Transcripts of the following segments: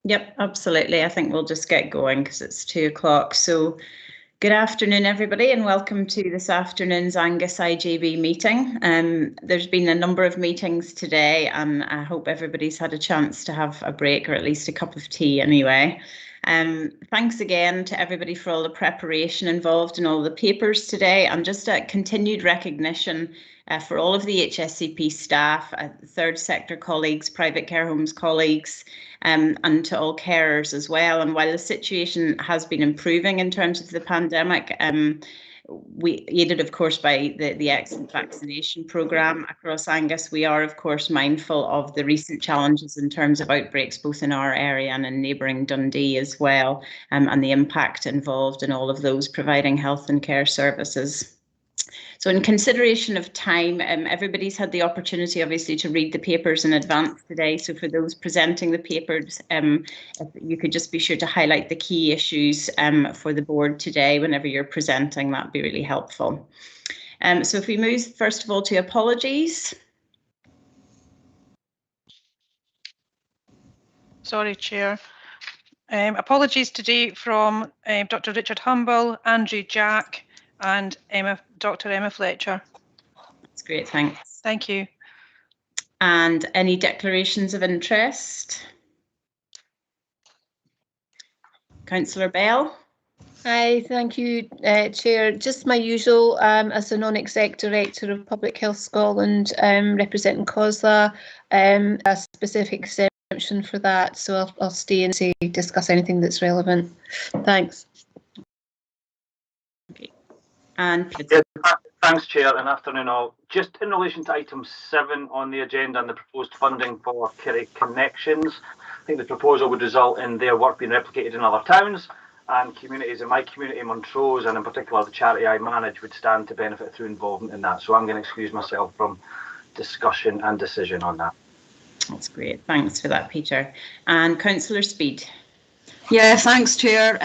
Yep, absolutely. I think we'll just get going because it's 2 o'clock. So good afternoon, everybody, and welcome to this afternoon's Angus IJB meeting. There's been a number of meetings today, and I hope everybody's had a chance to have a break or at least a cup of tea anyway. Thanks again to everybody for all the preparation involved in all the papers today, and just a continued recognition for all of the HSCP staff, third sector colleagues, private care homes colleagues, and to all carers as well. And while the situation has been improving in terms of the pandemic, we aided, of course, by the excellent vaccination programme across Angus, we are, of course, mindful of the recent challenges in terms of outbreaks, both in our area and in neighbouring Dundee as well, and the impact involved in all of those providing health and care services. So in consideration of time, everybody's had the opportunity, obviously, to read the papers in advance today. So for those presenting the papers, if you could just be sure to highlight the key issues for the board today whenever you're presenting, that'd be really helpful. So if we move, first of all, to apologies. Sorry, Chair. Apologies today from Dr. Richard Humble, Andrew Jack, and Dr. Emma Fletcher. That's great, thanks. Thank you. And any declarations of interest? Councillor Bell. Hi, thank you, Chair. Just my usual, as a non-exec director of Public Health Scotland, representing COSLA, a specific exemption for that, so I'll stay and discuss anything that's relevant. Thanks. Okay. And yeah, thanks, Chair, and afternoon all. Just in relation to item 7 on the agenda and the proposed funding for Kerry Connections, I think the proposal would result in their work being replicated in other towns, and communities in my community, Montrose, and in particular the charity I manage, would stand to benefit through involvement in that. So I'm going to excuse myself from discussion and decision on that. That's great. Thanks for that, Peter. And Councillor Speed. Yeah, thanks, Chair.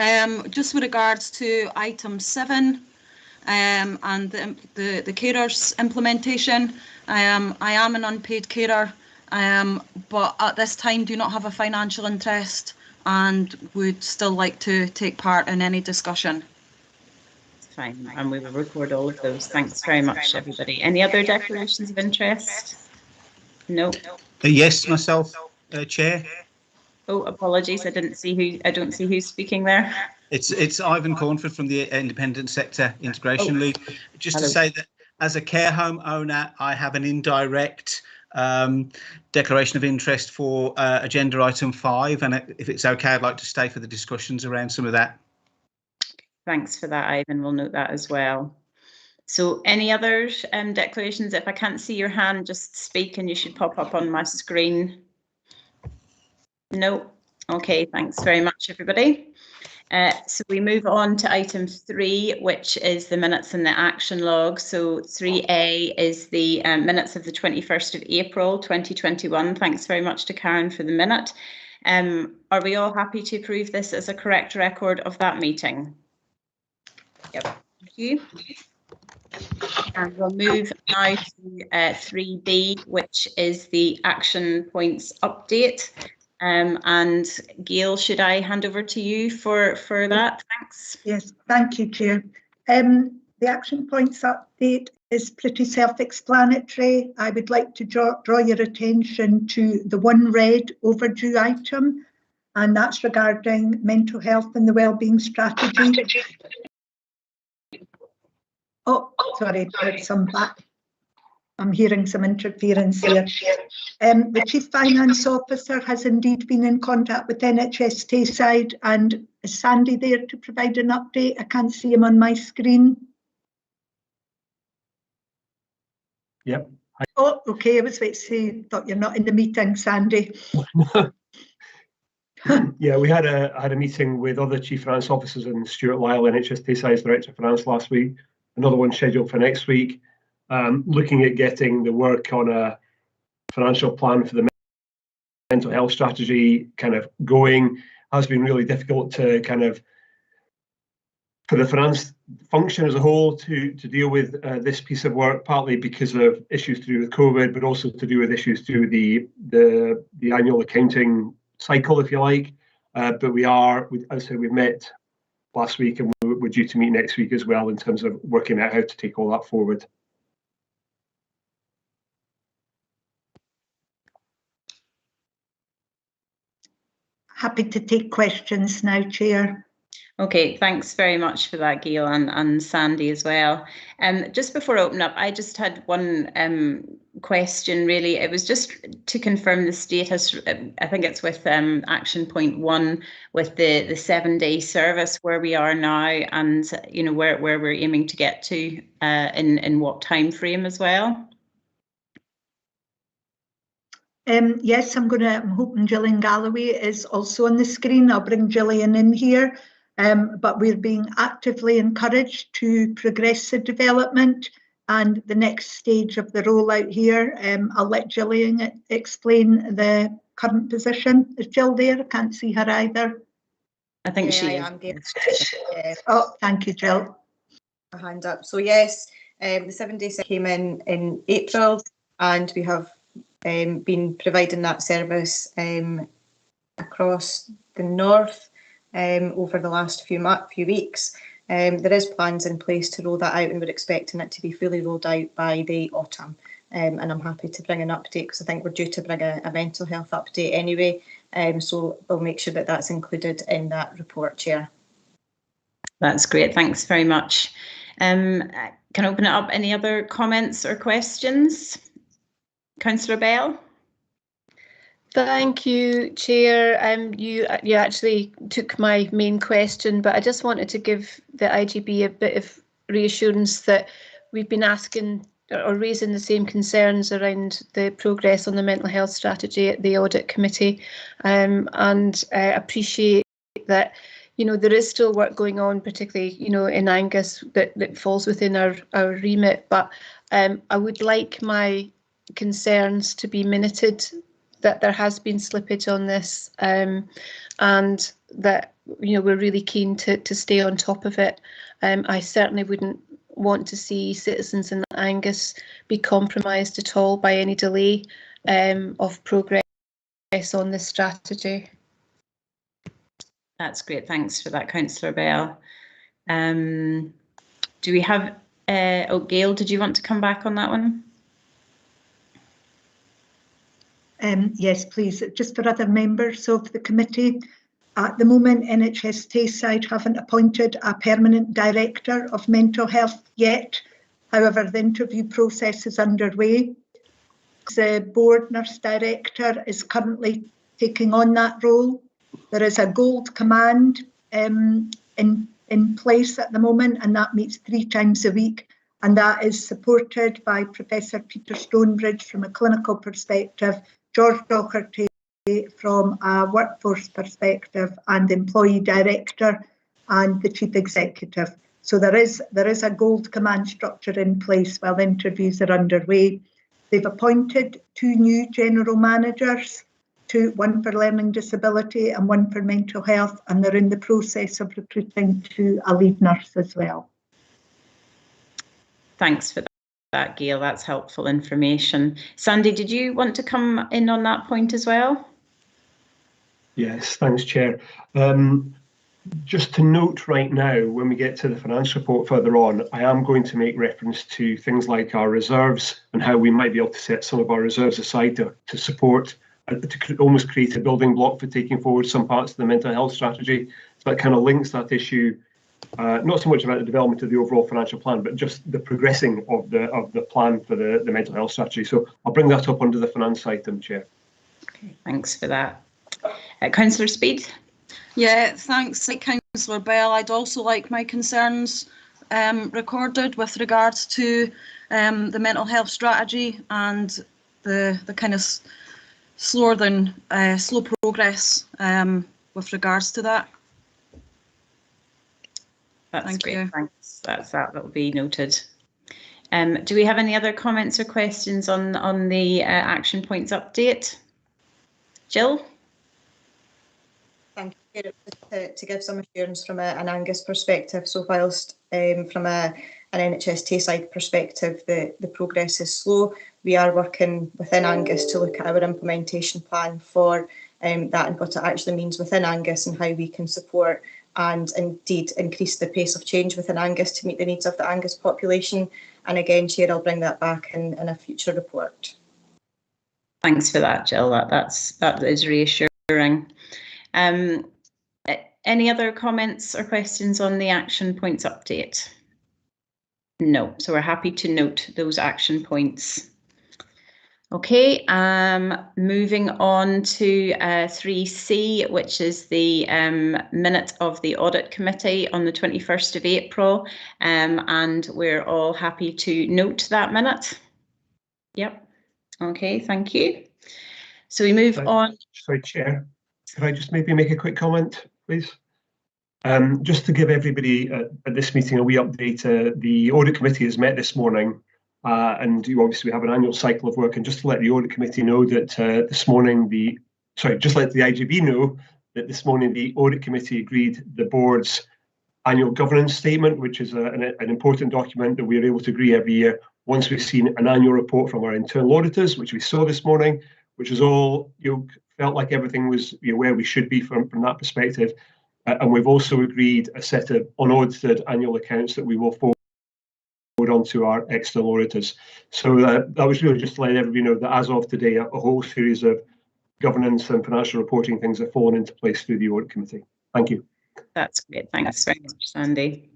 Just with regards to item 7 and the carers implementation, I am an unpaid carer, but at this time do not have a financial interest and would still like to take part in any discussion. Fine, and we will record all of those. Thanks very much, everybody. Any other declarations of interest? No. Yes, myself, Chair. Oh, apologies. I don't see who's speaking there. It's Ivan Cornford from the Independent Sector Integration League. Just Hello. To say that as a care home owner, I have an indirect declaration of interest for agenda item 5, and if it's okay, I'd like to stay for the discussions around some of that. Thanks for that, Ivan. We'll note that as well. So any other declarations? If I can't see your hand, just speak and you should pop up on my screen. No. Okay, thanks very much, everybody. So we move on to item 3, which is the minutes and the action log. So 3A is the minutes of the 21st of April 2021. Thanks very much to Karen for the minute. Are we all happy to approve this as a correct record of that meeting? Yep, thank you. And we'll move now to 3B, which is the action points update. And Gail, should I hand over to you for that? Thanks. Yes, thank you, Chair. The action points update is pretty self-explanatory. I would like to draw your attention to the one red overdue item, and that's regarding mental health and the wellbeing strategy. Oh, sorry, there's some back. I'm hearing some interference here. The Chief Finance Officer has indeed been in contact with NHS Tayside, and is Sandy there to provide an update? I can't see him on my screen. Yep. Oh, okay, I was waiting to say, thought you're not in the meeting, Sandy. Yeah, we had a meeting with other Chief Finance Officers and Stuart Lyle, NHS Tayside's Director of Finance, last week. Another one scheduled for next week. Looking at getting the work on a financial plan for the mental health strategy kind of going has been really difficult to kind of, for the finance function as a whole to deal with this piece of work, partly because of issues to do with COVID, but also to do with issues to the annual accounting cycle, if you like. But we are, as I said, we met last week and we're due to meet next week as well in terms of working out how to take all that forward. Happy to take questions now, Chair. Okay, thanks very much for that, Gail, and Sandy as well. Just before I open up, I just had one question, really. It was just to confirm the status. I think it's with action point 1 with the 7-day service, where we are now, and you know where we're aiming to get to in what time frame as well. Yes, I'm hoping Gillian Galloway is also on the screen. I'll bring Gillian in here. But we're being actively encouraged to progress the development and the next stage of the rollout here. I'll let Gillian explain the current position. Is Jill there? I can't see her either. I think she I am. Yeah. Oh, thank you, Jill. A hand up. So yes, the 7-day came in April, and we have been providing that service across the north over the last few weeks. There is plans in place to roll that out, and we're expecting it to be fully rolled out by the autumn. And I'm happy to bring an update because I think we're due to bring a mental health update anyway. So we'll make sure that that's included in that report, Chair. That's great. Thanks very much. Can I open it up? Any other comments or questions? Councillor Bell? Thank you, Chair. You actually took my main question, but I just wanted to give the IGB a bit of reassurance that we've been asking or raising the same concerns around the progress on the mental health strategy at the audit committee, and appreciate that there is still work going on, particularly in Angus that falls within our remit. But I would like my concerns to be minuted, that there has been slippage on this, and that we're really keen to stay on top of it. I certainly wouldn't want to see citizens in Angus be compromised at all by any delay of progress on this strategy. That's great. Thanks for that, Councillor Bell. Do we have? Gail, did you want to come back on that one? Yes, please. Just for other members of the committee, at the moment NHS Tayside haven't appointed a permanent director of mental health yet. However, the interview process is underway. The board nurse director is currently taking on that role. There is a gold command in place at the moment, and that meets 3 times a week, and that is supported by Professor Peter Stonebridge from a clinical perspective, George Docherty from a workforce perspective, and employee director and the chief executive. So there is a gold command structure in place while interviews are underway. They've appointed 2 new general managers, one for learning disability and one for mental health, and they're in the process of recruiting to a lead nurse as well. Thanks for that, Gail. That's helpful information. Sandy, did you want to come in on that point as well? Yes, thanks, Chair. Just to note right now, when we get to the finance report further on, I am going to make reference to things like our reserves and how we might be able to set some of our reserves aside to support, to almost create a building block for taking forward some parts of the mental health strategy. So that kind of links that issue, not so much about the development of the overall financial plan, but just the progressing of the plan for the mental health strategy. So I'll bring that up under the finance item, Chair. Okay, thanks for that. Councillor Speed? Yeah, thanks, Councillor Bell. I'd also like my concerns recorded with regards to the mental health strategy and the kind of slow progress with regards to that. That's Thank great. you. Thanks. That will be noted. Do we have any other comments or questions on the action points update? Jill? Thank you. To give some assurance from an Angus perspective, so whilst from an NHS Tayside perspective the progress is slow, we are working within Angus to look at our implementation plan for that and what it actually means within Angus and how we can support and indeed increase the pace of change within Angus to meet the needs of the Angus population. And again, Chair, I'll bring that back in a future report. Thanks for that, Jill. That is reassuring. Any other comments or questions on the action points update? No, so we're happy to note those action points. Okay, moving on to 3C, which is the minute of the audit committee on the 21st of April, and we're all happy to note that minute. Yep. Okay, thank you. So we move on. Sorry, Chair. Could I just maybe make a quick comment, please? Just to give everybody at this meeting a wee update, the audit committee has met this morning, and obviously we have an annual cycle of work. And just to let the audit committee know that this morning just let the IGB know that this morning the audit committee agreed the board's annual governance statement, which is an important document that we're able to agree every year once we've seen an annual report from our internal auditors, which we saw this morning, which is all, felt like everything was where we should be from that perspective. And we've also agreed a set of unaudited annual accounts that we will forward on to our external auditors. So that was really just to let everybody know that as of today, a whole series of governance and financial reporting things have fallen into place through the audit committee. Thank you. That's great. Thanks very much, Sandy.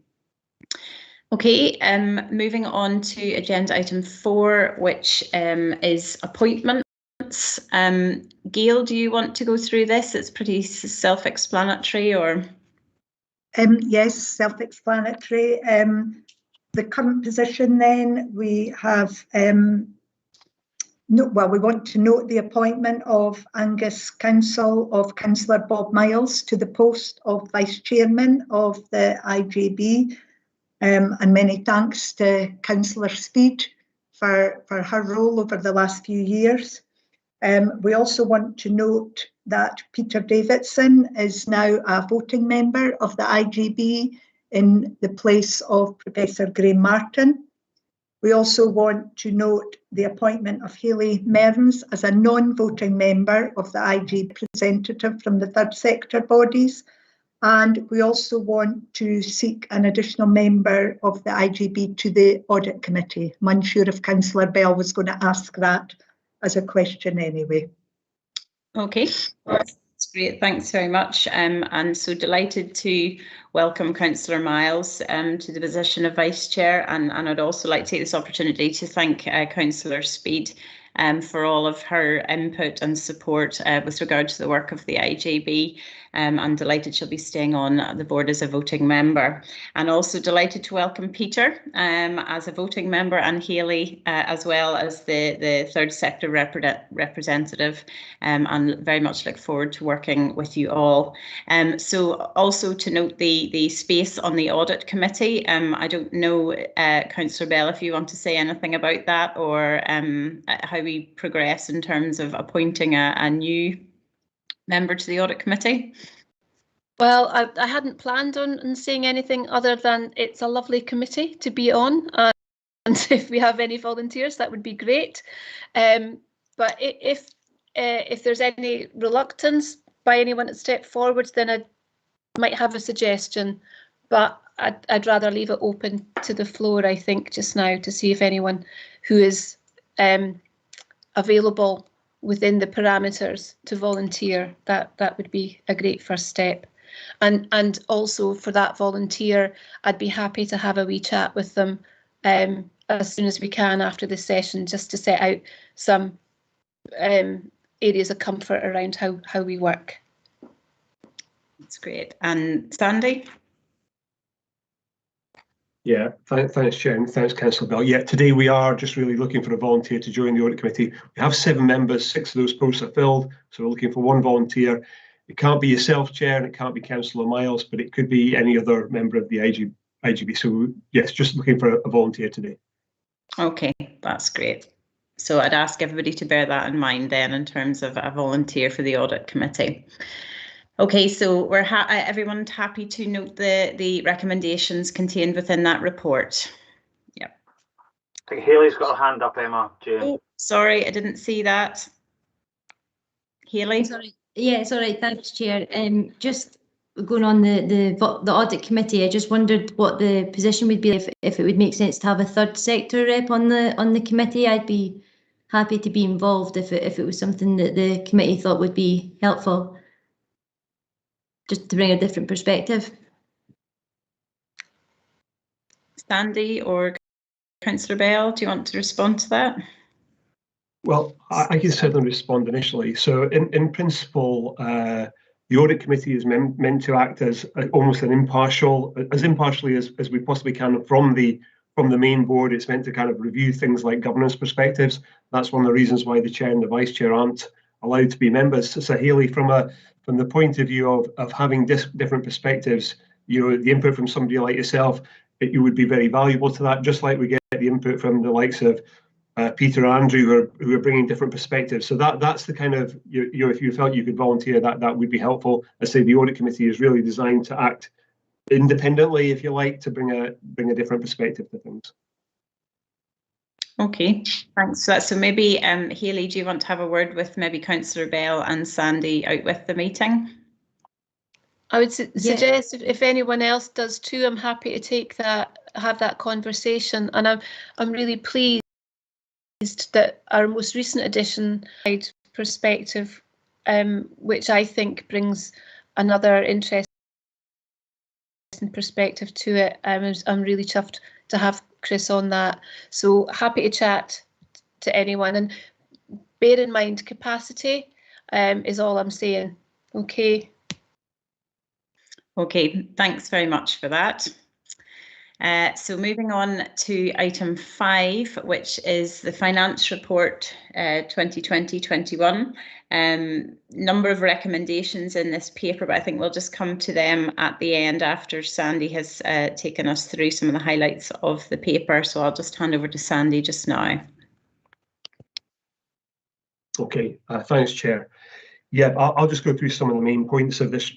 Okay, moving on to agenda item 4, which is appointments. Gail, do you want to go through this? It's pretty self-explanatory, or? Yes, self-explanatory. The current position then, we have, we want to note the appointment of Angus Council of Councillor Bob Miles to the post of Vice Chairman of the IGB. And many thanks to Councillor Speed for her role over the last few years. We also want to note that Peter Davidson is now a voting member of the IGB in the place of Professor Graham Martin. We also want to note the appointment of Hayley Mearns as a non-voting member of the IGB representative from the third sector bodies. And we also want to seek an additional member of the IGB to the audit committee. I'm unsure if Councillor Bell was going to ask that as a question anyway. Okay, that's great. Thanks very much. And so delighted to welcome Councillor Miles to the position of Vice Chair. And I'd also like to take this opportunity to thank Councillor Speed for all of her input and support with regard to the work of the IGB. I'm delighted she'll be staying on the board as a voting member, and also delighted to welcome Peter as a voting member, and Hayley as well as the third sector representative, and very much look forward to working with you all. So also to note the space on the audit committee. I don't know, Councillor Bell, if you want to say anything about that, or how we progress in terms of appointing a new member to the audit committee. Well, I hadn't planned on saying anything other than it's a lovely committee to be on, and if we have any volunteers, that would be great. But if there's any reluctance by anyone to step forward, then I might have a suggestion, but I'd rather leave it open to the floor, I think, just now, to see if anyone who is available within the parameters to volunteer, that would be a great first step. And also for that volunteer, I'd be happy to have a wee chat with them as soon as we can after this session, just to set out some areas of comfort around how we work. That's great. And Sandy? Yeah, thanks, Chair, and thanks, Councillor Bell. Yeah, today we are just really looking for a volunteer to join the audit committee. We have 7 members, 6 of those posts are filled, so we're looking for 1 volunteer. It can't be yourself, Chair, and it can't be Councillor Miles, but it could be any other member of the IGB. So yes, just looking for a volunteer today. Okay, that's great. So I'd ask everybody to bear that in mind then, in terms of a volunteer for the audit committee. Okay, so we're everyone's happy to note the recommendations contained within that report. Yep. I think Hayley's got her hand up, Emma. Jane. Oh, sorry, I didn't see that. Hayley? Sorry. Yeah, it's all right. Thanks, Chair. Just going on the audit committee, I just wondered what the position would be if it would make sense to have a third sector rep on the committee. I'd be happy to be involved if it was something that the committee thought would be helpful, just to bring a different perspective. Sandy or Councillor Bell, do you want to respond to that? Well, I can certainly respond initially. So in principle, the audit committee is meant to act as almost as impartially as we possibly can from the main board. It's meant to kind of review things like governance perspectives. That's one of the reasons why the chair and the vice chair aren't allowed to be members. So Hayley, from the point of view of having different perspectives, the input from somebody like yourself, it would be very valuable to that, just like we get the input from the likes of Peter and Andrew, who are bringing different perspectives. So that's the kind of, if you felt you could volunteer, that would be helpful. I say the audit committee is really designed to act independently, if you like, to bring a different perspective to things. Okay, thanks for that. So maybe Hayley, do you want to have a word with maybe Councillor Bell and Sandy out with the meeting? I would suggest if anyone else does too, I'm happy to have that conversation, and I'm really pleased that our most recent edition had perspective, which I think brings another interesting perspective to it. I'm really chuffed to have Chris on that. So happy to chat to anyone, and bear in mind capacity is all I'm saying. Okay. Okay, thanks very much for that. So moving on to item 5, which is the finance report 2020-21. Number of recommendations in this paper, but I think we'll just come to them at the end after Sandy has taken us through some of the highlights of the paper. So I'll just hand over to Sandy just now. Okay, thanks, Chair. Yeah, I'll just go through some of the main points of this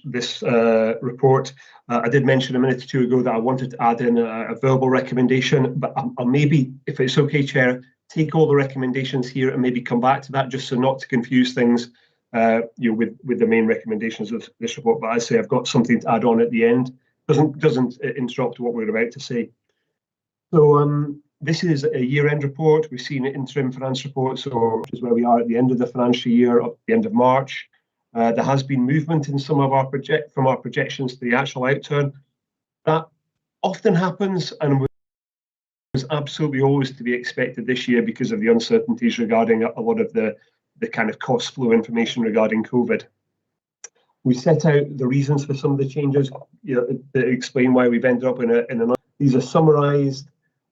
report. I did mention a minute or two ago that I wanted to add in a verbal recommendation, but I'll maybe, if it's okay, Chair, take all the recommendations here and maybe come back to that, just so not to confuse things, with the main recommendations of this report. But I say I've got something to add on at the end. Doesn't interrupt what we're about to say. So this is a year-end report. We've seen an interim finance report, so which is where we are at the end of the financial year, at the end of March. There has been movement in some of our from our projections to the actual outturn. That often happens and was absolutely always to be expected this year because of the uncertainties regarding a lot of the kind of cost flow information regarding COVID. We set out the reasons for some of the changes, to explain why we've ended up in these are summarised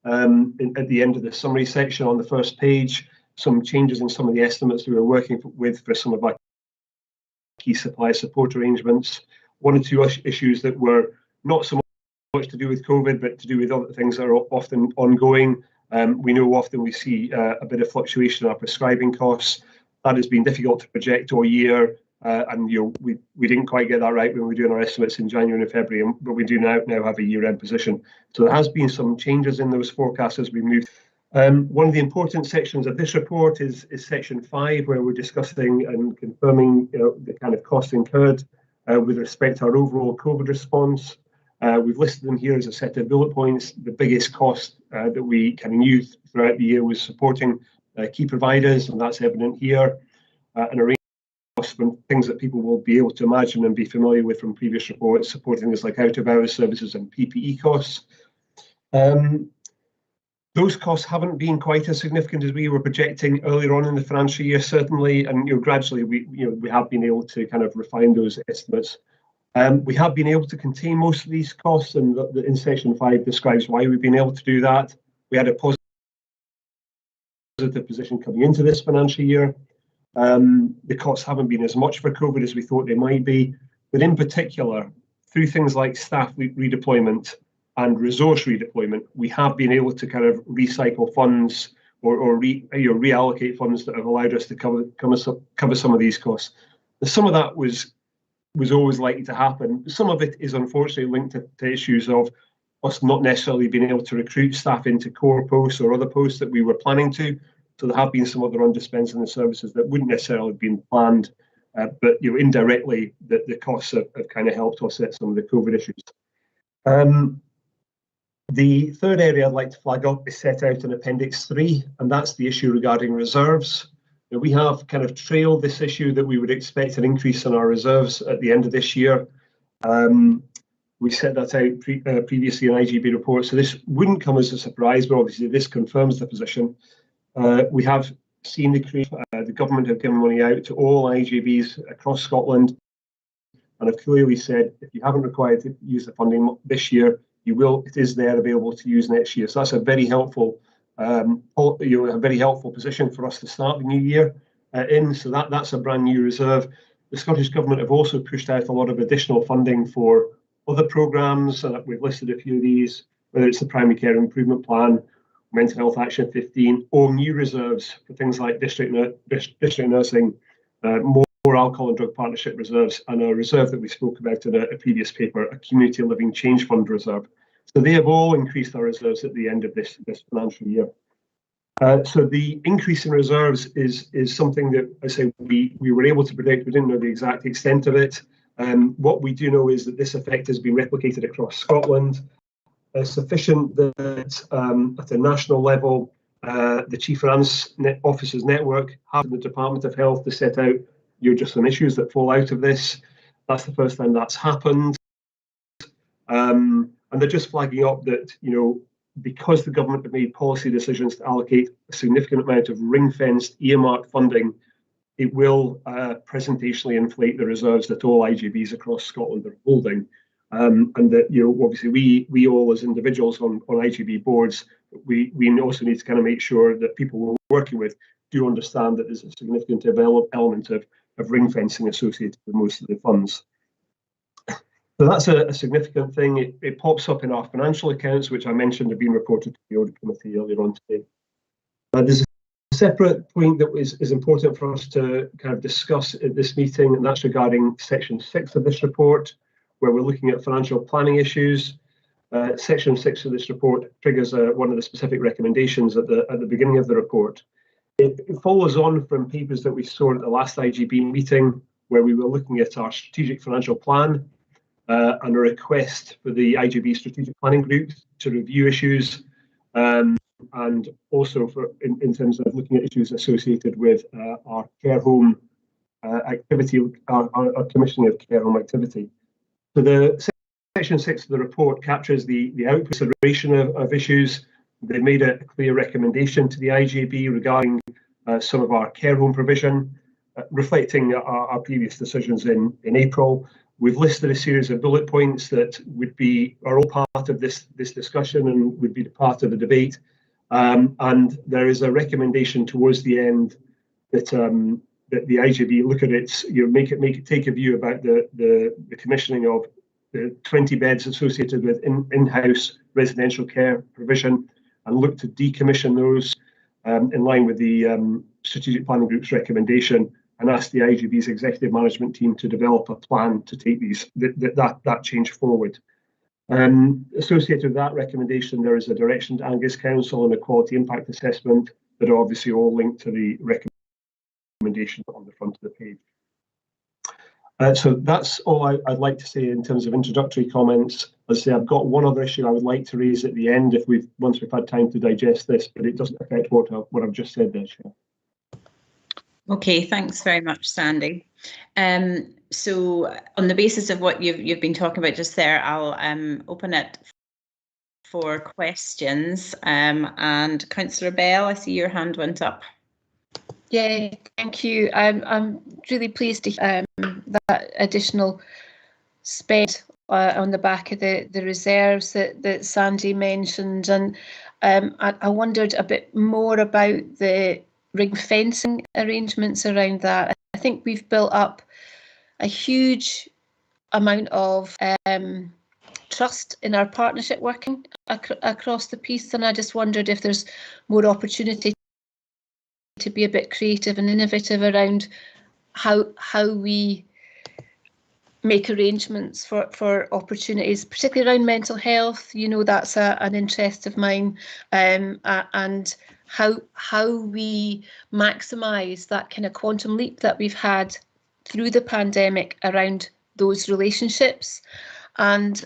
at the end of the summary section on the first page. Some changes in some of the estimates we were working with for some of our key supply support arrangements. One or two issues that were not so much to do with COVID, but to do with other things that are often ongoing. We know often we see a bit of fluctuation in our prescribing costs. That has been difficult to project all year, and we didn't quite get that right when we were doing our estimates in January and February, but we do now have a year-end position. So there has been some changes in those forecasts as we move. One of the important sections of this report is section 5, where we're discussing and confirming the kind of costs incurred with respect to our overall COVID response. We've listed them here as a set of bullet points. The biggest cost that we kind of knew throughout the year was supporting key providers, and that's evident here. And a range of costs from things that people will be able to imagine and be familiar with from previous reports, supporting things like out-of-hours services and PPE costs. Those costs haven't been quite as significant as we were projecting earlier on in the financial year, certainly, and gradually we have been able to kind of refine those estimates. We have been able to contain most of these costs, and in section 5 describes why we've been able to do that. We had a positive position coming into this financial year. The costs haven't been as much for COVID as we thought they might be, but in particular, through things like staff redeployment and resource redeployment, we have been able to kind of recycle funds or reallocate funds that have allowed us to cover some of these costs. Some of that was always likely to happen. Some of it is unfortunately linked to issues of us not necessarily being able to recruit staff into core posts or other posts that we were planning to. So there have been some other underspends in the services that wouldn't necessarily have been planned but indirectly the costs have kind of helped offset some of the COVID issues. The third area I'd like to flag up is set out in Appendix 3, and that's the issue regarding reserves. We have kind of trailed this issue that we would expect an increase in our reserves at the end of this year. We set that out previously in IGB report, so this wouldn't come as a surprise, but obviously this confirms the position. We have seen the government have given money out to all IGBs across Scotland, and have clearly said if you haven't required to use the funding this year, you will. It is there available to use next year. So that's a very helpful, a very helpful position for us to start the new year in. So that's a brand new reserve. The Scottish Government have also pushed out a lot of additional funding for other programmes, and we've listed a few of these, whether it's the Primary Care Improvement Plan, Mental Health Action 15, or new reserves for things like district nursing, more alcohol and drug partnership reserves, and a reserve that we spoke about in a previous paper, a Community Living Change Fund reserve. So they have all increased our reserves at the end of this financial year. So the increase in reserves is something that I say we were able to predict. We didn't know the exact extent of it. What we do know is that this effect has been replicated across Scotland. Sufficient that at a national level, the Chief Finance Officers Network have the Department of Health to set out just some issues that fall out of this. That's the first time that's happened. And they're just flagging up that, because the government have made policy decisions to allocate a significant amount of ring-fenced earmarked funding, it will presentationally inflate the reserves that all IGBs across Scotland are holding. And that, obviously we all as individuals on IGB boards, we also need to kind of make sure that people we're working with do understand that there's a significant element of ring fencing associated with most of the funds. So that's a significant thing. It pops up in our financial accounts, which I mentioned have been reported to the Audit Committee earlier on today. There's a separate point that is important for us to kind of discuss at this meeting, and that's regarding Section 6 of this report, where we're looking at financial planning issues. Section 6 of this report triggers one of the specific recommendations at the beginning of the report. It follows on from papers that we saw at the last IGB meeting, where we were looking at our strategic financial plan and a request for the IGB strategic planning group to review issues, and also in terms of looking at issues associated with our care home activity, our commissioning of care home activity. So the Section 6 of the report captures the output consideration of issues. They made a clear recommendation to the IGB regarding some of our care home provision, reflecting our previous decisions in April. We've listed a series of bullet points that are all part of this discussion and would be part of the debate. And there is a recommendation towards the end that that the IGB look at it, take a view about the commissioning of the 20 beds associated with in-house residential care provision, and look to decommission those in line with the Strategic Planning Group's recommendation, and ask the IGB's executive management team to develop a plan to take that change forward. Associated with that recommendation, there is a direction to Angus Council and a quality impact assessment that are obviously all linked to the recommendation on the front of the page. So that's all I'd like to say in terms of introductory comments. As I say, I've got one other issue I would like to raise at the end once we've had time to digest this, but it doesn't affect what I've just said there, Chair. Okay, thanks very much, Sandy. So on the basis of what you've been talking about just there, I'll open it for questions. And Councillor Bell, I see your hand went up. Yeah, thank you. I'm really pleased to hear that additional spend on the back of the reserves that Sandy mentioned, and I wondered a bit more about the ring fencing arrangements around that. I think we've built up a huge amount of trust in our partnership working across the piece, and I just wondered if there's more opportunity to be a bit creative and innovative around how we make arrangements for opportunities, particularly around mental health. That's an interest of mine, and how we maximise that kind of quantum leap that we've had through the pandemic around those relationships. And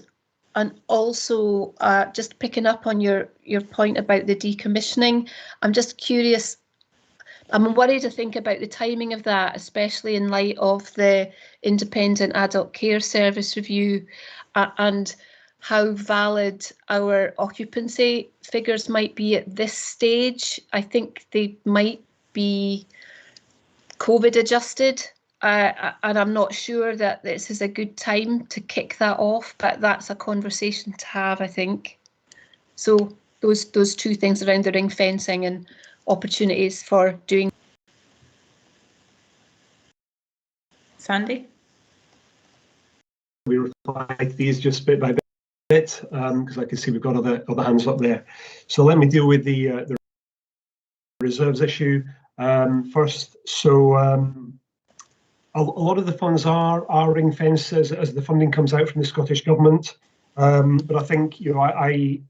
also just picking up on your point about the decommissioning, I'm just curious. I'm worried to think about the timing of that, especially in light of the Independent Adult Care Service review and how valid our occupancy figures might be at this stage. I think they might be COVID adjusted, and I'm not sure that this is a good time to kick that off, but that's a conversation to have, I think. So those two things around the ring fencing and opportunities for doing. Sandy? We reply to these just bit by bit because I can see we've got other hands up there. So let me deal with the reserves issue first. So a lot of the funds are ring fenced as the funding comes out from the Scottish Government. But I think, you know,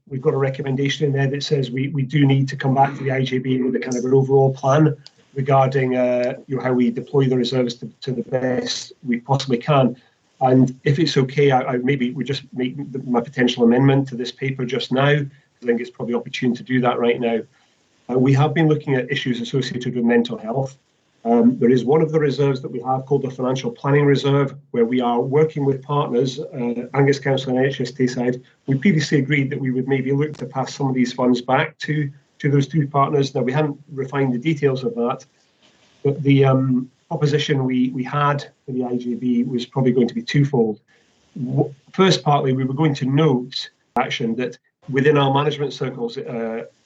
we've got a recommendation in there that says we do need to come back to the IJB with a kind of an overall plan regarding you know, how we deploy the reserves to the best we possibly can. And if it's okay, I maybe we just make my potential amendment to this paper just now. I think it's probably opportune to do that right now. We have been looking at issues associated with mental health. There is one of the reserves that we have called the Financial Planning Reserve, where we are working with partners, Angus Council and NHS Tayside. We previously agreed that we would maybe look to pass some of these funds back to those two partners. Now, we hadn't refined the details of that, but the proposition we had for the IJB was probably going to be twofold. First, partly, we were going to note action that within our management circles,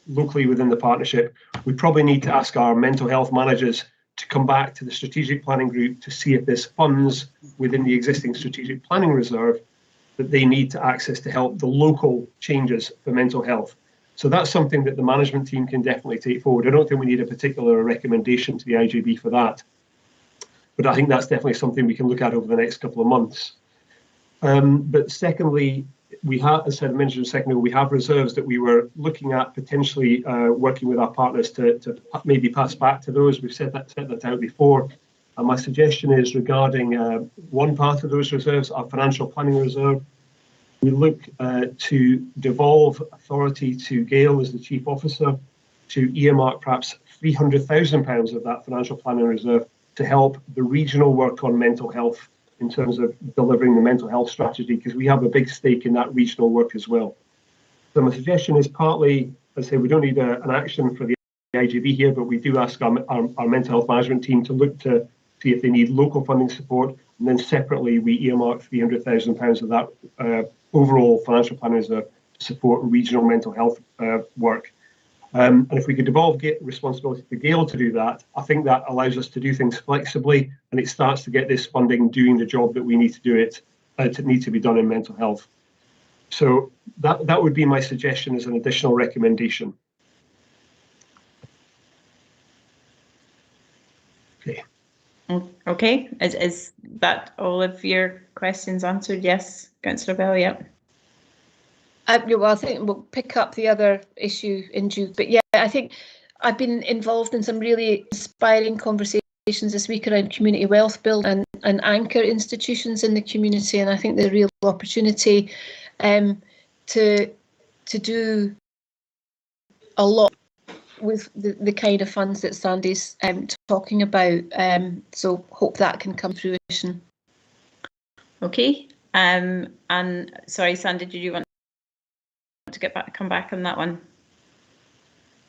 locally within the partnership, we probably need to ask our mental health managers to come back to the strategic planning group to see if there's funds within the existing strategic planning reserve that they need to access to help the local changes for mental health. So that's something that the management team can definitely take forward. I don't think we need a particular recommendation to the IJB for that, but I think that's definitely something we can look at over the next couple of months. But secondly, we have, as I mentioned a second ago, we have reserves that we were looking at potentially working with our partners to maybe pass back to those. We've set that out before. And my suggestion is regarding one part of those reserves, our financial planning reserve. We look to devolve authority to Gail as the chief officer to earmark perhaps £300,000 of that financial planning reserve to help the regional work on mental health in terms of delivering the mental health strategy, because we have a big stake in that regional work as well. So my suggestion is partly, as I say, we don't need an action for the IJB here, but we do ask our mental health management team to look to see if they need local funding support, and then separately we earmark £300,000 of that overall financial plan reserve to support regional mental health work. And if we could devolve responsibility to Gail to do that, I think that allows us to do things flexibly, and it starts to get this funding doing the job that we need to do it to be done in mental health. So that would be my suggestion as an additional recommendation. Okay. Okay. Is that all of your questions answered? Yes, Councillor Bell. Yep. Well, I think we'll pick up the other issue in due, but yeah, I think I've been involved in some really inspiring conversations this week around community wealth building and anchor institutions in the community, and I think the real opportunity to do a lot with the kind of funds that Sandy's talking about. So hope that can come to fruition. Okay. And sorry, Sandy, did you want to come back on that one?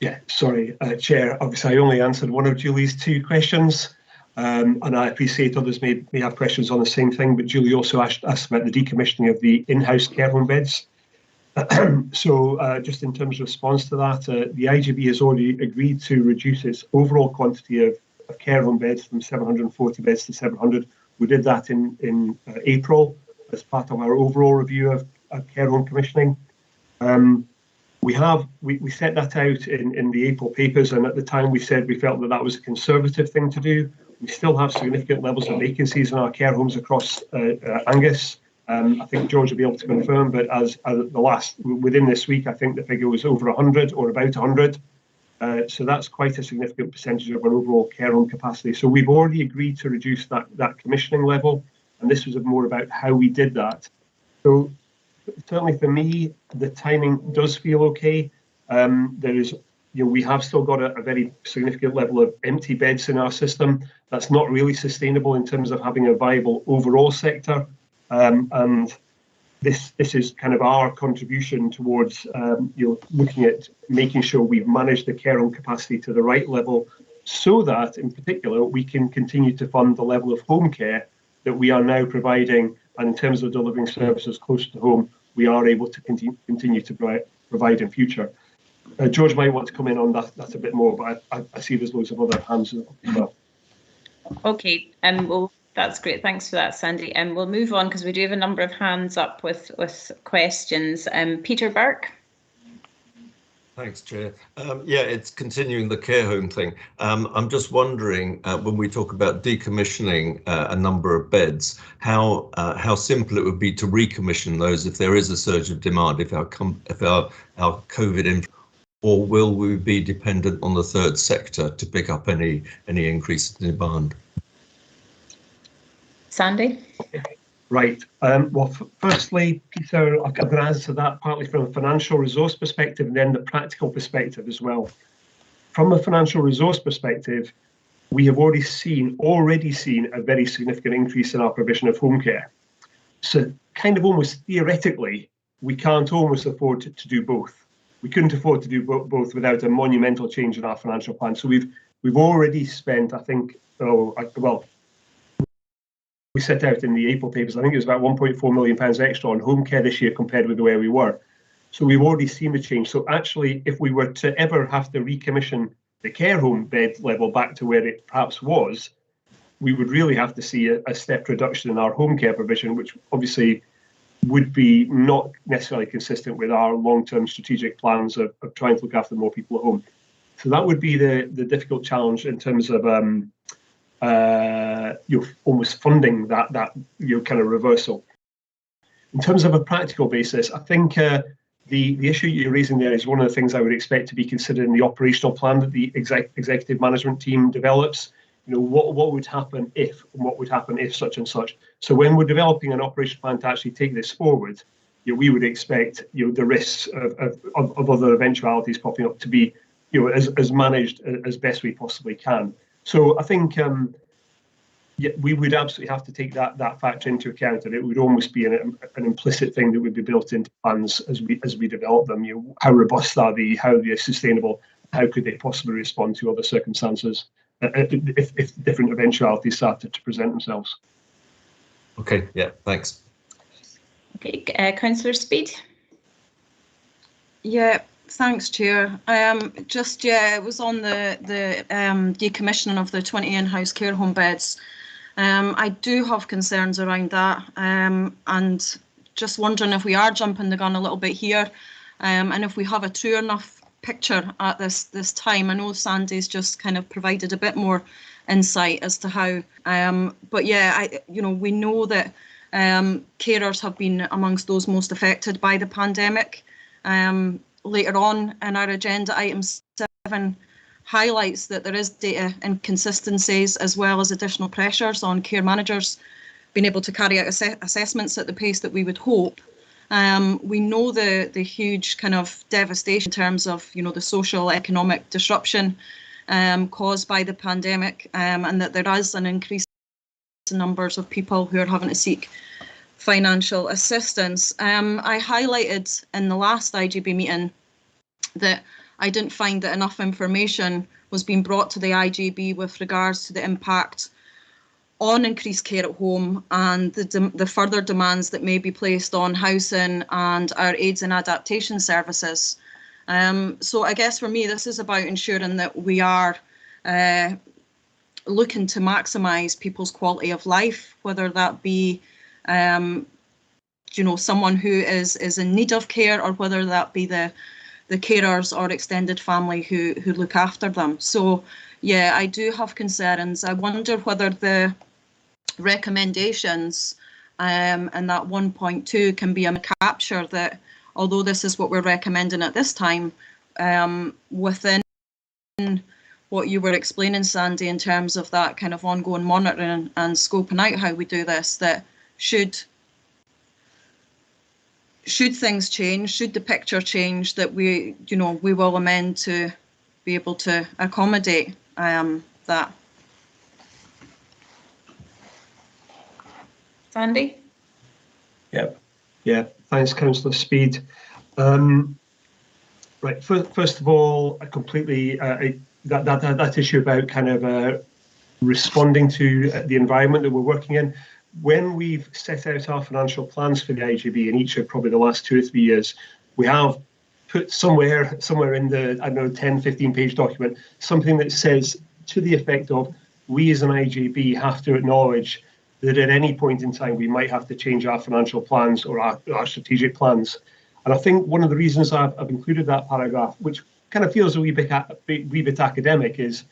Yeah, sorry, Chair. Obviously, I only answered one of Julie's two questions, and I appreciate others may have questions on the same thing, but Julie also asked about the decommissioning of the in-house care home beds. So just in terms of response to that, the IJB has already agreed to reduce its overall quantity of care home beds from 740 beds to 700. We did that in April as part of our overall review of care home commissioning. We set that out in the April papers, and at the time we said we felt that was a conservative thing to do. We still have significant levels of vacancies in our care homes across Angus. I think George will be able to confirm, but as within this week, I think the figure was over 100 or about 100. So that's quite a significant percentage of our overall care home capacity. So we've already agreed to reduce that commissioning level, and this was more about how we did that. So certainly for me, the timing does feel okay. There is, we have still got a very significant level of empty beds in our system. That's not really sustainable in terms of having a viable overall sector. And this is kind of our contribution towards looking at making sure we've managed the care home capacity to the right level, so that in particular we can continue to fund the level of home care that we are now providing, and in terms of delivering services close to home, we are able to continue to provide in future. George might want to come in on that a bit more, but I see there's loads of other hands as well. Okay, well, that's great. Thanks for that, Sandy. We'll move on because we do have a number of hands up with questions. Peter Burke. Thanks, Chair. Yeah, it's continuing the care home thing. I'm just wondering, when we talk about decommissioning a number of beds, how simple it would be to recommission those if there is a surge of demand, if our COVID, or will we be dependent on the third sector to pick up any increase in demand? Sandy? Right. Well, firstly, Peter, I'm going to answer that partly from a financial resource perspective and then the practical perspective as well. From a financial resource perspective, we have already seen a very significant increase in our provision of home care. So kind of almost theoretically, we can't almost afford to do both. We couldn't afford to do both without a monumental change in our financial plan. So we've already spent, I think, we set out in the April papers, I think it was about £1.4 million extra on home care this year compared with where we were. So we've already seen the change. So actually, if we were to ever have to recommission the care home bed level back to where it perhaps was, we would really have to see a step reduction in our home care provision, which obviously would be not necessarily consistent with our long-term strategic plans of trying to look after more people at home. So that would be the difficult challenge in terms of almost funding that kind of reversal. In terms of a practical basis, I think the issue you're raising there is one of the things I would expect to be considered in the operational plan that the executive management team develops. What would happen if, and what would happen if such and such. So when we're developing an operational plan to actually take this forward, we would expect the risks of other eventualities popping up to be as managed as best we possibly can. So I think we would absolutely have to take that factor into account, and it would almost be an implicit thing that would be built into plans as we develop them. How robust are they? How are they sustainable? How could they possibly respond to other circumstances if different eventualities started to present themselves? Okay, yeah, thanks. Okay, Councillor Speed. Yeah. Thanks, Chair. It was on the decommissioning of the 20 in-house care home beds. I do have concerns around that, and just wondering if we are jumping the gun a little bit here, and if we have a true enough picture at this time. I know Sandy's just kind of provided a bit more insight as to how, but yeah, we know that carers have been amongst those most affected by the pandemic. Later on in our agenda, item 7 highlights that there is data inconsistencies as well as additional pressures on care managers being able to carry out assessments at the pace that we would hope. We know the huge kind of devastation in terms of the social economic disruption caused by the pandemic, and that there is an increase in numbers of people who are having to seek financial assistance. I highlighted in the last IGB meeting that I didn't find that enough information was being brought to the IGB with regards to the impact on increased care at home and the further demands that may be placed on housing and our aids and adaptation services. So I guess for me, this is about ensuring that we are looking to maximise people's quality of life, whether that be someone who is in need of care, or whether that be the carers or extended family who look after them. So yeah, I do have concerns. I wonder whether the recommendations and that 1.2 can be a capture that, although this is what we're recommending at this time, within what you were explaining, Sandy, in terms of that kind of ongoing monitoring and scoping out how we do this, that should things change, should the picture change, that we will amend to be able to accommodate that. Sandy? Yeah. Thanks, Councillor Speed. Right. First of all, I completely that issue about kind of responding to the environment that we're working in. When we've set out our financial plans for the IGB in each of probably the last 2 or 3 years, we have put somewhere in the, I don't know, 10, 15-page document, something that says to the effect of, we as an IGB have to acknowledge that at any point in time we might have to change our financial plans or our strategic plans. And I think one of the reasons I've included that paragraph, which kind of feels a wee bit academic, is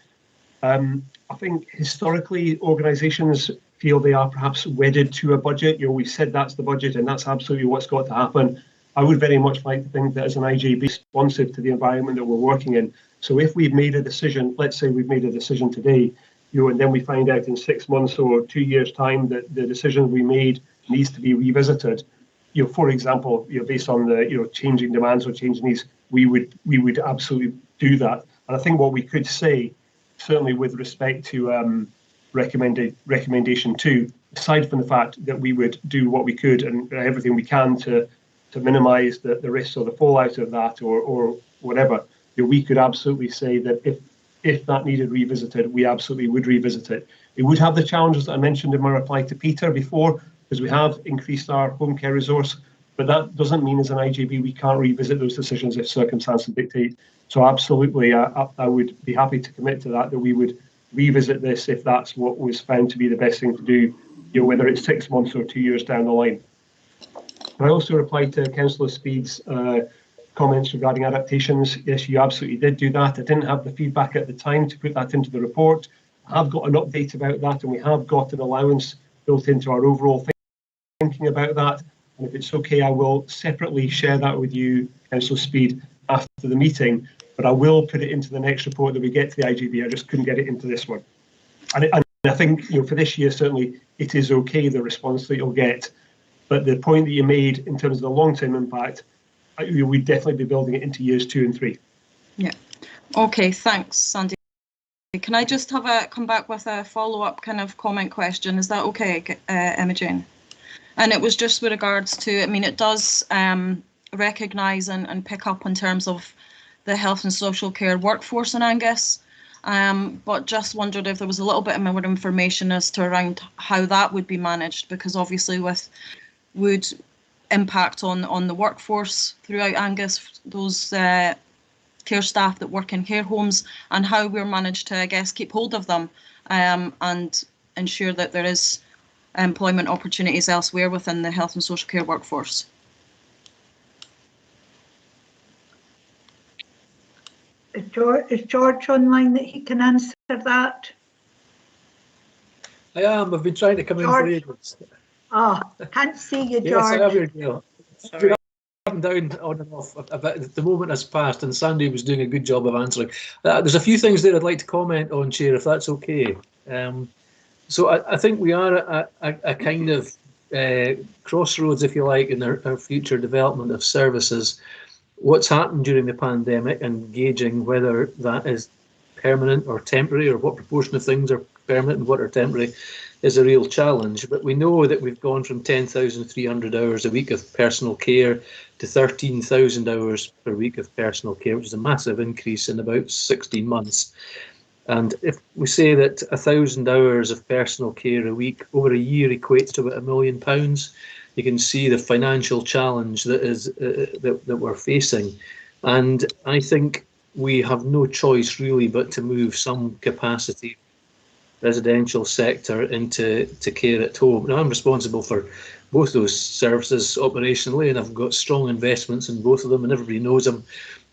I think historically organisations feel they are perhaps wedded to a budget. We've said that's the budget and that's absolutely what's got to happen. I would very much like to think that as an IGB, responsive to the environment that we're working in. So if we've made a decision, let's say we've made a decision today, and then we find out in 6 months or 2 years' time that the decision we made needs to be revisited. For example, based on the changing demands or changing needs, we would absolutely do that. And I think what we could say, certainly with respect to recommendation 2, aside from the fact that we would do what we could and everything we can to minimise the risks or the fallout of that or whatever, we could absolutely say that if that needed revisited, we absolutely would revisit it. It would have the challenges that I mentioned in my reply to Peter before, because we have increased our home care resource, but that doesn't mean as an IGB we can't revisit those decisions if circumstances dictate. So absolutely, I would be happy to commit to that we would revisit this if that's what was found to be the best thing to do, whether it's 6 months or 2 years down the line. I also replied to Councillor Speed's comments regarding adaptations. Yes, you absolutely did do that. I didn't have the feedback at the time to put that into the report. I have got an update about that, and we have got an allowance built into our overall thinking about that. And if it's okay, I will separately share that with you, Councillor Speed, after the meeting. But I will put it into the next report that we get to the IGB. I just couldn't get it into this one. And I think for this year, certainly, it is okay, the response that you'll get. But the point that you made in terms of the long-term impact, we'd definitely be building it into years 2 and 3. Yeah. Okay, thanks, Sandy. Can I just come back with a follow-up kind of comment question? Is that okay, Imogen? And it was just with regards to, it does recognise and pick up in terms of the health and social care workforce in Angus, but just wondered if there was a little bit more information as to around how that would be managed, because obviously would impact on the workforce throughout Angus, those care staff that work in care homes, and how we're managed to, I guess, keep hold of them and ensure that there is employment opportunities elsewhere within the health and social care workforce. Is George online that he can answer that? I am. I've been trying to come in for ages. Oh, can't see you, George. Yes, I have your deal. Sorry. Up and down, on and off. The moment has passed, and Sandy was doing a good job of answering. There's a few things there I'd like to comment on, Chair, if that's okay. So I think we are at a kind of crossroads, if you like, in our future development of services. What's happened during the pandemic and gauging whether that is permanent or temporary, or what proportion of things are permanent and what are temporary, is a real challenge. But we know that we've gone from 10,300 hours a week of personal care to 13,000 hours per week of personal care, which is a massive increase in about 16 months. And if we say that 1,000 hours of personal care a week over a year equates to about £1 million, you can see the financial challenge that is that we're facing. And I think we have no choice really but to move some capacity residential sector into care at home. Now, I'm responsible for both those services operationally, and I've got strong investments in both of them, and everybody knows I'm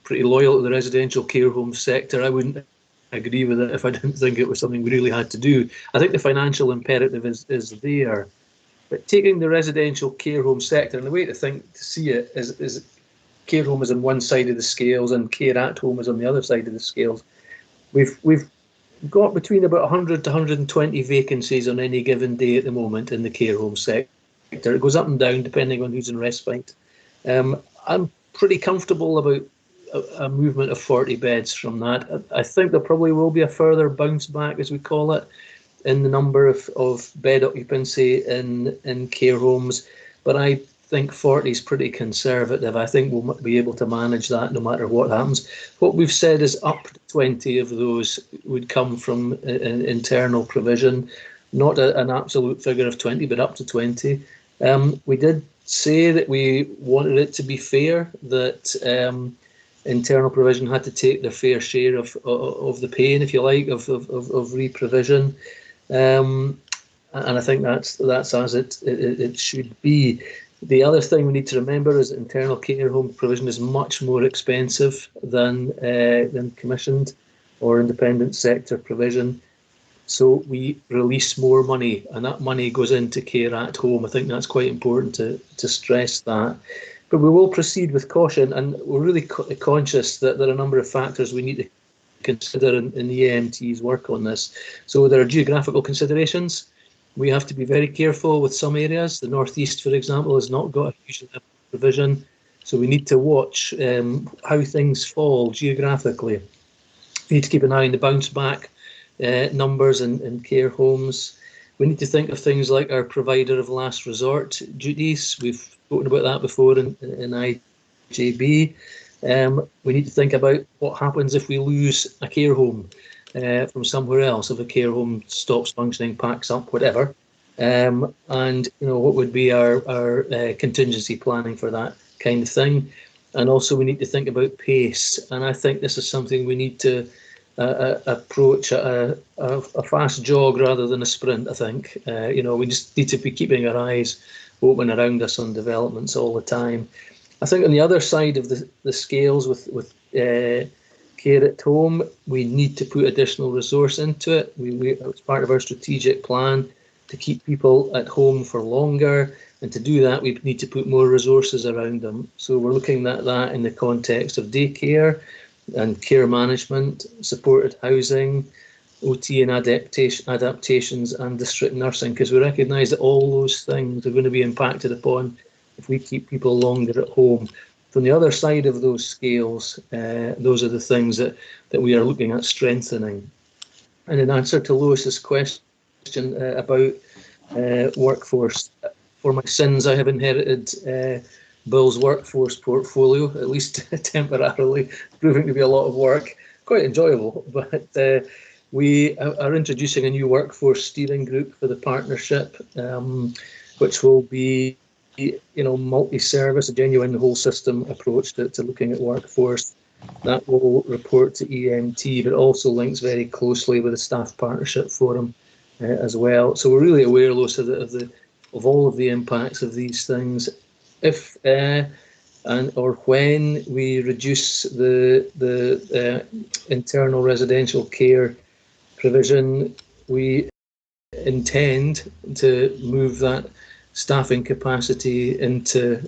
pretty loyal to the residential care home sector. I wouldn't agree with it if I didn't think it was something we really had to do. I think the financial imperative is there. But taking the residential care home sector, and the way to see it is care home is on one side of the scales and care at home is on the other side of the scales. We've got between about 100 to 120 vacancies on any given day at the moment in the care home sector. It goes up and down depending on who's in respite. I'm pretty comfortable about a movement of 40 beds from that. I think there probably will be a further bounce back, as we call it, in the number of bed occupancy in care homes, but I think 40 is pretty conservative. I think we'll be able to manage that no matter what happens. What we've said is up to 20 of those would come from an internal provision, not an absolute figure of 20, but up to 20. We did say that we wanted it to be fair, that internal provision had to take their fair share of the pain, if you like, of re-provision. And I think that's as it should be. The other thing we need to remember is that internal care home provision is much more expensive than commissioned or independent sector provision. So we release more money, and that money goes into care at home. I think that's quite important to stress that. But we will proceed with caution, and we're really conscious that there are a number of factors we need to consider in the AMT's work on this. So there are geographical considerations. We have to be very careful with some areas. The Northeast, for example, has not got a huge level of provision. So we need to watch how things fall geographically. We need to keep an eye on the bounce back numbers in care homes. We need to think of things like our provider of last resort duties. We've spoken about that before in IJB. We need to think about what happens if we lose a care home from somewhere else, if a care home stops functioning, packs up, whatever. And what would be our contingency planning for that kind of thing. And also we need to think about pace. And I think this is something we need to approach a fast jog rather than a sprint, I think. We just need to be keeping our eyes open around us on developments all the time. I think on the other side of the scales with care at home, we need to put additional resource into it. It's part of our strategic plan to keep people at home for longer, and to do that we need to put more resources around them. So we're looking at that in the context of daycare and care management, supported housing, OT and adaptations, and district nursing, because we recognise that all those things are going to be impacted upon if we keep people longer at home. From the other side of those scales, those are the things that we are looking at strengthening. And in answer to Lois's question about workforce, for my sins, I have inherited Bill's workforce portfolio, at least temporarily, proving to be a lot of work, quite enjoyable. But we are introducing a new workforce steering group for the partnership, which will be multi-service, a genuine whole system approach to looking at workforce. That will report to EMT, but also links very closely with the Staff Partnership Forum as well. So we're really aware, Lois, of all of the impacts of these things. If or when we reduce the internal residential care provision, we intend to move that staffing capacity into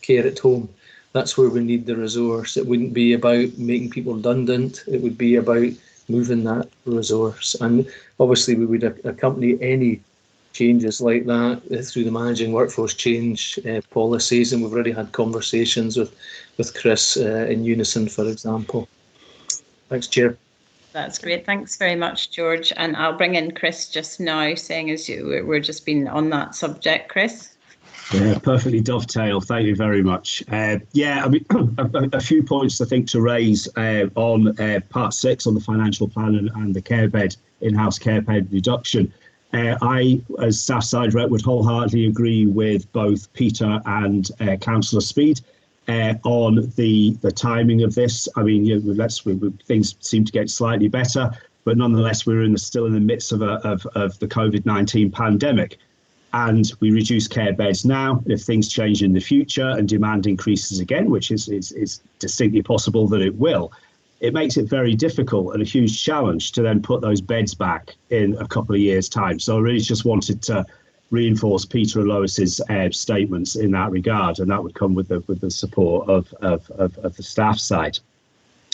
care at home. That's where we need the resource. It wouldn't be about making people redundant. It would be about moving that resource. And obviously we would accompany any changes like that through the managing workforce change policies. And we've already had conversations with Chris in Unison, for example. Thanks, Chair. That's great. Thanks very much, George. And I'll bring in Chris just now, saying as we're just been on that subject, Chris. Yeah, perfectly dovetail. Thank you very much. Yeah, I mean, a few points I think to raise on part 6 on the financial plan and the care bed, in-house care bed reduction. I, as staff side rep, would wholeheartedly agree with both Peter and Councillor Speed on the timing of this. I mean, things seem to get slightly better, but nonetheless, we're still in the midst of the COVID-19 pandemic. And we reduce care beds now. If things change in the future and demand increases again, which is distinctly possible that it will, it makes it very difficult and a huge challenge to then put those beds back in a couple of years' time. So I really just wanted to reinforce Peter and Lois's statements in that regard, and that would come with the support of the staff side.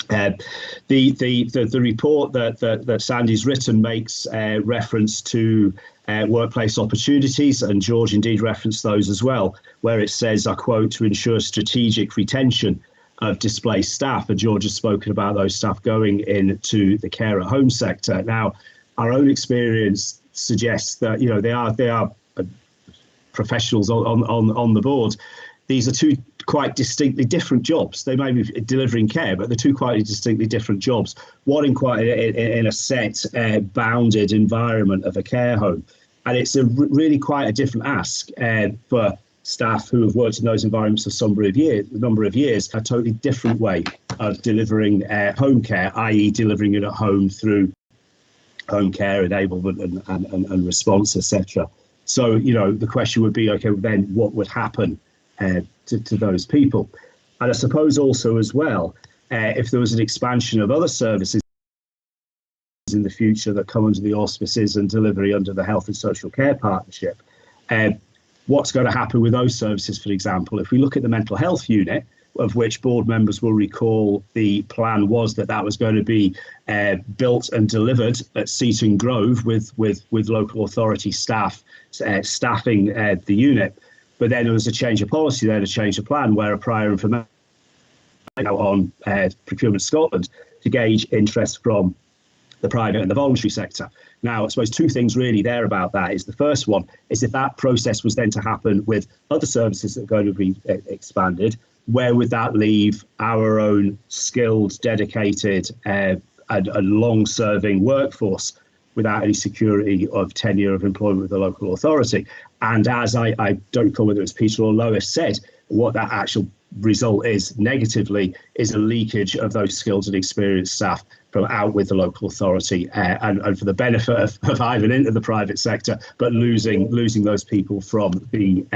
The report that Sandy's written makes reference to workplace opportunities, and George indeed referenced those as well, where it says, I quote, to ensure strategic retention of displaced staff, and George has spoken about those staff going into the care at home sector. Now, our own experience suggests that, you know, they are professionals on the board. These are two quite distinctly different jobs. They may be delivering care, but they're two quite distinctly different jobs. One in a set, bounded environment of a care home, and it's really quite a different ask for staff who have worked in those environments for some number of years. A totally different way of delivering home care, i.e., delivering it at home through home care enablement and response, etc. So, you know, the question would be, okay, then what would happen to those people? And I suppose also as well, if there was an expansion of other services in the future that come under the auspices and delivery under the Health and Social Care Partnership, what's going to happen with those services? For example, if we look at the mental health unit, of which board members will recall the plan was that was going to be built and delivered at Seaton Grove with local authority staff staffing the unit. But then there was a change of policy there, a change of plan, where a prior information on Procurement Scotland to gauge interest from the private and the voluntary sector. Now, I suppose two things really there about that is the first one is if that process was then to happen with other services that are going to be expanded, where would that leave our own skilled, dedicated and long-serving workforce without any security of tenure of employment with the local authority? And as I don't recall whether it was Peter or Lois said, what that actual result is negatively is a leakage of those skilled and experienced staff from out with the local authority and for the benefit of Ivan into the private sector, but losing those people from the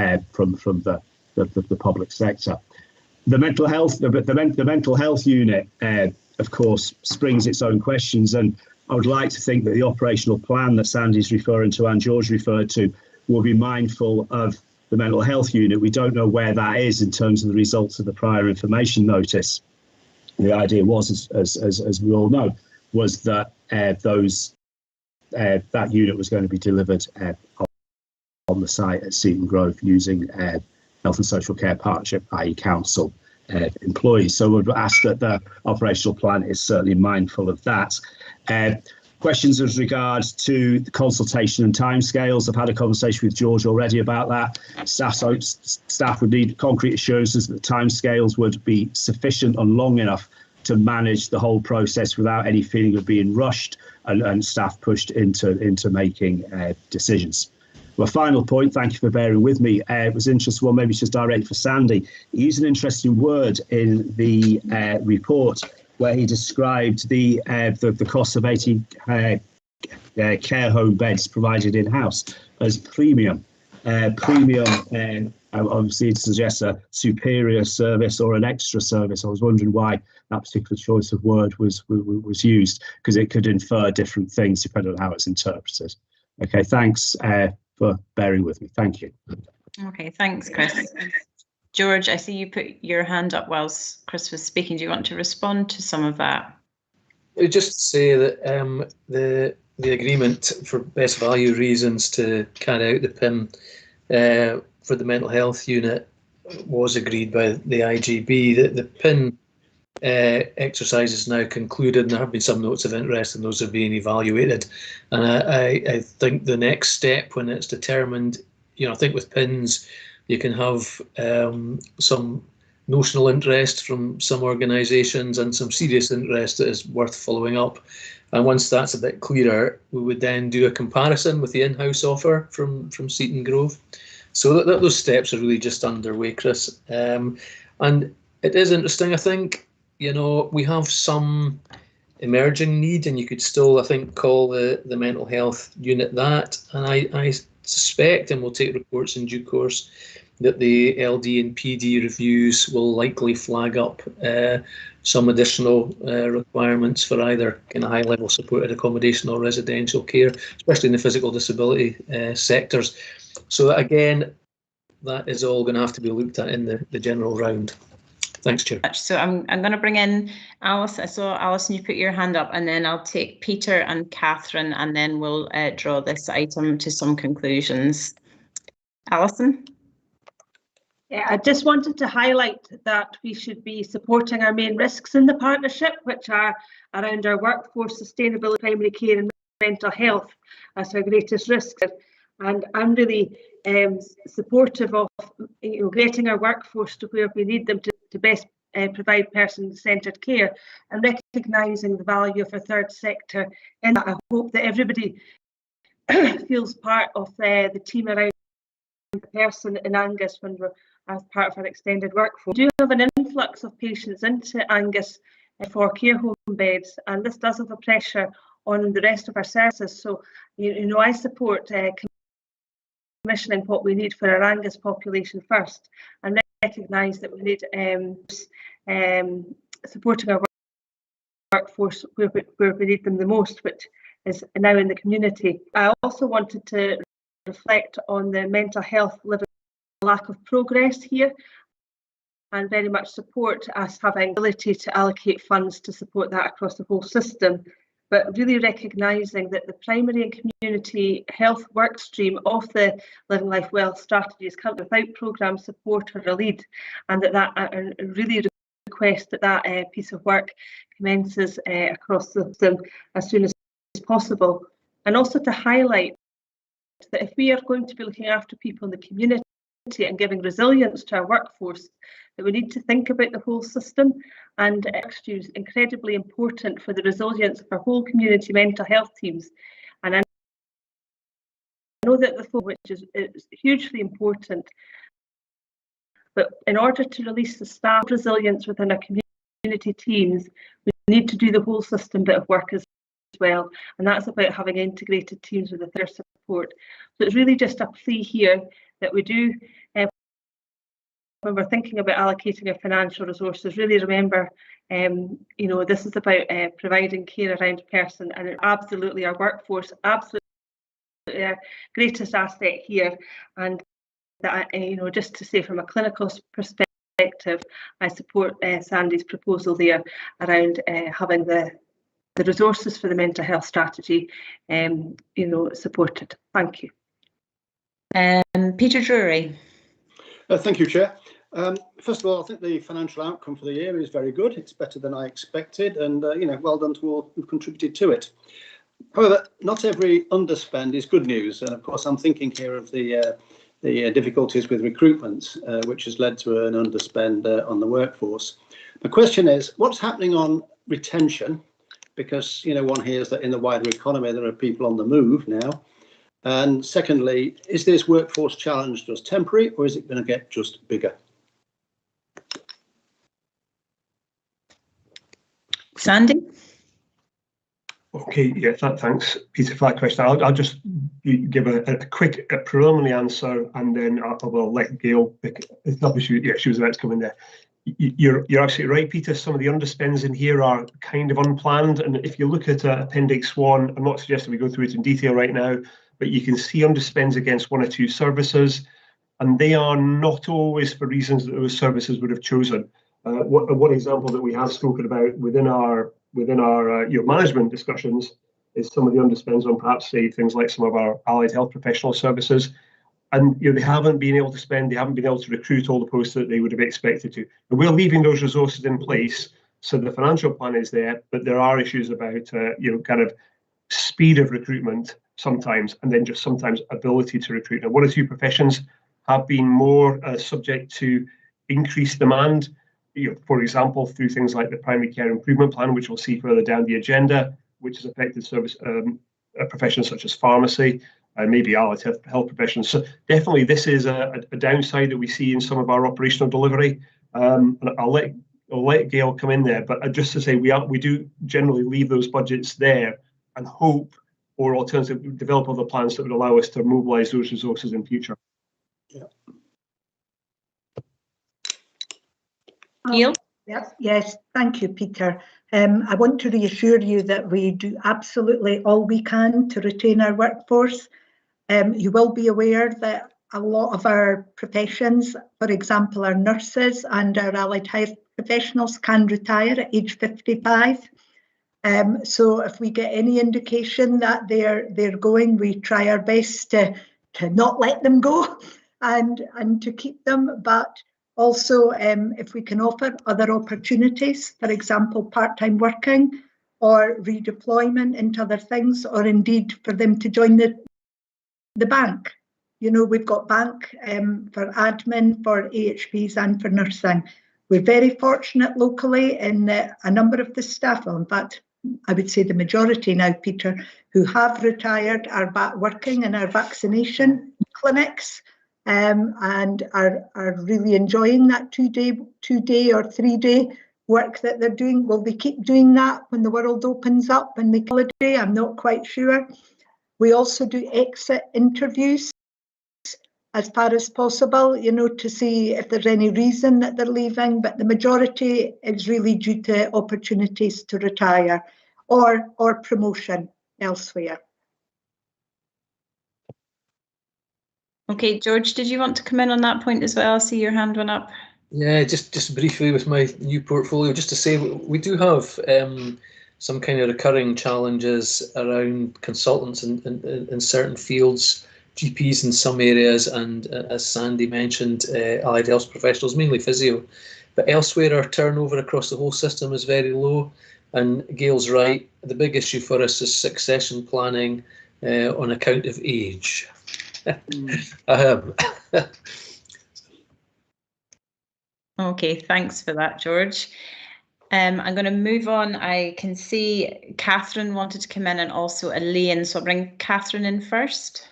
public sector. The mental health the mental health unit of course springs its own questions, and I would like to think that the operational plan that Sandy's referring to and George referred to will be mindful of the mental health unit. We don't know where that is in terms of the results of the prior information notice. The idea was, as we all know, was that that unit was going to be delivered on the site at Seaton Grove using Health and Social Care Partnership, i.e. council employees. So we'd ask that the operational plan is certainly mindful of that. Questions as regards to the consultation and timescales. I've had a conversation with George already about that. Staff would need concrete assurances that the timescales would be sufficient and long enough to manage the whole process without any feeling of being rushed and staff pushed into making decisions. Well, final point, thank you for bearing with me. It was interesting, well, maybe it's just directly for Sandy. He used an interesting word in the report where he described the cost of 80 care home beds provided in-house as premium. Obviously it suggests a superior service or an extra service. I was wondering why that particular choice of word was used, because it could infer different things depending on how it's interpreted. Okay, thanks for bearing with me. Thank you. Okay, thanks, Chris. George, I see you put your hand up whilst Chris was speaking. Do you want to respond to some of that? Just to say that the agreement for best value reasons to carry out the PIM for the mental health unit was agreed by the IGB. The PIM exercise is now concluded, and there have been some notes of interest, and those are being evaluated. And I think the next step, when it's determined, you know, I think with PINs, you can have some notional interest from some organisations and some serious interest that is worth following up. And once that's a bit clearer, we would then do a comparison with the in-house offer from Seaton Grove. So that those steps are really just underway, Chris. And it is interesting, I think, you know, we have some emerging need, and you could still, I think, call the mental health unit that. And I suspect, and we'll take reports in due course, that the LD and PD reviews will likely flag up some additional requirements for either kind of high-level supported accommodation or residential care, especially in the physical disability sectors. So again, that is all going to have to be looked at in the general round. Thanks, Chair. So I'm going to bring in Alice. I saw Alison, you put your hand up, and then I'll take Peter and Catherine, and then we'll draw this item to some conclusions. Alison? Yeah, I just wanted to highlight that we should be supporting our main risks in the partnership, which are around our workforce, sustainability, primary care and mental health as our greatest risks. And I'm really supportive of getting our workforce to where we need them to best provide person-centred care, and recognising the value of our third sector. And I hope that everybody feels part of the team around the person in Angus when we're as part of our extended workforce. We do have an influx of patients into Angus for care home beds, and this does have a pressure on the rest of our services. So, I support commissioning what we need for our Angus population first, and recognise that we need supporting our workforce where we need them the most, which is now in the community. I also wanted to reflect on the mental health living lack of progress here, and very much support us having the ability to allocate funds to support that across the whole system, but really recognising that the primary and community health work stream of the Living Life Well strategy is currently without programme support or a lead, and that really request that piece of work commences across the system as soon as possible. And also to highlight that if we are going to be looking after people in the community and giving resilience to our workforce, that we need to think about the whole system, and is incredibly important for the resilience of our whole community mental health teams. And I know that the which is hugely important, but in order to release the staff resilience within our community teams, we need to do the whole system bit of work as well, and that's about having integrated teams with their support. So it's really just a plea here that we do, when we're thinking about allocating our financial resources, really remember, this is about providing care around a person, and absolutely our workforce, absolutely our greatest asset here. And that, just to say from a clinical perspective, I support Sandy's proposal there around having the resources for the mental health strategy, supported. Thank you. Peter Drury. Thank you, Chair. First of all, I think the financial outcome for the year is very good. It's better than I expected, and well done to all who've contributed to it. However, not every underspend is good news, and of course, I'm thinking here of the difficulties with recruitment, which has led to an underspend on the workforce. The question is, what's happening on retention? Because one hears that in the wider economy there are people on the move now. And secondly, is this workforce challenge just temporary, or is it going to get just bigger? Sandy? Okay, yeah, thanks, Peter, for that question. I'll just give a quick preliminary answer, and then I will let Gail pick it up. She was about to come in there. You're absolutely right, Peter. Some of the underspends in here are kind of unplanned, and if you look at Appendix 1, I'm not suggesting we go through it in detail right now, but you can see underspends against one or two services, and they are not always for reasons that those services would have chosen. One example that we have spoken about within our management discussions is some of the underspends on perhaps say things like some of our allied health professional services, and they haven't been able to recruit all the posts that they would have expected to. And we're leaving those resources in place, so the financial plan is there, but there are issues about kind of speed of recruitment sometimes, and then just sometimes ability to recruit. Now, one or two professions have been more subject to increased demand, for example, through things like the Primary Care Improvement Plan, which we'll see further down the agenda, which has affected service professions such as pharmacy and maybe allied health professions. So definitely this is a downside that we see in some of our operational delivery. And I'll let Gail come in there, but just to say we do generally leave those budgets there and hope, or alternatively develop other plans that would allow us to mobilise those resources in future. Yeah. Gail? Yes, thank you, Peter. I want to reassure you that we do absolutely all we can to retain our workforce. You will be aware that a lot of our professions, for example, our nurses and our allied health professionals can retire at age 55. So if we get any indication that they're going, we try our best to not let them go and to keep them. But also, if we can offer other opportunities, for example, part-time working or redeployment into other things, or indeed for them to join the bank. You know, we've got bank for admin, for AHPs and for nursing. We're very fortunate locally in a number of the staff, well, in fact, I would say the majority now, Peter, who have retired are back working in our vaccination clinics and are really enjoying that two-day or 3-day work that they're doing. Will they keep doing that when the world opens up and they holiday? I'm not quite sure. We also do exit interviews as far as possible, you know, to see if there's any reason that they're leaving, but the majority is really due to opportunities to retire or promotion elsewhere. Okay, George, did you want to come in on that point as well? I see your hand went up. Yeah, just briefly with my new portfolio, just to say we do have some kind of recurring challenges around consultants in certain fields, GPs in some areas, and as Sandy mentioned, allied health professionals, mainly physio. But elsewhere, our turnover across the whole system is very low. And Gail's right, the big issue for us is succession planning on account of age. Okay, thanks for that, George. I'm going to move on. I can see Catherine wanted to come in and also Elaine, so I'll bring Catherine in first.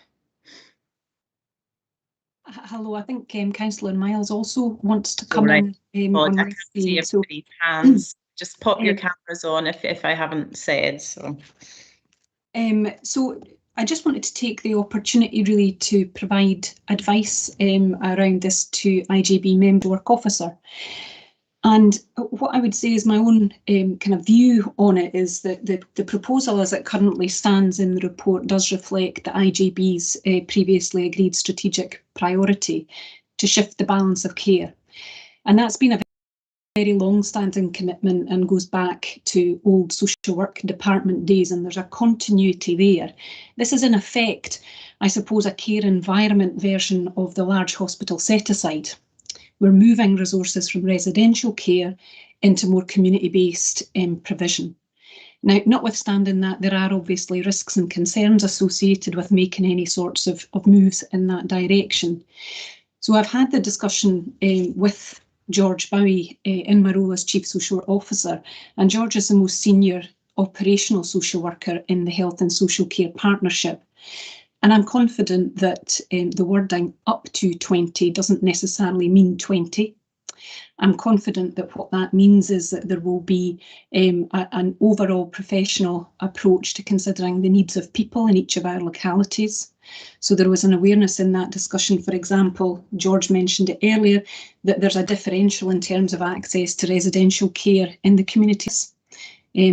Hello, I think Councillor Miles also wants to come in. I can't see everybody's hands. Just pop your cameras on if I haven't said so. So I just wanted to take the opportunity really to provide advice around this to IJB Member Work Officer. And what I would say is my own kind of view on it is that the proposal as it currently stands in the report does reflect the IJB's previously agreed strategic priority to shift the balance of care. And that's been a very long-standing commitment and goes back to old social work department days, and there's a continuity there. This is in effect, I suppose, a care environment version of the large hospital set-aside. We're moving resources from residential care into more community-based provision. Now, notwithstanding that, there are obviously risks and concerns associated with making any sorts of moves in that direction. So I've had the discussion with George Bowie in my role as Chief Social Work Officer, and George is the most senior operational social worker in the Health and Social Care Partnership. And I'm confident that the wording up to 20 doesn't necessarily mean 20. I'm confident that what that means is that there will be an overall professional approach to considering the needs of people in each of our localities. So there was an awareness in that discussion. For example, George mentioned it earlier, that there's a differential in terms of access to residential care in the communities.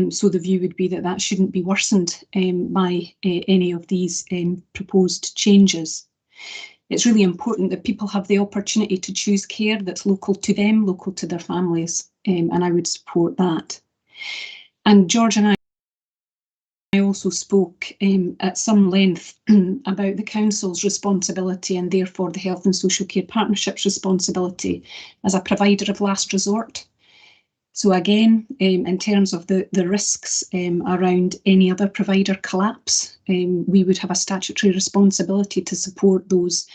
So the view would be that that shouldn't be worsened by any of these proposed changes. It's really important that people have the opportunity to choose care that's local to them, local to their families, and I would support that. And George and I also spoke at some length about the Council's responsibility and therefore the Health and Social Care Partnership's responsibility as a provider of last resort. So again, in terms of the risks around any other provider collapse, we would have a statutory responsibility to support those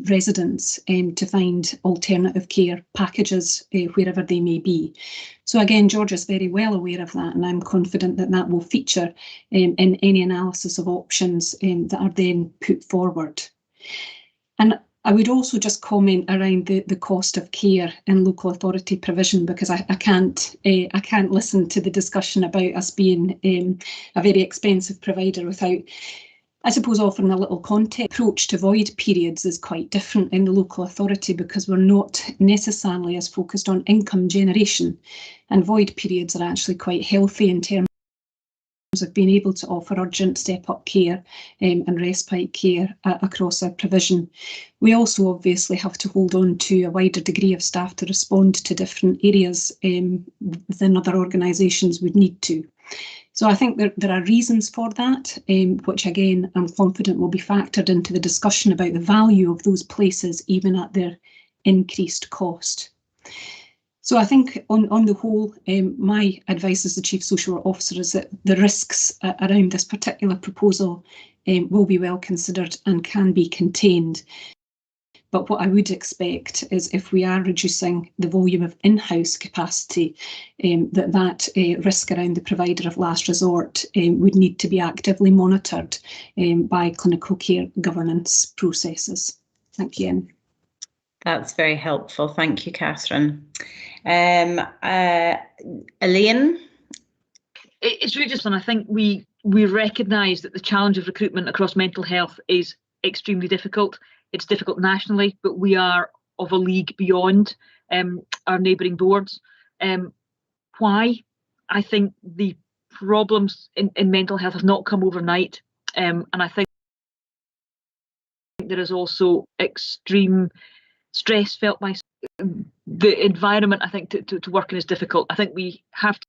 residents to find alternative care packages wherever they may be. So again, George is very well aware of that, and I'm confident that that will feature in any analysis of options that are then put forward. And I would also just comment around the cost of care in local authority provision, because I can't listen to the discussion about us being a very expensive provider without, I suppose, offering a little context. Approach to void periods is quite different in the local authority because we're not necessarily as focused on income generation, and void periods are actually quite healthy in terms of being able to offer urgent step-up care and respite care across our provision. We also obviously have to hold on to a wider degree of staff to respond to different areas than other organisations would need to. So I think there are reasons for that, which again I'm confident will be factored into the discussion about the value of those places even at their increased cost. So I think on the whole, my advice as the Chief Social Officer is that the risks around this particular proposal will be well considered and can be contained. But what I would expect is if we are reducing the volume of in-house capacity, that risk around the provider of last resort would need to be actively monitored by clinical care governance processes. Thank you. That's very helpful. Thank you, Catherine. Elaine? It's really just, and I think we recognise that the challenge of recruitment across mental health is extremely difficult. It's difficult nationally, but we are of a league beyond our neighbouring boards. Why? I think the problems in mental health have not come overnight, and I think there is also extreme stress felt by the environment. I think to work in is difficult. I think we have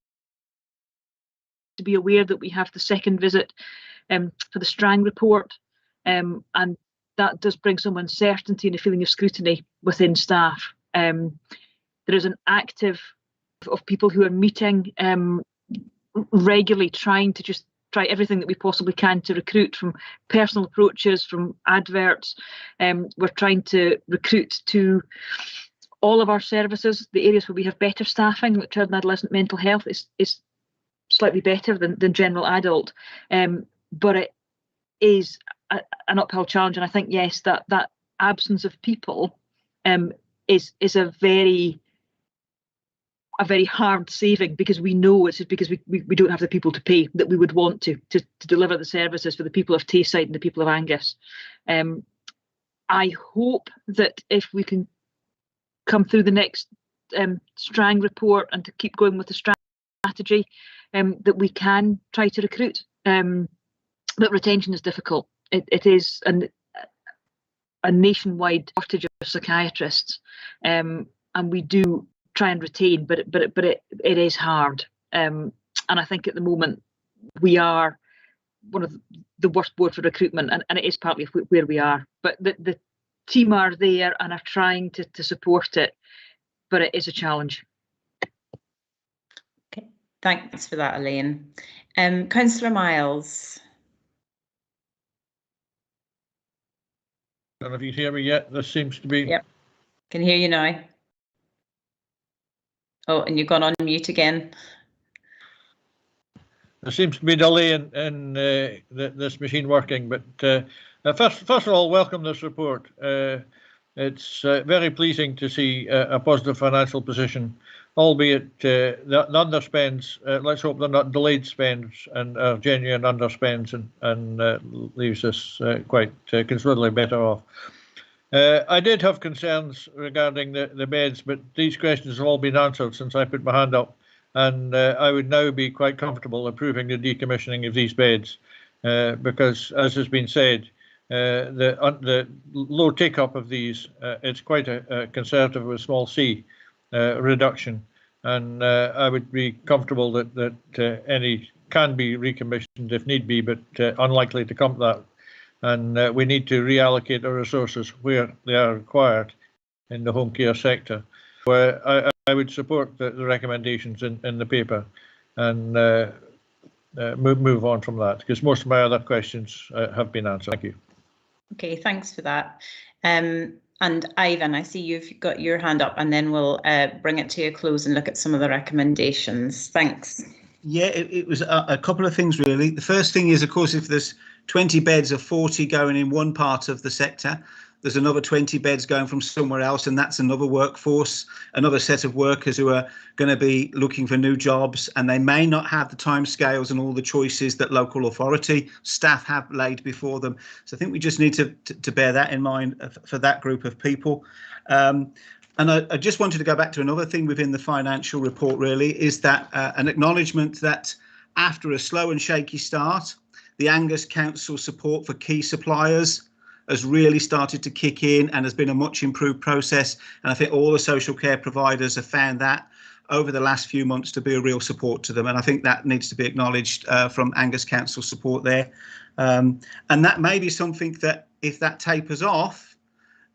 to be aware that we have the second visit for the Strang report, and that does bring some uncertainty and a feeling of scrutiny within staff. There is an active of people who are meeting regularly, trying to just try everything that we possibly can to recruit, from personal approaches, from adverts. We're trying to recruit to all of our services. The areas where we have better staffing, like child and adolescent mental health, is slightly better than general adult, but it is an uphill challenge. And I think, yes, that absence of people is a very hard saving, because we know it's because we don't have the people to pay that we would want to deliver the services for the people of Tayside and the people of Angus. I hope that if we can come through the next Strang report and to keep going with the strategy, that we can try to recruit. But retention is difficult. It is a nationwide shortage of psychiatrists, and we do try and retain, but it is hard. And I think at the moment we are one of the worst board for recruitment, and it is partly where we are. But the team are there and are trying to support it, but it is a challenge. Okay, thanks for that, Elaine. Councillor Miles. I don't know if you hear me yet. This seems to be. Yep, can hear you now. Oh, and you've gone on mute again. There seems to be a delay in this machine working, but first of all, welcome this report. It's very pleasing to see a positive financial position, albeit the underspends. Let's hope they're not delayed spends and are genuine underspends, and leaves us quite considerably better off. I did have concerns regarding the beds, but these questions have all been answered since I put my hand up, and I would now be quite comfortable approving the decommissioning of these beds, because, as has been said, the low take-up of these, it's quite a conservative with small c reduction, and I would be comfortable that any can be recommissioned if need be, but unlikely to come to that. And we need to reallocate our resources where they are required in the home care sector. Where I would support the recommendations in the paper, and move on from that, because most of my other questions have been answered. Thank you. Okay, thanks for that. And Ivan, I see you've got your hand up, and then we'll bring it to a close and look at some of the recommendations. Thanks. Yeah, it was a couple of things, really. The first thing is, of course, if there's 20 beds or 40 going in one part of the sector, there's another 20 beds going from somewhere else, and that's another workforce, another set of workers who are going to be looking for new jobs, and they may not have the timescales and all the choices that local authority staff have laid before them. So I think we just need to bear that in mind for that group of people. And I just wanted to go back to another thing within the financial report, really, is that an acknowledgement that after a slow and shaky start, the Angus Council support for key suppliers has really started to kick in and has been a much improved process. And I think all the social care providers have found that over the last few months to be a real support to them. And I think that needs to be acknowledged from Angus Council support there. And that may be something that if that tapers off,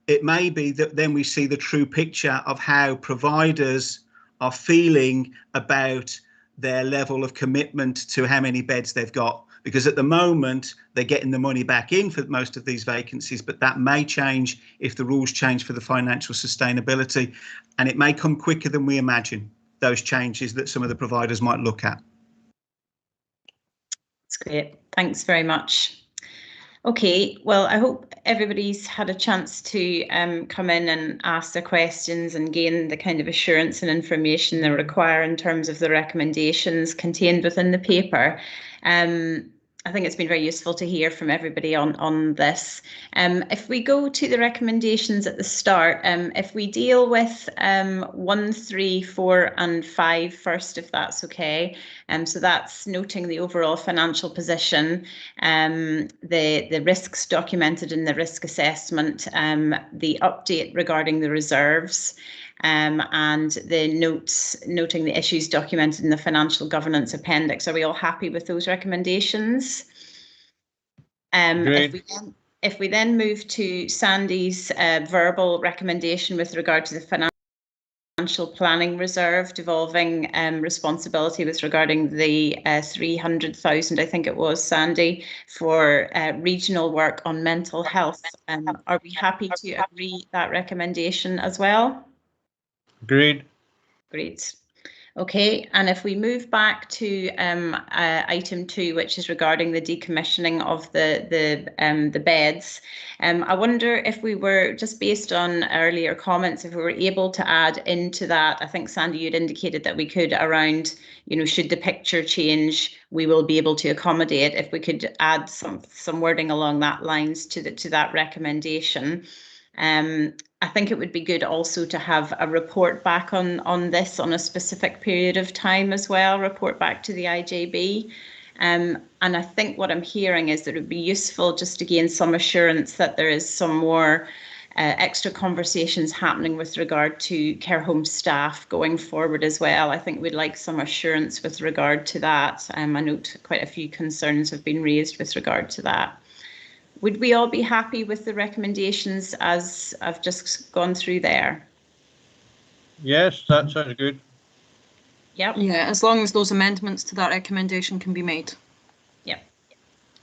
it may be that then we see the true picture of how providers are feeling about their level of commitment to how many beds they've got. Because at the moment, they're getting the money back in for most of these vacancies, but that may change if the rules change for the financial sustainability. And it may come quicker than we imagine, those changes that some of the providers might look at. That's great. Thanks very much. Okay, well, I hope everybody's had a chance to come in and ask their questions and gain the kind of assurance and information they require in terms of the recommendations contained within the paper. I think it's been very useful to hear from everybody on this. If we go to the recommendations at the start, if we deal with 1, 3, 4 and 5 first, if that's okay. So that's noting the overall financial position, the risks documented in the risk assessment, the update regarding the reserves, and the notes noting the issues documented in the financial governance appendix. Are we all happy with those recommendations? If we then move to Sandy's verbal recommendation with regard to the financial planning reserve devolving responsibility with regarding the 300,000, I think it was, Sandy, for regional work on mental health. Are we happy to agree that recommendation as well? Agreed. Great. Okay, and if we move back to item 2, which is regarding the decommissioning of the beds, I wonder if we were, just based on earlier comments, if we were able to add into that. I think Sandy, you'd indicated that we could around, should the picture change, we will be able to accommodate. If we could add some wording along that lines to that recommendation. I think it would be good also to have a report back on this on a specific period of time as well, report back to the IJB. And I think what I'm hearing is that it would be useful just to gain some assurance that there is some more extra conversations happening with regard to care home staff going forward as well. I think we'd like some assurance with regard to that. I note quite a few concerns have been raised with regard to that. Would we all be happy with the recommendations as I've just gone through there? Yes, that sounds good. Yep. Yeah, as long as those amendments to that recommendation can be made. Yep.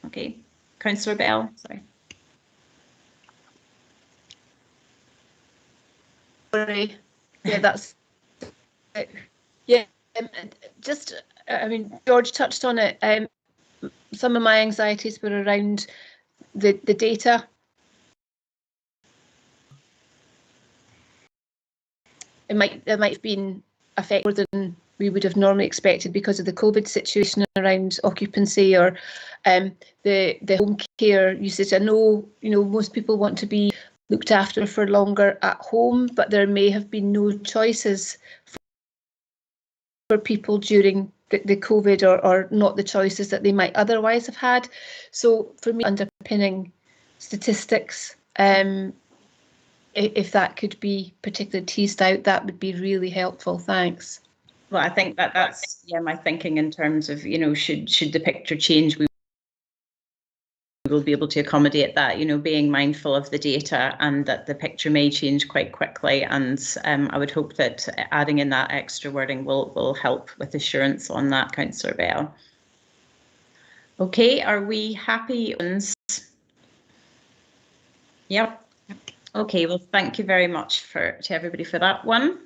Okay. Councillor Bell, sorry. Sorry. Yeah, that's yeah. Just, I mean, George touched on it. Some of my anxieties were around the data. It might have been affected more than we would have normally expected because of the COVID situation around occupancy or the home care usage. I know, most people want to be looked after for longer at home, but there may have been no choices for people during the COVID or not the choices that they might otherwise have had. So for me, underpinning statistics, if that could be particularly teased out, that would be really helpful. Thanks. Well, I think that's my thinking in terms of, should the picture change, we will be able to accommodate that, being mindful of the data and that the picture may change quite quickly. And I would hope that adding in that extra wording will help with assurance on that, Councillor Bell. Okay, are we happy? Yep. Okay, well, thank you very much to everybody for that one.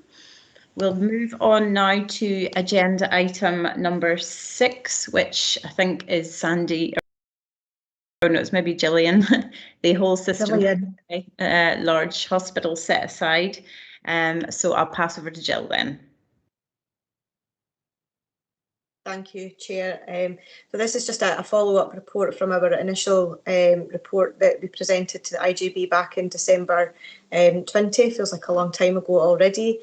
We'll move on now to agenda item number 6, which I think is Sandy. Oh no, it's maybe Gillian, the whole system large hospital set aside. So I'll pass over to Jill then. Thank you, Chair. So this is just a follow-up report from our initial report that we presented to the IJB back in December 20. Feels like a long time ago already.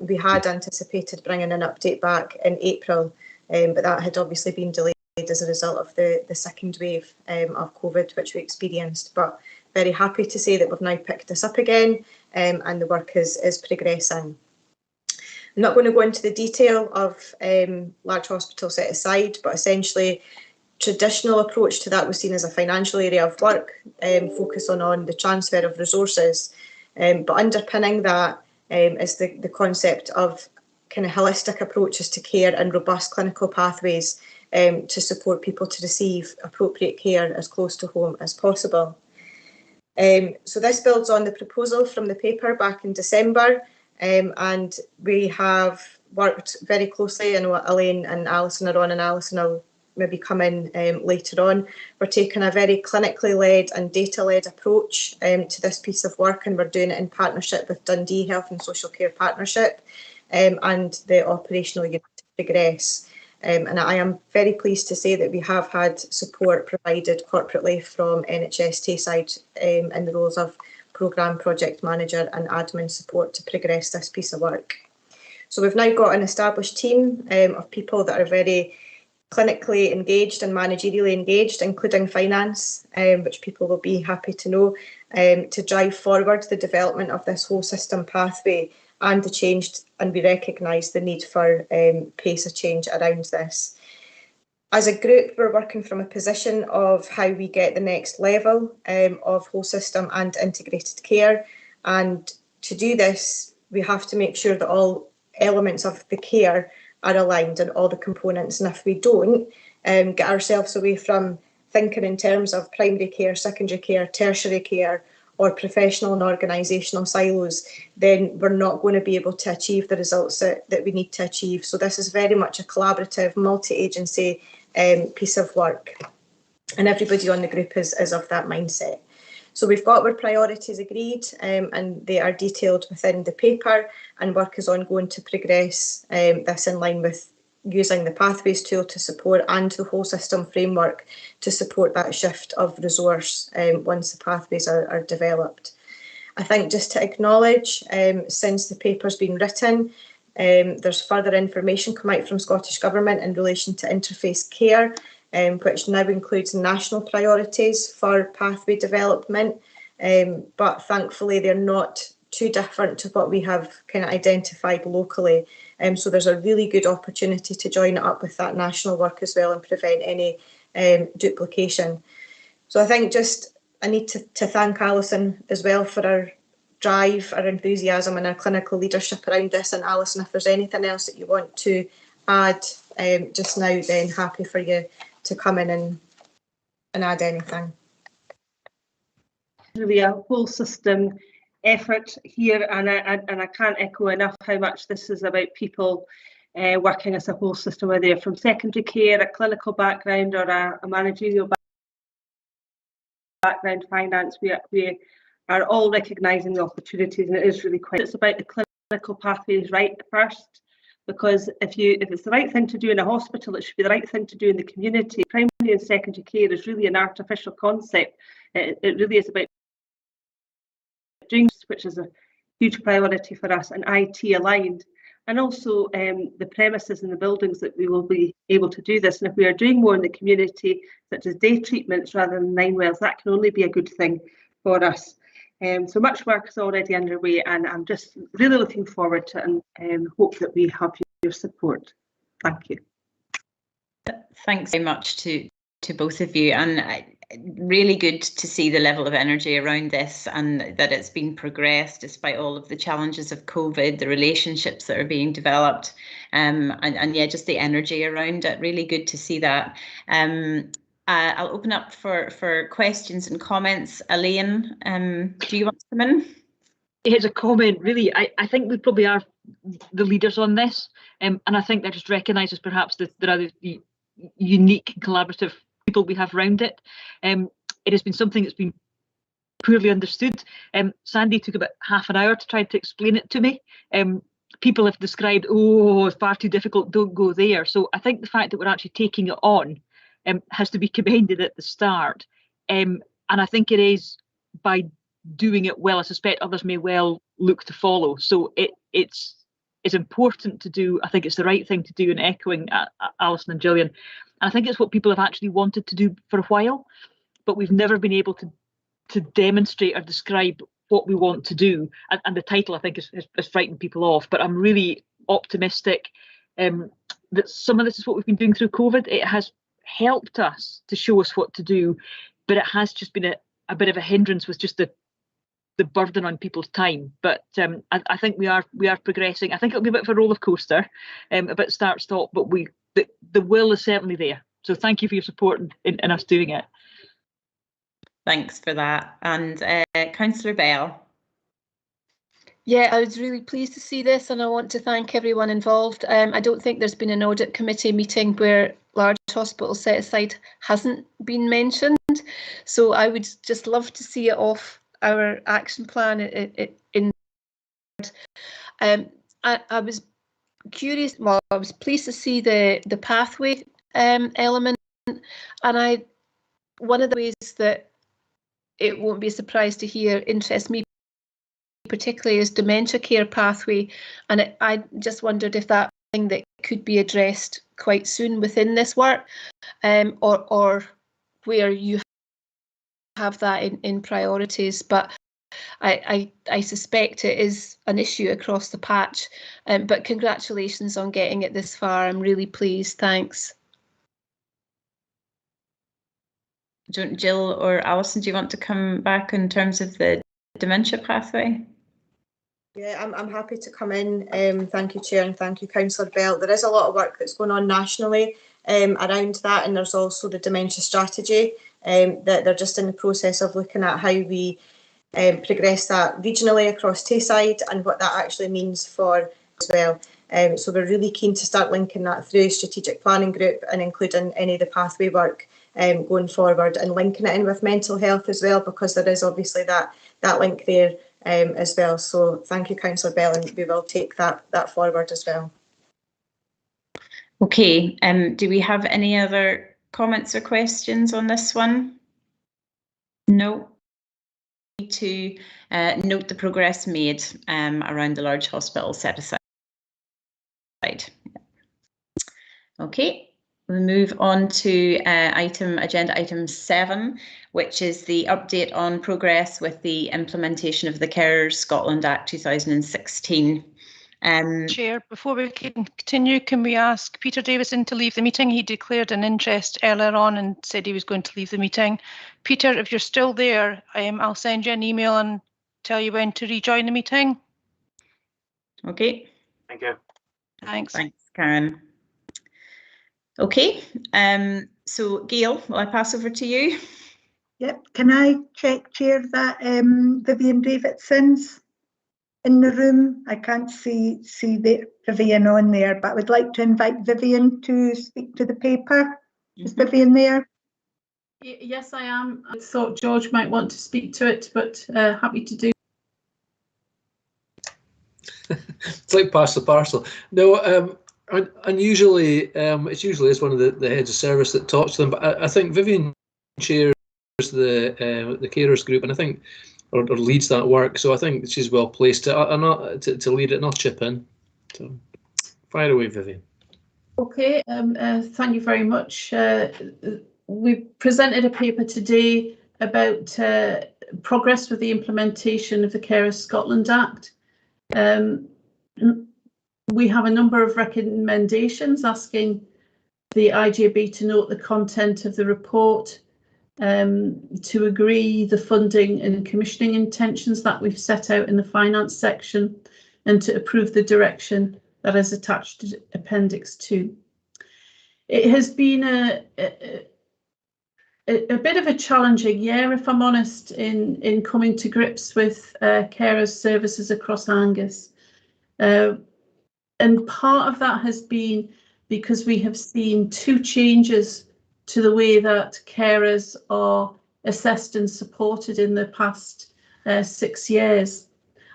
We had anticipated bringing an update back in April but that had obviously been delayed as a result of the second wave of COVID, which we experienced. But very happy to say that we've now picked this up again, and the work is progressing. I'm not going to go into the detail of large hospital set aside, but essentially traditional approach to that was seen as a financial area of work, focusing on the transfer of resources. But underpinning that is the concept of kind of holistic approaches to care and robust clinical pathways to support people to receive appropriate care as close to home as possible. So this builds on the proposal from the paper back in December, and we have worked very closely. I know Elaine and Alison are on, and Alison will maybe come in later on. We're taking a very clinically led and data led approach to this piece of work, and we're doing it in partnership with Dundee Health and Social Care Partnership and the operational unit to progress. And I am very pleased to say that we have had support provided corporately from NHS Tayside in the roles of programme project manager and admin support to progress this piece of work. So we've now got an established team of people that are very clinically engaged and managerially engaged, including finance, which people will be happy to know, to drive forward the development of this whole system pathway and the change, and we recognise the need for pace of change around this. As a group, we're working from a position of how we get the next level of whole system and integrated care, and to do this we have to make sure that all elements of the care are aligned and all the components, and if we don't get ourselves away from thinking in terms of primary care, secondary care, tertiary care or professional and organisational silos, then we're not going to be able to achieve the results that we need to achieve. So this is very much a collaborative, multi-agency piece of work, and everybody on the group is of that mindset. So we've got our priorities agreed, and they are detailed within the paper, and work is ongoing to progress this in line with using the Pathways tool to support and the whole system framework to support that shift of resource once the pathways are developed. I think just to acknowledge, since the paper's been written, there's further information come out from Scottish Government in relation to interface care, which now includes national priorities for pathway development, but thankfully they're not too different to what we have kind of identified locally. So there's a really good opportunity to join it up with that national work as well and prevent any duplication. So I think just I need to thank Alison as well for her drive, her enthusiasm and her clinical leadership around this. And Alison, if there's anything else that you want to add just now, then happy for you to come in and add anything. Really a whole system effort here, and I can't echo enough how much this is about people working as a whole system, whether they're from secondary care, a clinical background or a managerial background, finance. We are all recognising the opportunities, and it is really quite, it's about the clinical pathways right first, because if it's the right thing to do in a hospital, it should be the right thing to do in the community. Primary and secondary care is really an artificial concept. It really is about doing, which is a huge priority for us, and IT aligned, and also the premises and the buildings that we will be able to do this. And if we are doing more in the community, such as day treatments rather than 9 wells, that can only be a good thing for us. So much work is already underway, and I'm just really looking forward to it, and hope that we have your support. Thank you. Thanks very much to both of you, and really good to see the level of energy around this, and that it's been progressed despite all of the challenges of COVID, the relationships that are being developed, and yeah, just the energy around it. Really good to see that. I'll open up for questions and comments. Elaine, do you want to come in? Here's a comment, really. I think we probably are the leaders on this, and I think that just recognises perhaps that there are the unique collaborative people we have around it. It has been something that's been poorly understood. Sandy took about half an hour to try to explain it to me. People have described, oh, it's far too difficult, don't go there. So I think the fact that we're actually taking it on has to be commended at the start. And I think it is, by doing it well, I suspect others may well look to follow. So it's is important to do. I think it's the right thing to do, and echoing Alison and Gillian. And I think it's what people have actually wanted to do for a while, but we've never been able to demonstrate or describe what we want to do. And the title, I think, is frightened people off. But I'm really optimistic that some of this is what we've been doing through COVID. It has helped us to show us what to do, but it has just been a bit of a hindrance with just the burden on people's time. But I think we are progressing. I think it'll be a bit of a roller coaster, a bit start-stop, but the will is certainly there. So thank you for your support in us doing it. Thanks for that. And Councillor Bell. Yeah, I was really pleased to see this, and I want to thank everyone involved. I don't think there's been an audit committee meeting where large hospital set aside hasn't been mentioned. So I would just love to see it off our action plan. I was curious. Well, I was pleased to see the pathway element, and one of the ways that it won't be a surprise to hear interests me particularly is dementia care pathway, and I just wondered if that thing that could be addressed quite soon within this work, or where you have that in priorities. But I suspect it is an issue across the patch. But congratulations on getting it this far. I'm really pleased. Thanks. Jill or Alison, do you want to come back in terms of the dementia pathway? Yeah, I'm happy to come in. Thank you, Chair, and thank you, Councillor Bell. There is a lot of work that's going on nationally around that, and there's also the dementia strategy that they're just in the process of looking at how we progress that regionally across Tayside and what that actually means for as well. So we're really keen to start linking that through strategic planning group and including any of the pathway work going forward, and linking it in with mental health as well, because there is obviously that link there as well. So thank you, Councillor Bell, and we will take that forward as well. Okay, do we have any other comments or questions on this one? No. To note the progress made around the large hospital set aside. Okay. We move on to agenda item 7, which is the update on progress with the implementation of the Carers Scotland Act 2016. Chair, before we continue, can we ask Peter Davison to leave the meeting? He declared an interest earlier on and said he was going to leave the meeting. Peter, if you're still there, I'll send you an email and tell you when to rejoin the meeting. Okay. Thank you. Thanks. Thanks, Karen. Okay, so Gail, will I pass over to you? Yep, can I check, Chair, that Vivian Davidson's in the room? I can't see the Vivian on there, but I would like to invite Vivian to speak to the paper. Is Vivian there? Yes, I am. I thought George might want to speak to it, but happy to do. It's like pass the parcel. No, and usually it's usually one of the heads of service that talks to them, but I think Vivian chairs the carers group, and I think or leads that work, so I think she's well placed to lead it, and I'll chip in. So fire away, Vivian. Okay, thank you very much. We presented a paper today about progress with the implementation of the Carers Scotland Act. We have a number of recommendations asking the IJB to note the content of the report, to agree the funding and commissioning intentions that we've set out in the finance section, and to approve the direction that is attached to Appendix 2. It has been a bit of a challenging year, if I'm honest, in coming to grips with carers services across Angus. And part of that has been because we have seen 2 changes to the way that carers are assessed and supported in the past 6 years.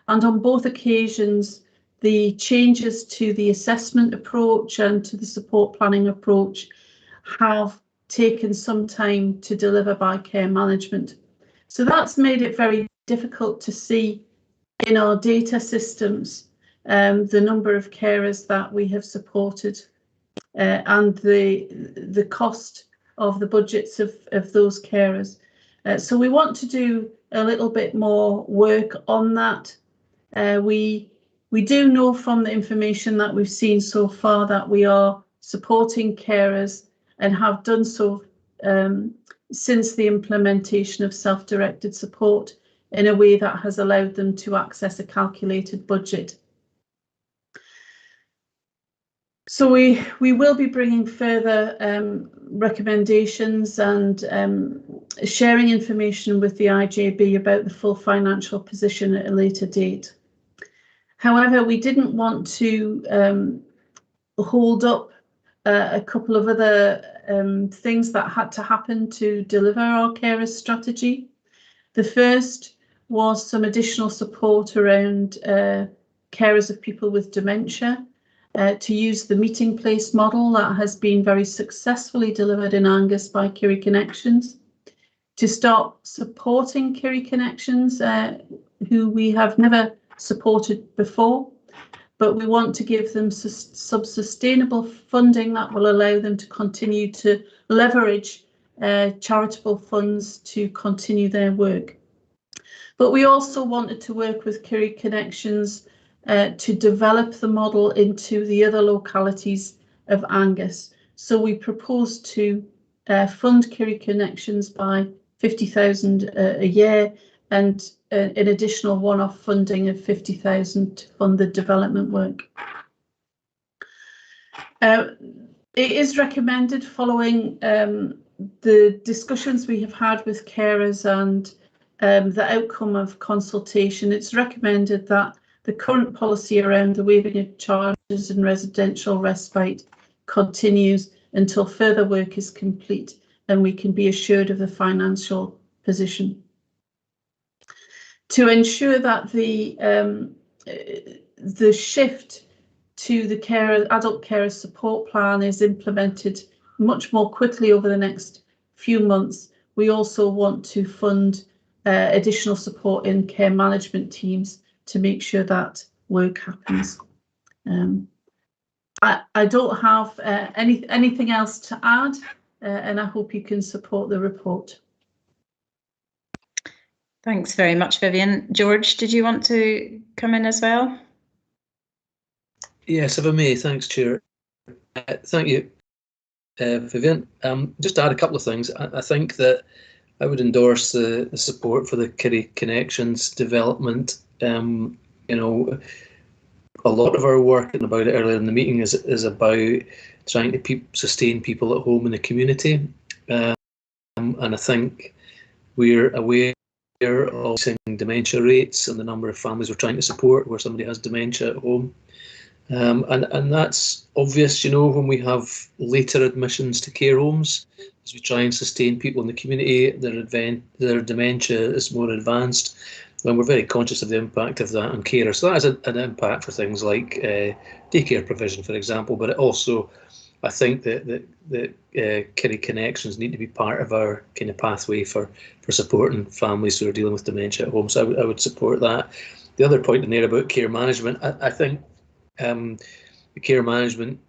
And on both occasions, the changes to the assessment approach and to the support planning approach have taken some time to deliver by care management. So that's made it very difficult to see in our data systems the number of carers that we have supported and the cost of the budgets of those carers. So we want to do a little bit more work on that. We do know from the information that we've seen so far that we are supporting carers and have done so since the implementation of self-directed support in a way that has allowed them to access a calculated budget. So we will be bringing further recommendations and sharing information with the IJB about the full financial position at a later date. However, we didn't want to hold up a couple of other things that had to happen to deliver our carers strategy. The first was some additional support around carers of people with dementia, to use the meeting place model that has been very successfully delivered in Angus by Kerry Connections, to start supporting Kerry Connections, who we have never supported before, but we want to give them some sustainable funding that will allow them to continue to leverage charitable funds to continue their work. But we also wanted to work with Kerry Connections to develop the model into the other localities of Angus. So we propose to fund Kerry Connections by 50,000 a year and an additional one-off funding of 50,000 to fund the development work. It is recommended, following the discussions we have had with carers and the outcome of consultation, it's recommended that the current policy around the waiving of charges and residential respite continues until further work is complete and we can be assured of the financial position. To ensure that the shift to the adult carer support plan is implemented much more quickly over the next few months, we also want to fund additional support in care management teams to make sure that work happens. I don't have anything else to add, and I hope you can support the report. Thanks very much, Vivian. George, did you want to come in as well? Yes, if I may. Thanks, Chair. Thank you, Vivian. Just to add a couple of things. I think that I would endorse the support for the Kerry Connections development. You know, a lot of our work, and about it earlier in the meeting, is about trying to sustain people at home in the community. And I think we're aware of dementia rates and the number of families we're trying to support where somebody has dementia at home. And that's obvious, you know, when we have later admissions to care homes, as we try and sustain people in the community, their dementia is more advanced. And we're very conscious of the impact of that on carers. So that has an impact for things like daycare provision, for example, but it also, I think that Kerry Connections need to be part of our kind of pathway for supporting families who are dealing with dementia at home. So I would support that. The other point in there about care management, I think the care management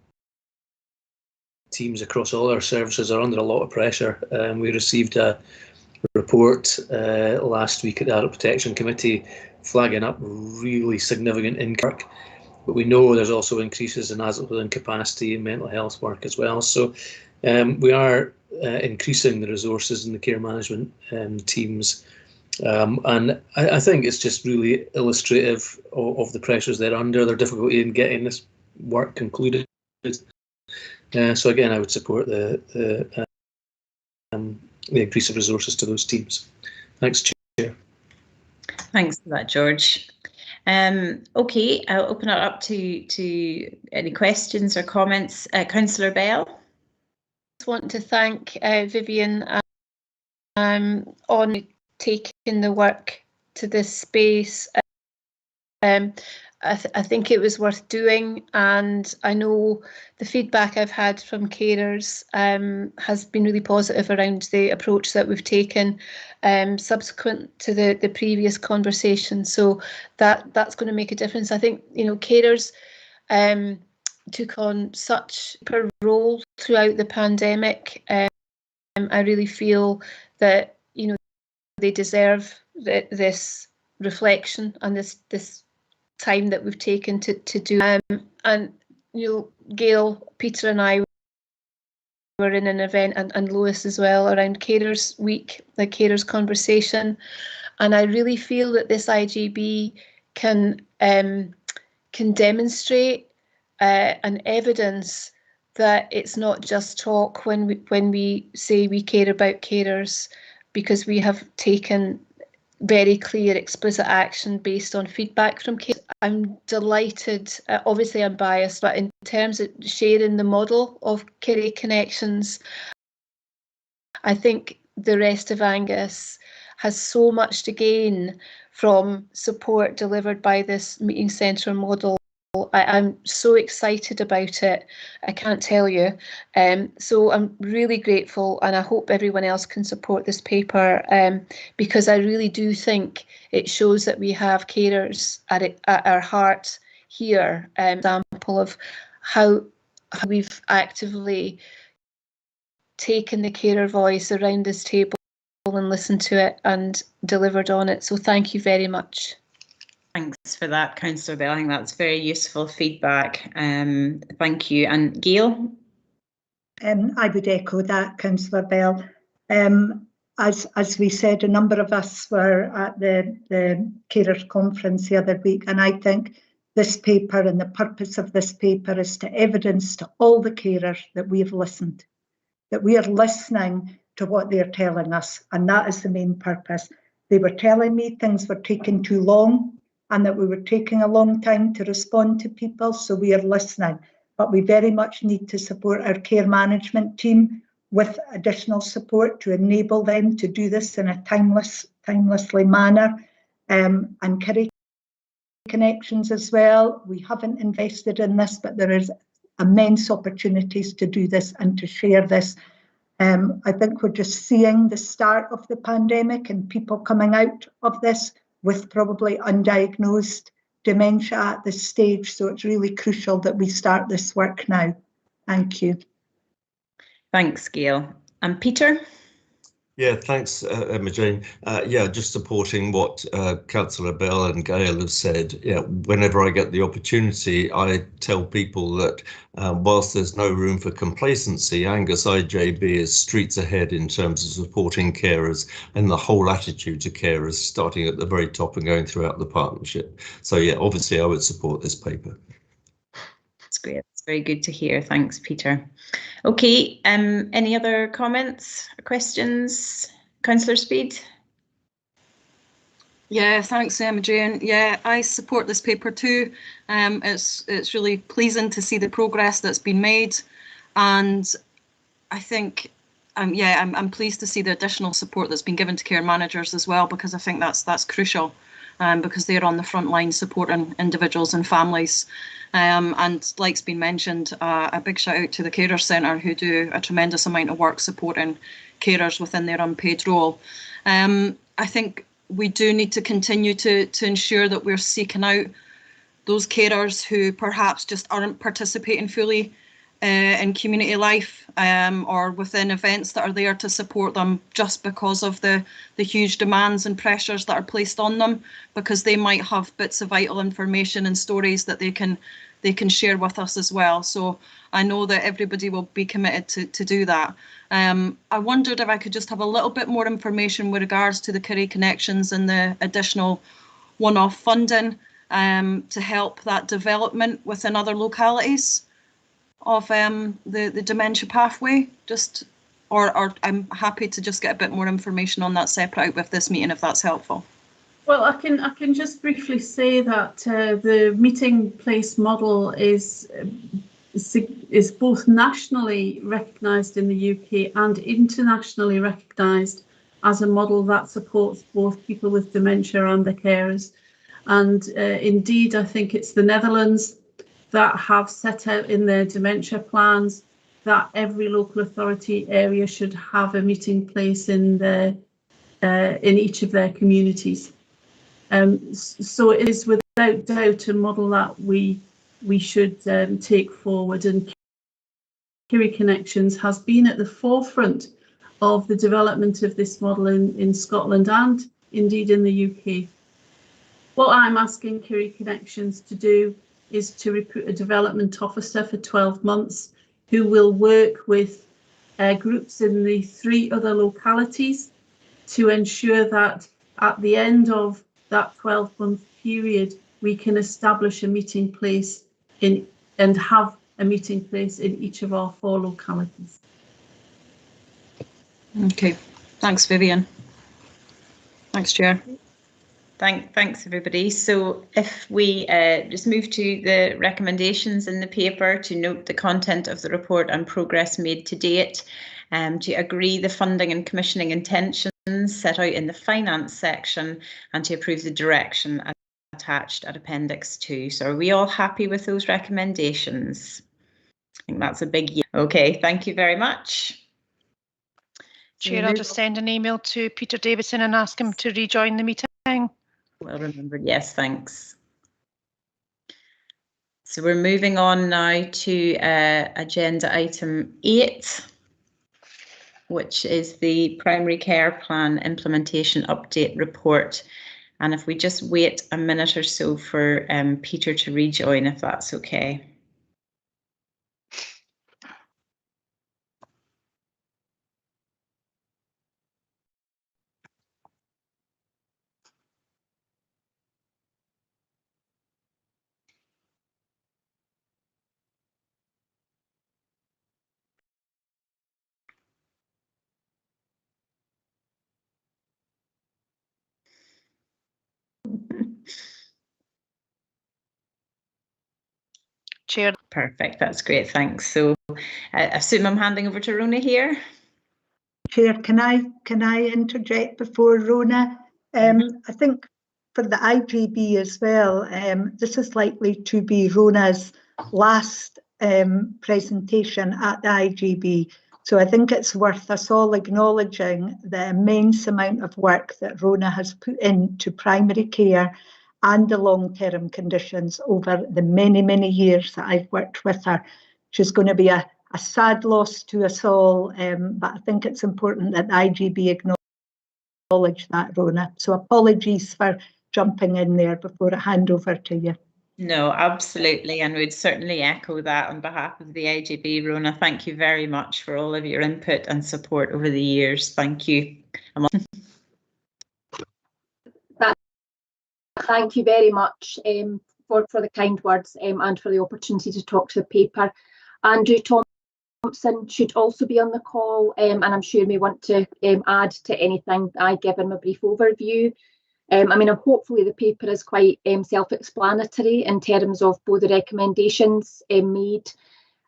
teams across all our services are under a lot of pressure. We received a report last week at the Adult Protection Committee flagging up really significant income, but we know there's also increases in adult with incapacity and mental health work as well. So we are increasing the resources in the care management teams, and I think it's just really illustrative of the pressures they're under, their difficulty in getting this work concluded. So again, I would support the increase of resources to those teams. Thanks, Chair. Thanks for that, George. Okay, I'll open it up to any questions or comments. Councillor Bell. I just want to thank Vivian on taking the work to this space. I think it was worth doing, and I know the feedback I've had from carers has been really positive around the approach that we've taken subsequent to the previous conversation. So that's going to make a difference. I think, you know, carers took on such a role throughout the pandemic. I really feel that, you know, they deserve this reflection and this time that we've taken to do. And you know, Gail, Peter and I were in an event, and Lois as well, around Carers Week, the Carers Conversation, and I really feel that this IJB can demonstrate and evidence that it's not just talk when we say we care about carers, because we have taken very clear, explicit action based on feedback from carers. I'm delighted, obviously I'm biased, but in terms of sharing the model of Kerry Connections, I think the rest of Angus has so much to gain from support delivered by this meeting centre model. I'm so excited about it, I can't tell you. So I'm really grateful, and I hope everyone else can support this paper, because I really do think it shows that we have carers at our heart here. Example of how we've actively taken the carer voice around this table and listened to it and delivered on it. So thank you very much. Thanks for that, Councillor Bell. I think that's very useful feedback. Thank you. And Gail? I would echo that, Councillor Bell. As we said, a number of us were at the Carers Conference the other week, and I think this paper and the purpose of this paper is to evidence to all the carers that we have listened, that we are listening to what they're telling us, and that is the main purpose. They were telling me things were taking too long, and that we were taking a long time to respond to people, so we are listening. But we very much need to support our care management team with additional support to enable them to do this in a timelessly manner. And Kerry Connections as well. We haven't invested in this, but there is immense opportunities to do this and to share this. I think we're just seeing the start of the pandemic and people coming out of this with probably undiagnosed dementia at this stage. So it's really crucial that we start this work now. Thank you. Thanks, Gail. And Peter? Yeah, thanks, Emma Jane. Yeah, just supporting what Councillor Bell and Gail have said. Yeah, whenever I get the opportunity, I tell people that whilst there's no room for complacency, Angus IJB is streets ahead in terms of supporting carers and the whole attitude to carers, starting at the very top and going throughout the partnership. So yeah, obviously I would support this paper. That's great. It's very good to hear. Thanks, Peter. Okay, any other comments or questions? Councillor Speed? Yeah, thanks, Emma Jane. Yeah, I support this paper too. It's really pleasing to see the progress that's been made, and I think, I'm pleased to see the additional support that's been given to care managers as well, because I think that's crucial, because they're on the front line supporting individuals and families. And like's been mentioned, a big shout out to the Carers Centre, who do a tremendous amount of work supporting carers within their unpaid role. I think we do need to continue to ensure that we're seeking out those carers who perhaps just aren't participating fully in community life, or within events that are there to support them, just because of the huge demands and pressures that are placed on them, because they might have bits of vital information and stories that they can share with us as well. So I know that everybody will be committed to do that. I wondered if I could just have a little bit more information with regards to the Kerry Connections and the additional one-off funding to help that development within other localities of the dementia pathway. Or I'm happy to just get a bit more information on that separate out with this meeting, if that's helpful. Well, I can just briefly say that the meeting place model is both nationally recognised in the UK and internationally recognised as a model that supports both people with dementia and the carers. And indeed, I think it's the Netherlands that have set out in their dementia plans that every local authority area should have a meeting place in each of their communities. So it is without doubt a model that we should take forward, and Kiri Connections has been at the forefront of the development of this model in Scotland and indeed in the UK. What I'm asking Kiri Connections to do is to recruit a development officer for 12 months who will work with groups in the 3 other localities to ensure that at the end of that 12-month period, we can establish a meeting place and have a meeting place in each of our 4 localities. Okay, thanks, Vivian. Thanks, Chair. Thanks, everybody. So if we just move to the recommendations in the paper to note the content of the report and progress made to date, to agree the funding and commissioning intentions set out in the finance section, and to approve the direction attached at Appendix 2. So are we all happy with those recommendations? I think that's a big yes. Okay, thank you very much. Chair, I'll just send an email to Peter Davison and ask him to rejoin the meeting. Well remembered, yes, thanks. So we're moving on now to agenda item 8, which is the Primary Care Plan Implementation Update Report. And if we just wait a minute or so for Peter to rejoin, if that's okay. Chair. Perfect, that's great, thanks. So I assume I'm handing over to Rona here. Chair, can I interject before Rona? I think for the IGB as well, this is likely to be Rona's last presentation at the IGB. So I think it's worth us all acknowledging the immense amount of work that Rona has put into primary care and the long-term conditions over the many, many years that I've worked with her. She's going to be a sad loss to us all, but I think it's important that the IGB acknowledge that, Rona. So apologies for jumping in there before I hand over to you. No, absolutely, and we'd certainly echo that on behalf of the IGB. Rona, thank you very much for all of your input and support over the years. Thank you. Thank you very much for the kind words and for the opportunity to talk to the paper. Andrew Thompson should also be on the call, and I'm sure may want to add to anything I give in my brief overview. I mean, hopefully the paper is quite self-explanatory in terms of both the recommendations made,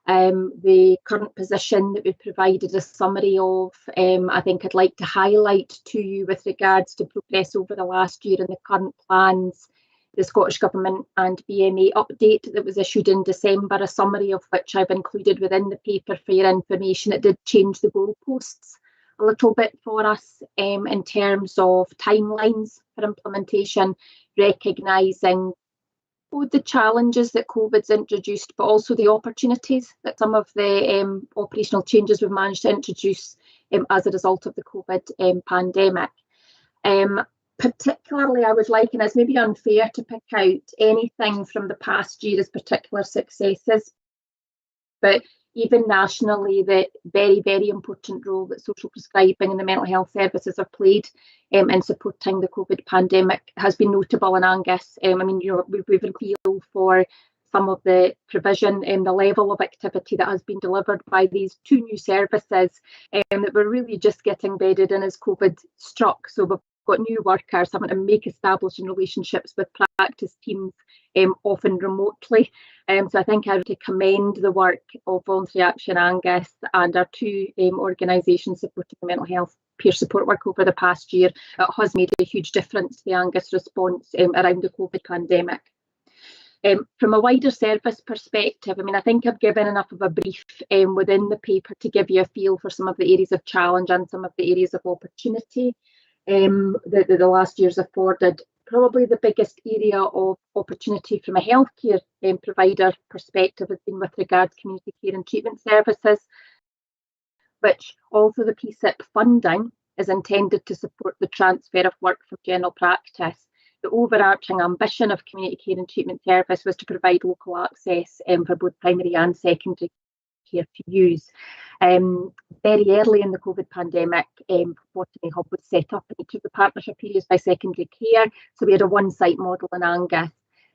the current position that we provided a summary of. I think I'd like to highlight to you with regards to progress over the last year and the current plans, the Scottish Government and BMA update that was issued in December, a summary of which I've included within the paper for your information. It did change the goalposts a little bit for us in terms of timelines for implementation, recognising both the challenges that COVID's introduced, but also the opportunities that some of the operational changes we've managed to introduce as a result of the COVID pandemic. Particularly, I would like, and it's maybe unfair to pick out anything from the past year as particular successes, but even nationally, the very, very important role that social prescribing and the mental health services have played in supporting the COVID pandemic has been notable in Angus. I mean, we've appealed for some of the provision and the level of activity that has been delivered by these 2 new services that were really just getting bedded in as COVID struck. So we've got new workers having to make establishing relationships with practice teams, often remotely. So I think I would commend the work of Voluntary Action Angus and our 2 organisations supporting the mental health peer support work over the past year. It has made a huge difference to the Angus response around the COVID pandemic. From a wider service perspective, I mean, I think I've given enough of a brief within the paper to give you a feel for some of the areas of challenge and some of the areas of opportunity that the last year's afforded. Probably the biggest area of opportunity from a healthcare provider perspective has been with regard to community care and treatment services, which also the PSIP funding is intended to support the transfer of work from general practice. The overarching ambition of community care and treatment service was to provide local access for both primary and secondary care to use. Very early in the COVID pandemic, Phlebotomy Hub was set up in each of the partnership areas by secondary care. So we had a one-site model in Angus.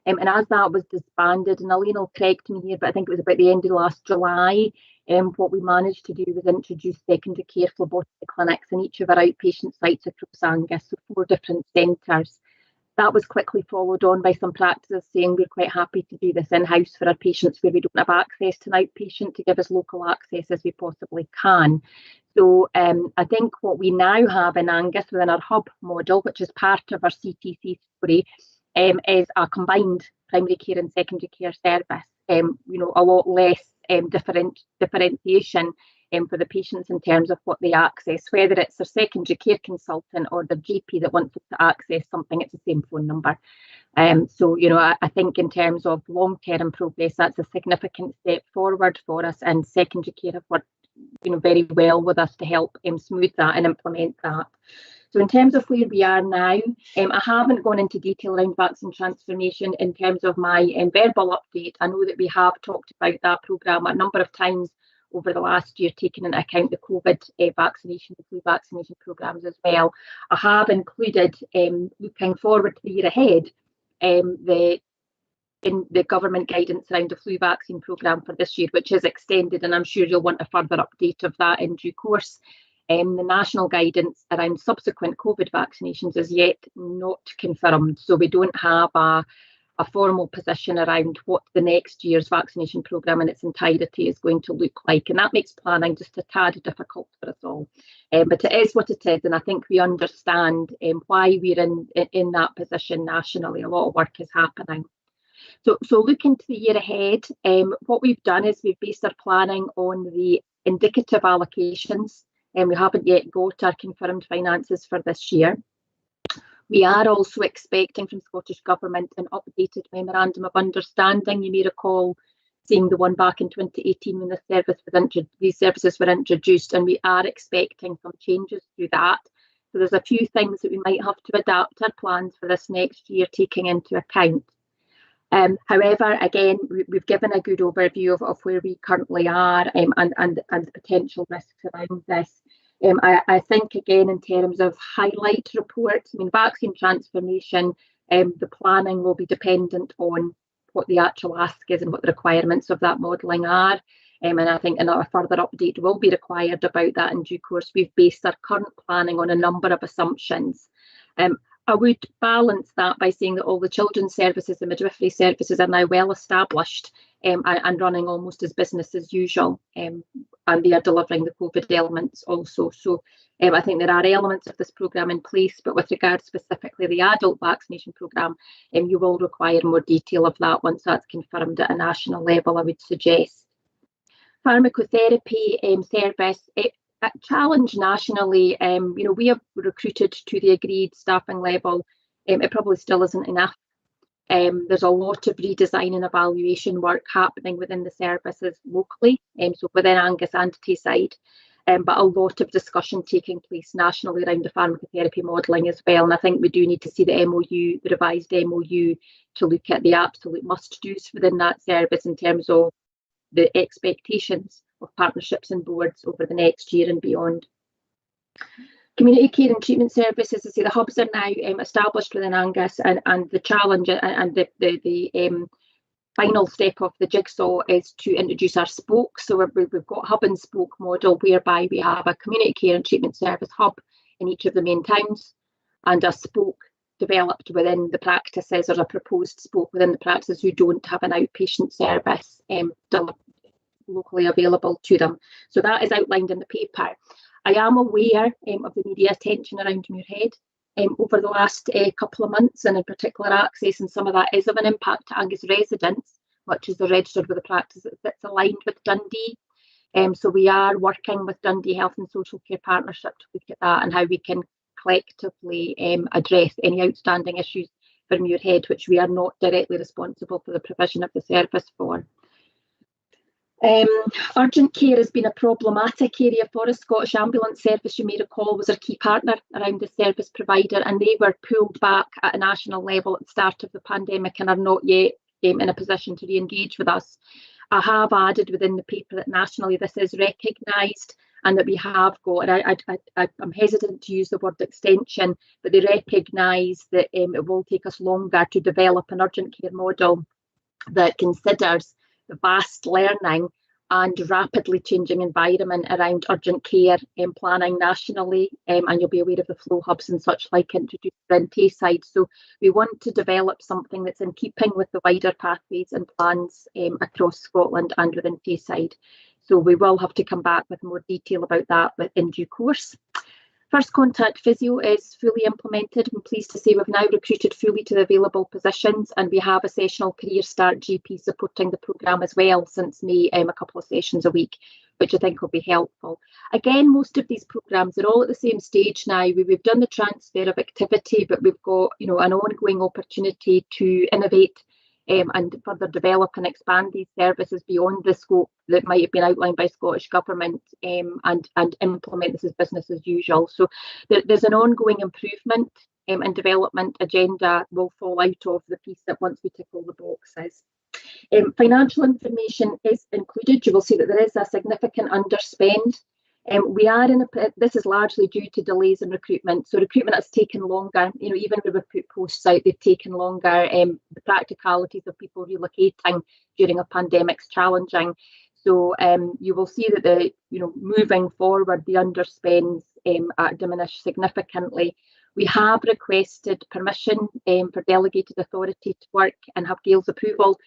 And as that was disbanded, and Elaine will correct me here, but I think it was about the end of last July, what we managed to do was introduce secondary care phlebotomy clinics in each of our outpatient sites across Angus, so 4 different centres. That was quickly followed on by some practices saying we're quite happy to do this in-house for our patients where we don't have access to an outpatient, to give as local access as we possibly can. So I think what we now have in Angus within our hub model, which is part of our CTC story, is a combined primary care and secondary care service. You know, a lot less differentiation for the patients in terms of what they access, whether it's their secondary care consultant or their GP that wants to access something, it's the same phone number. So, you know, I think in terms of long-term progress, that's a significant step forward for us, and secondary care have worked, you know, very well with us to help smooth that and implement that. So in terms of where we are now, I haven't gone into detail around vaccine transformation in terms of my verbal update. I know that we have talked about that programme a number of times over the last year, taking into account the COVID vaccination, the flu vaccination programmes as well. I have included, looking forward to the year ahead, the government guidance around the flu vaccine programme for this year, which is extended, and I'm sure you'll want a further update of that in due course. The national guidance around subsequent COVID vaccinations is yet not confirmed, so we don't have a formal position around what the next year's vaccination programme in its entirety is going to look like, and that makes planning just a tad difficult for us all. But it is what it is, and I think we understand why we're in that position nationally. A lot of work is happening. So looking to the year ahead, what we've done is we've based our planning on the indicative allocations, and we haven't yet got our confirmed finances for this year. We are also expecting from Scottish Government an updated Memorandum of Understanding. You may recall seeing the one back in 2018 when these services were introduced, and we are expecting some changes to that. So there's a few things that we might have to adapt our plans for this next year, taking into account. However, again, we've given a good overview of where we currently are and the potential risks around this. I think, again, in terms of highlight reports, I mean, vaccine transformation, the planning will be dependent on what the actual ask is and what the requirements of that modelling are. And I think another further update will be required about that in due course. We've based our current planning on a number of assumptions. I would balance that by saying that all the children's services and midwifery services are now well established and running almost as business as usual, and they are delivering the COVID elements also. So I think there are elements of this programme in place, but with regard specifically to the adult vaccination programme, you will require more detail of that once that's confirmed at a national level, I would suggest. Pharmacotherapy service, a challenge nationally. You know, we have recruited to the agreed staffing level. It probably still isn't enough. There's a lot of redesign and evaluation work happening within the services locally, so within Angus and Tayside, but a lot of discussion taking place nationally around the pharmacotherapy modelling as well. And I think we do need to see the MOU, the revised MOU, to look at the absolute must-dos within that service in terms of the expectations of partnerships and boards over the next year and beyond. Community care and treatment services, I say the hubs are now established within Angus, and the challenge and the final step of the jigsaw is to introduce our spokes. So we've got hub and spoke model, whereby we have a community care and treatment service hub in each of the main towns, and a spoke developed within the practices, or a proposed spoke within the practices who don't have an outpatient service locally available to them. So that is outlined in the paper. I am aware of the media attention around Muirhead over the last couple of months, and in particular access, and some of that is of an impact to Angus residents, much as they're registered with a practice that's aligned with Dundee. So we are working with Dundee Health and Social Care Partnership to look at that and how we can collectively address any outstanding issues for Muirhead, which we are not directly responsible for the provision of the service for. Urgent care has been a problematic area for us. Scottish Ambulance Service, you may recall, was our key partner around the service provider, and they were pulled back at a national level at the start of the pandemic and are not yet in a position to re-engage with us. I have added within the paper that nationally this is recognised and that we have got, and I'm hesitant to use the word extension, but they recognise that it will take us longer to develop an urgent care model that considers the vast learning and rapidly changing environment around urgent care planning nationally, and you'll be aware of the flow hubs and such like introduced in Tayside. So we want to develop something that's in keeping with the wider pathways and plans across Scotland and within Tayside. So we will have to come back with more detail about that in due course. First Contact Physio is fully implemented. I'm pleased to say we've now recruited fully to the available positions, and we have a sessional Career Start GP supporting the programme as well since May, a couple of sessions a week, which I think will be helpful. Again, most of these programmes are all at the same stage now. We've done the transfer of activity, but we've got an ongoing opportunity to innovate and further develop and expand these services beyond the scope that might have been outlined by Scottish Government, and implement this as business as usual. So there's an ongoing improvement and development agenda will fall out of the piece that once we tick all the boxes. Financial information is included. You will see that there is a significant underspend. We are this is largely due to delays in recruitment. So recruitment has taken longer. Even when we've put posts out, they've taken longer. The practicalities of people relocating during a pandemic is challenging. So you will see that moving forward, the underspends diminish significantly. We have requested permission for delegated authority to work and have Gail's approval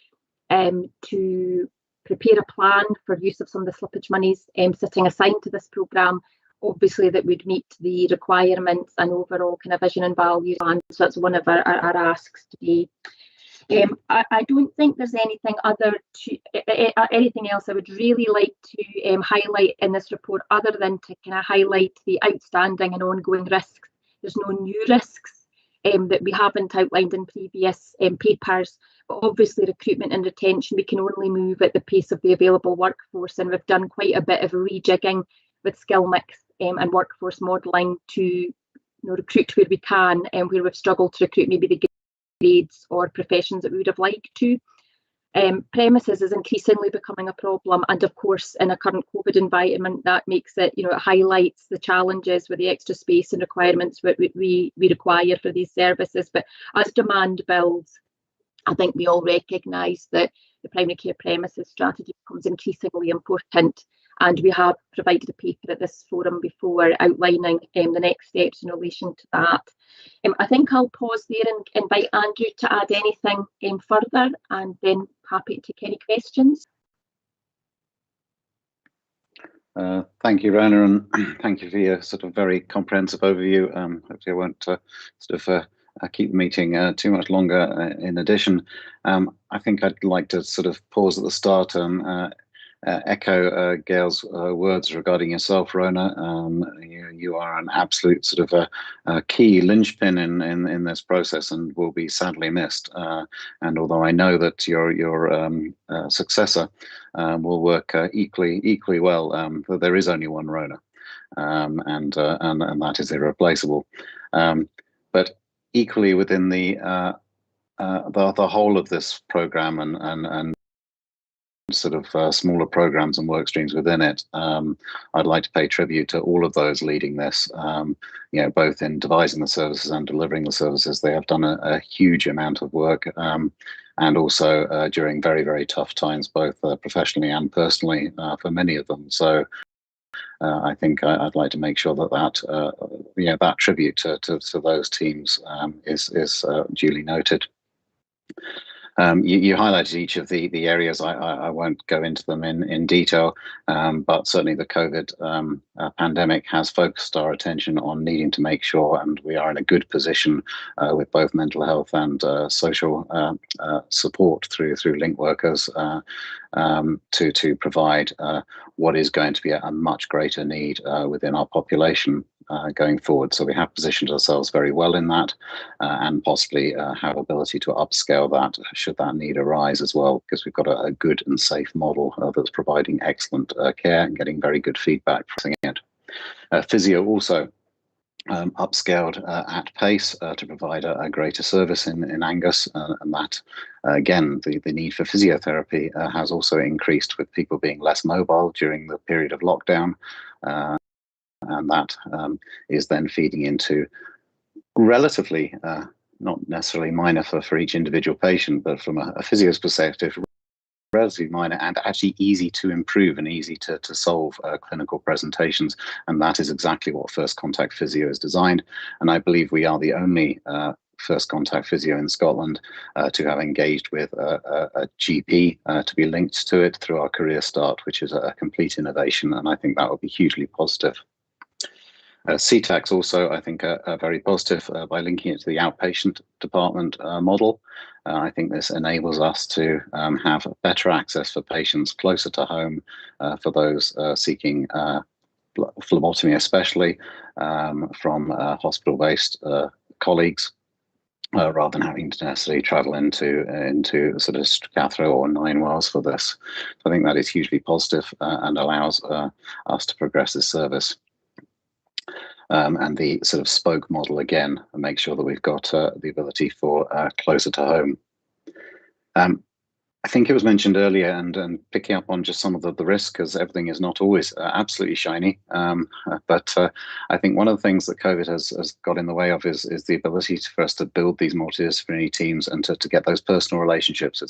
to prepare a plan for use of some of the slippage monies sitting assigned to this programme, obviously that would meet the requirements and overall kind of vision and values. And so that's one of our asks today. I don't think there's anything anything else I would really like to highlight in this report other than to kind of highlight the outstanding and ongoing risks. There's no new risks that we haven't outlined in previous papers. But obviously recruitment and retention, we can only move at the pace of the available workforce, and we've done quite a bit of rejigging with skill mix and workforce modelling to recruit where we can, and where we've struggled to recruit maybe the grades or professions that we would have liked to. Premises is increasingly becoming a problem, and of course in a current COVID environment that makes it, it highlights the challenges with the extra space and requirements we require for these services. But as demand builds, I think we all recognise that the primary care premises strategy becomes increasingly important, and we have provided a paper at this forum before outlining the next steps in relation to that. I think I'll pause there and invite Andrew to add anything further, and then happy to take any questions. Thank you, Rona, and thank you for your sort of very comprehensive overview. Hopefully I won't keep the meeting too much longer. In addition, I think I'd like to sort of pause at the start and echo Gail's words regarding yourself, Rona. You are an absolute sort of a key linchpin in this process and will be sadly missed. And although I know that your successor will work equally well, there is only one Rona, and that is irreplaceable. But equally within the whole of this program and sort of smaller programs and work streams within it, I'd like to pay tribute to all of those leading this, both in devising the services and delivering the services. They have done a huge amount of work, and also during very, very tough times, both professionally and personally for many of them. So I think I'd like to make sure that tribute to those teams is duly noted. You highlighted each of the areas. I won't go into them in detail, but certainly the COVID pandemic has focused our attention on needing to make sure, and we are in a good position with both mental health and social support through link workers to provide what is going to be a much greater need within our population going forward. So we have positioned ourselves very well in that, and possibly have ability to upscale that should that need arise as well, because we've got a good and safe model that's providing excellent care and getting very good feedback from it. Physio also upscaled at pace to provide a greater service in Angus, and that again the need for physiotherapy has also increased with people being less mobile during the period of lockdown, and that is then feeding into relatively not necessarily minor for each individual patient, but from a physio's perspective, relatively minor and actually easy to improve and easy to solve clinical presentations. And that is exactly what First Contact Physio is designed. And I believe we are the only First Contact Physio in Scotland to have engaged with a GP to be linked to it through our Career Start, which is a complete innovation. And I think that will be hugely positive. CTAC's also, I think, are very positive by linking it to the outpatient department model. I think this enables us to have better access for patients closer to home for those seeking phlebotomy, especially from hospital-based colleagues, rather than having to necessarily travel into sort of Strathrow or Nine Wells for this. So I think that is hugely positive and allows us to progress this service. And the sort of spoke model again, and make sure that we've got the ability for closer to home. I think it was mentioned earlier, and picking up on just some of the risks, because everything is not always absolutely shiny. But I think one of the things that COVID has got in the way of is the ability for us to build these multidisciplinary teams and to get those personal relationships.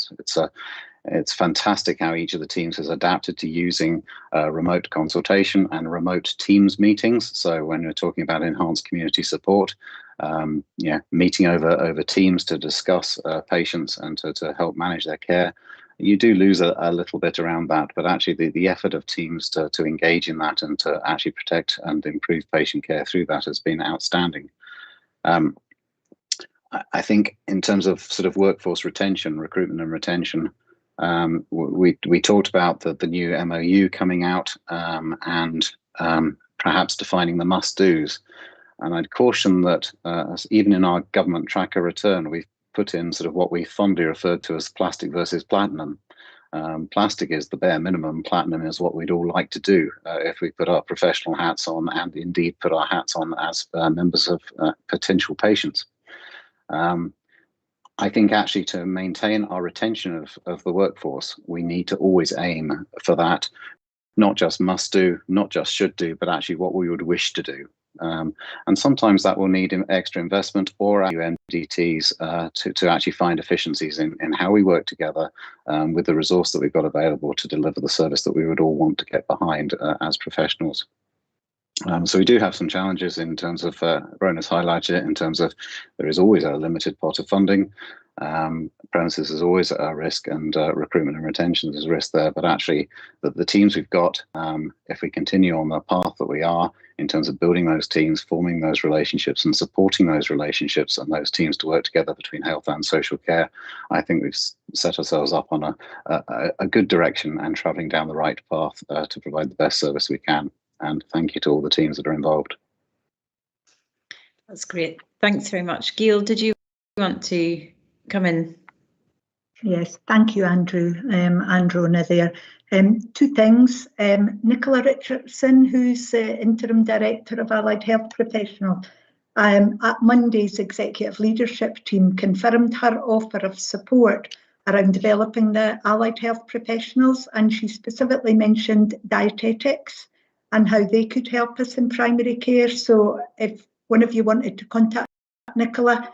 It's fantastic how each of the teams has adapted to using remote consultation and remote Teams meetings. So when we're talking about enhanced community support, meeting over Teams to discuss patients and to help manage their care, you do lose a little bit around that. But actually the effort of teams to engage in that and to actually protect and improve patient care through that has been outstanding. I think in terms of sort of workforce retention, recruitment and retention, we talked about the new MOU coming out and perhaps defining the must-dos. And I'd caution that even in our government tracker return, we've put in sort of what we fondly referred to as plastic versus platinum. Plastic is the bare minimum. Platinum is what we'd all like to do if we put our professional hats on and indeed put our hats on as members of potential patients. I think actually to maintain our retention of the workforce, we need to always aim for that, not just must do, not just should do, but actually what we would wish to do. And sometimes that will need extra investment or MDTs to actually find efficiencies in how we work together with the resource that we've got available to deliver the service that we would all want to get behind as professionals. So we do have some challenges in terms of, Rona's highlighted it, in terms of there is always a limited pot of funding. Premises is always a risk, and recruitment and retention is a risk there. But actually, the teams we've got, if we continue on the path that we are in terms of building those teams, forming those relationships and supporting those relationships and those teams to work together between health and social care, I think we've set ourselves up on a good direction and travelling down the right path to provide the best service we can. And thank you to all the teams that are involved. That's great. Thanks very much. Gail, did you want to come in? Yes, thank you, Andrew and Rona there. Two things. Nicola Richardson, who's Interim Director of Allied Health Professional, at Monday's Executive Leadership Team confirmed her offer of support around developing the allied health professionals, and she specifically mentioned dietetics and how they could help us in primary care. So if one of you wanted to contact Nicola,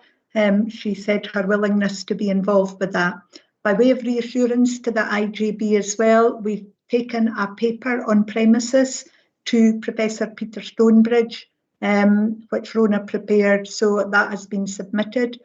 she said her willingness to be involved with that. By way of reassurance to the IJB as well, we've taken a paper on premises to Professor Peter Stonebridge, which Rona prepared, so that has been submitted.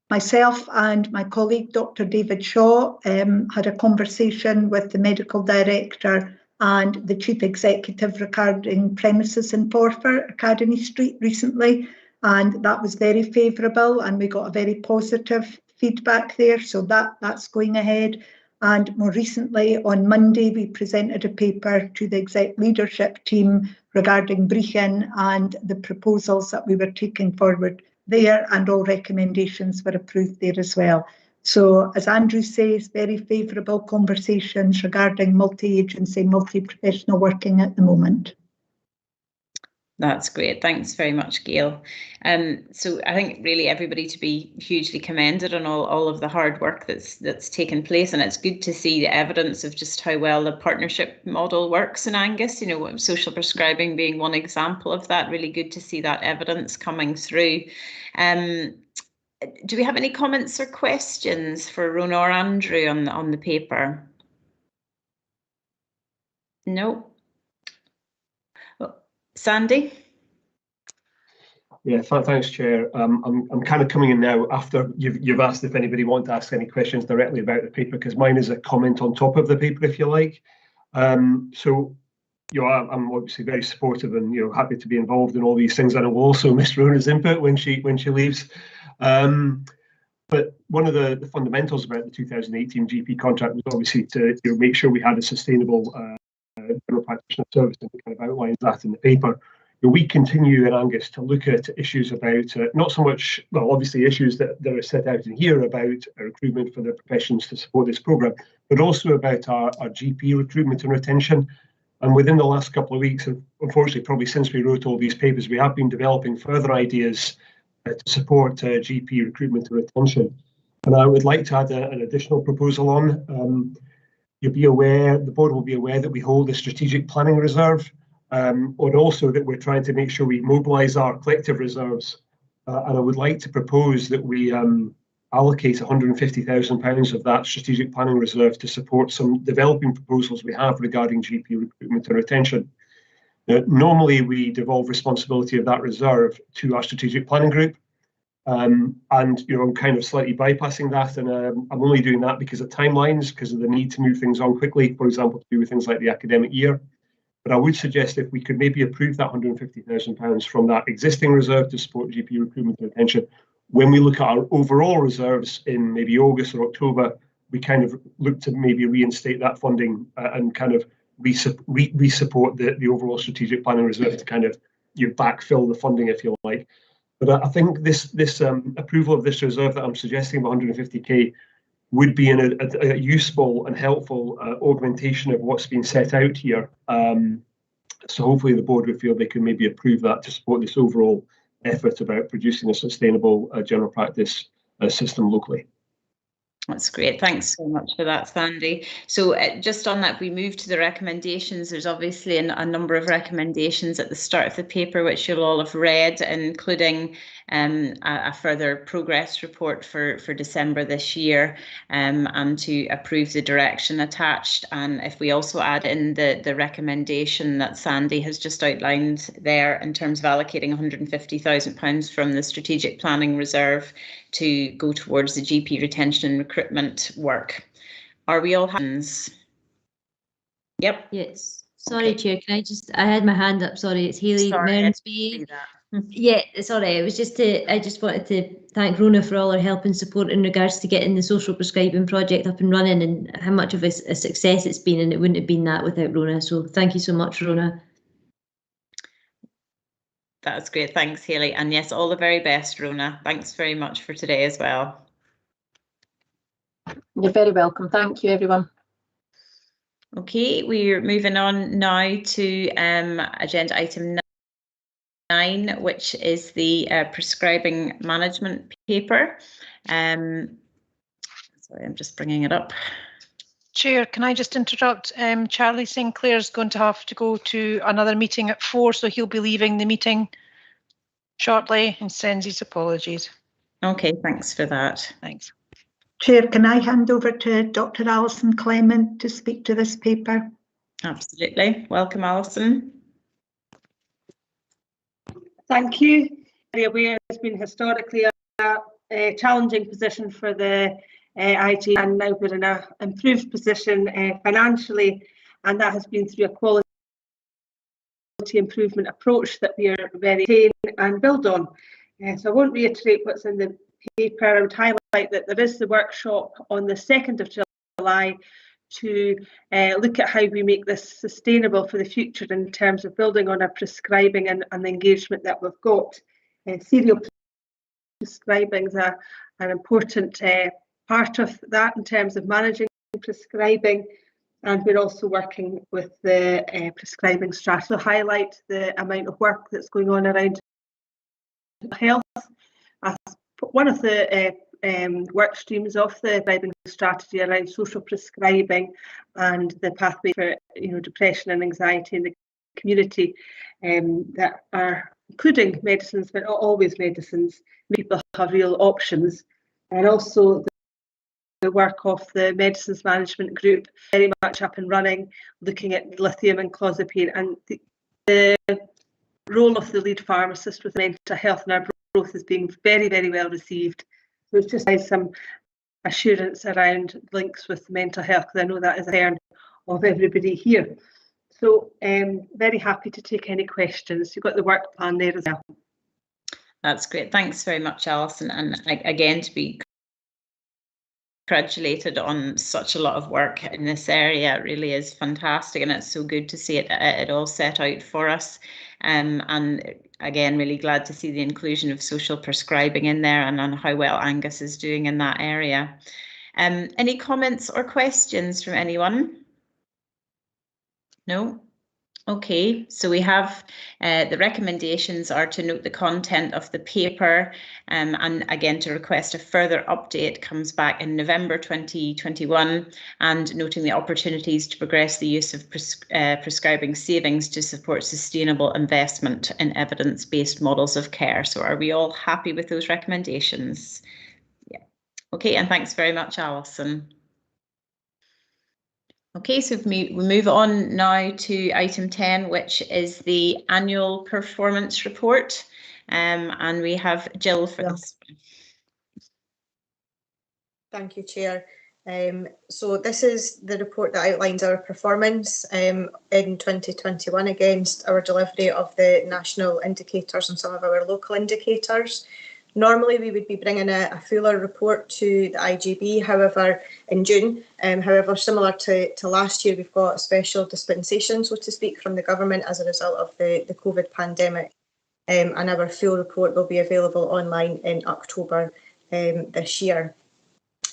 Myself and my colleague, Dr. David Shaw, had a conversation with the medical director and the chief executive regarding premises in Forfar, Academy Street, recently, and that was very favourable, and we got a very positive feedback there, so that's going ahead. And more recently, on Monday, we presented a paper to the exec leadership team regarding Brechin and the proposals that we were taking forward there, and all recommendations were approved there as well. So, as Andrew says, very favourable conversations regarding multi-agency, multi-professional working at the moment. That's great. Thanks very much, Gail. So I think really everybody to be hugely commended on all of the hard work that's taken place, and it's good to see the evidence of just how well the partnership model works in Angus. You know, social prescribing being one example of that. Really good to see that evidence coming through. Do we have any comments or questions for Rona or Andrew on the paper? No. Sandy? Yeah, thanks, Chair. I'm kind of coming in now after you've asked if anybody wants to ask any questions directly about the paper, because mine is a comment on top of the paper, if you like. So, you know, I'm obviously very supportive and, you know, happy to be involved in all these things, and I will also miss Rona's input when she leaves. But one of the fundamentals about the 2018 GP contract was obviously to, you know, make sure we had a sustainable general practitioner service, and kind of outlines that in the paper. We continue in Angus to look at issues about not so much, well, obviously issues that are set out in here about recruitment for the professions to support this programme, but also about our GP recruitment and retention. And within the last couple of weeks, and unfortunately probably since we wrote all these papers, we have been developing further ideas to support GP recruitment and retention. And I would like to add an additional proposal on. You'll be aware, the board will be aware that we hold a strategic planning reserve, and also that we're trying to make sure we mobilise our collective reserves. And I would like to propose that we allocate £150,000 of that strategic planning reserve to support some developing proposals we have regarding GP recruitment and retention. Now, normally we devolve responsibility of that reserve to our strategic planning group. And, you know, I'm kind of slightly bypassing that, and I'm only doing that because of timelines, because of the need to move things on quickly, for example, to do with things like the academic year. But I would suggest if we could maybe approve that £150,000 from that existing reserve to support GP recruitment and retention, when we look at our overall reserves in maybe August or October, we kind of look to maybe reinstate that funding and kind of re-support the overall strategic planning reserve to kind of, you know, backfill the funding, if you like. But I think this approval of this reserve that I'm suggesting, 150k, would be a useful and helpful augmentation of what's been set out here. So hopefully the board would feel they can maybe approve that to support this overall effort about producing a sustainable general practice system locally. That's great. Thanks so much for that, Sandy. So just on that, if we move to the recommendations, there's obviously a number of recommendations at the start of the paper, which you'll all have read, including a further progress report for December this year, and to approve the direction attached. And if we also add in the recommendation that Sandy has just outlined there in terms of allocating £150,000 from the strategic planning reserve to go towards the GP retention and recruitment work. Are we all hands? Yep. Yes. Sorry, okay. Chair. I had my hand up. Sorry, it's Hayley Mearnsby. Yeah, sorry. It was I just wanted to thank Rona for all her help and support in regards to getting the social prescribing project up and running, and how much of a success it's been, and it wouldn't have been that without Rona. So thank you so much, Rona. That's great. Thanks, Hayley. And yes, all the very best, Rona. Thanks very much for today as well. You're very welcome. Thank you, everyone. Okay, we're moving on now to agenda item 9, which is the prescribing management paper. Sorry, I'm just bringing it up. Chair, can I just interrupt? Charlie Sinclair's going to have to go to another meeting at 4, so he'll be leaving the meeting shortly and sends his apologies. Okay, thanks for that. Thanks. Chair, can I hand over to Dr. Alison Clement to speak to this paper? Absolutely. Welcome, Alison. Thank you. Very aware it's been historically a challenging position for the IG, and now we're in an improved position financially, and that has been through a quality improvement approach that we are very keen and build on. So I won't reiterate what's in the paper. I would highlight that there is the workshop on the 2nd of July to look at how we make this sustainable for the future in terms of building on our prescribing and the engagement that we've got. Serial prescribing is an important part of that in terms of managing prescribing, and we're also working with the prescribing strategy to highlight the amount of work that's going on around health. As one of the work streams of the prescribing strategy around social prescribing and the pathway for depression and anxiety in the community, that are including medicines, but not always medicines. People have real options, and also the work of the medicines management group very much up and running, looking at lithium and clozapine, and the role of the lead pharmacist with mental health and our growth is being very, very well received. So it's just some assurance around links with mental health, because I know that is a concern of everybody here. So very happy to take any questions. You've got the work plan there as well. That's great. Thanks very much, Alison. And again, to be congratulated on such a lot of work in this area. It really is fantastic, and it's so good to see it all set out for us. And again, really glad to see the inclusion of social prescribing in there, and on how well Angus is doing in that area. Any comments or questions from anyone? No? Okay, so we have the recommendations are to note the content of the paper, and again to request a further update comes back in November 2021, and noting the opportunities to progress the use of prescribing savings to support sustainable investment in evidence-based models of care. So are we all happy with those recommendations? Yeah. Okay, and thanks very much, Alison. Okay, so we move on now to item 10, which is the annual performance report, and we have Jill for this. Thank you, Chair. So this is the report that outlines our performance in 2021 against our delivery of the national indicators and some of our local indicators. Normally we would be bringing a fuller report to the IGB, however, in June. However, similar to last year, we've got a special dispensation, so to speak, from the government as a result of the COVID pandemic. And our full report will be available online in October this year.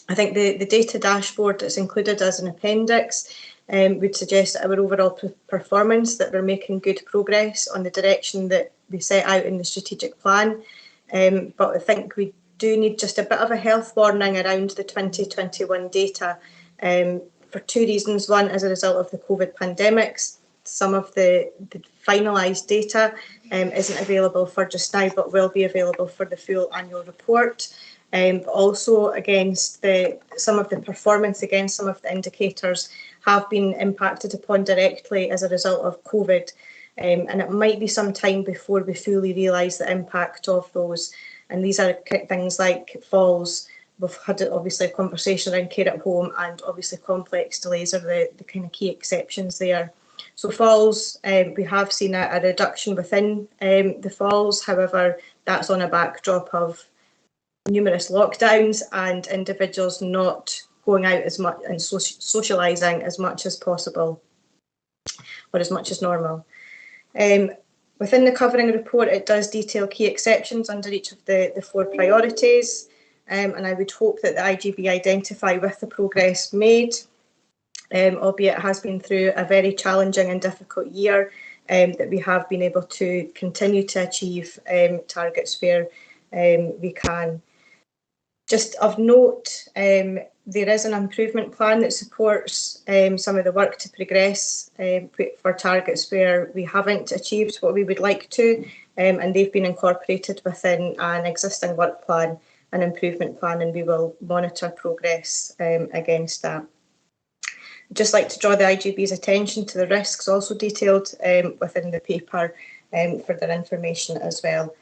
I think the data dashboard that's included as an appendix would suggest our overall performance, that we're making good progress on the direction that we set out in the strategic plan. But I think we do need just a bit of a health warning around the 2021 data for two reasons. One, as a result of the COVID pandemics, some of the finalised data isn't available for just now, but will be available for the full annual report. But also against some of the performance against some of the indicators have been impacted upon directly as a result of COVID. And it might be some time before we fully realise the impact of those. And these are things like falls. We've had obviously a conversation around care at home, and obviously complex delays are the kind of key exceptions there. So falls, we have seen a reduction within the falls. However, that's on a backdrop of numerous lockdowns and individuals not going out as much and socialising as much as possible, or as much as normal. Within the covering report, it does detail key exceptions under each of the 4 priorities, and I would hope that the IGB identify with the progress made, albeit it has been through a very challenging and difficult year, that we have been able to continue to achieve targets where we can. Just of note, there is an improvement plan that supports some of the work to progress for targets where we haven't achieved what we would like to, and they've been incorporated within an existing work plan, an improvement plan, and we will monitor progress against that. I'd just like to draw the IGB's attention to the risks also detailed within the paper for their information as well.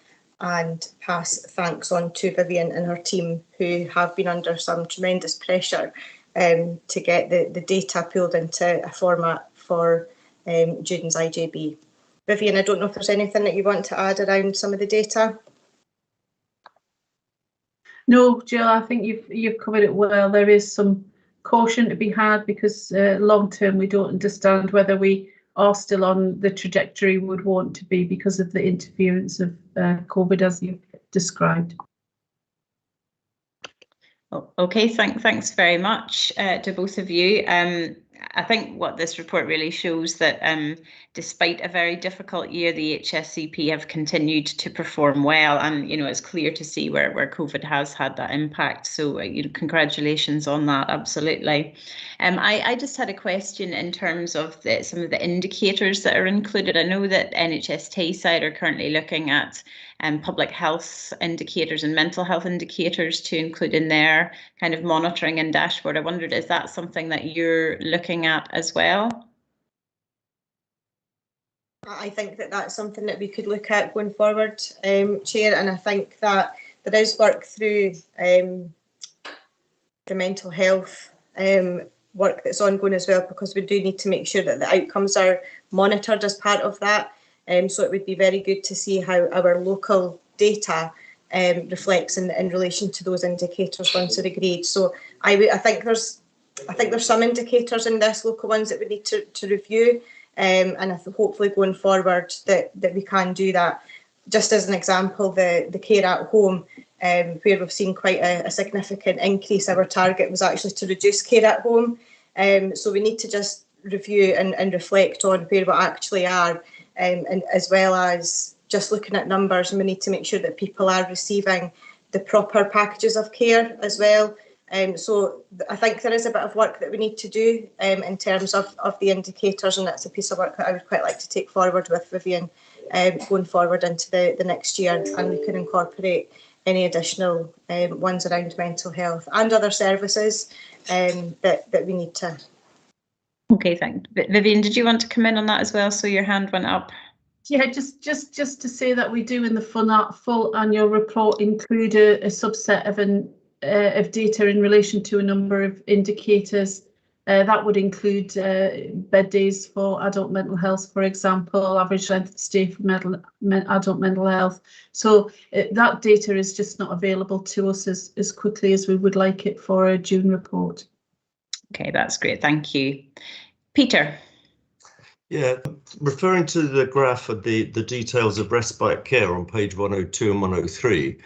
and pass thanks on to Vivian and her team, who have been under some tremendous pressure to get the data pulled into a format for Jude's IJB. Vivian, I don't know if there's anything that you want to add around some of the data. No, Jill, I think you've covered it well. There is some caution to be had because long term we don't understand whether we are still on the trajectory we would want to be because of the interference of COVID, as you've described. Okay, thanks very much to both of you. I think what this report really shows that despite a very difficult year, the HSCP have continued to perform well, and it's clear to see where COVID has had that impact. So congratulations on that, absolutely. I just had a question in terms of some of the indicators that are included. I know that NHS Tayside are currently looking at public health indicators and mental health indicators to include in their kind of monitoring and dashboard. I wondered, is that something that you're looking at as well? I think that that's something that we could look at going forward, Chair, and I think that there is work through the mental health work that's ongoing as well, because we do need to make sure that the outcomes are monitored as part of that. So it would be very good to see how our local data reflects in relation to those indicators once they're agreed. So I think there's some indicators in this, local ones, that we need to review, and hopefully going forward that we can do that. Just as an example, the care at home, where we've seen quite a significant increase. Our target was actually to reduce care at home. So we need to just review and reflect on where we actually are, and as well as just looking at numbers, and we need to make sure that people are receiving the proper packages of care as well. So I think there is a bit of work that we need to do in terms of the indicators, and that's a piece of work that I would quite like to take forward with Vivian going forward into the next year, and we can incorporate any additional ones around mental health and other services that we need to. Okay, thanks. Vivian, did you want to come in on that as well? So your hand went up. Yeah, just to say that we do in the full annual report include a subset of data in relation to a number of indicators. That would include bed days for adult mental health, for example, average length of stay for adult mental health. So that data is just not available to us as quickly as we would like it for a June report. Okay, that's great. Thank you. Peter. Yeah, referring to the graph of the details of respite care on page 102 and 103,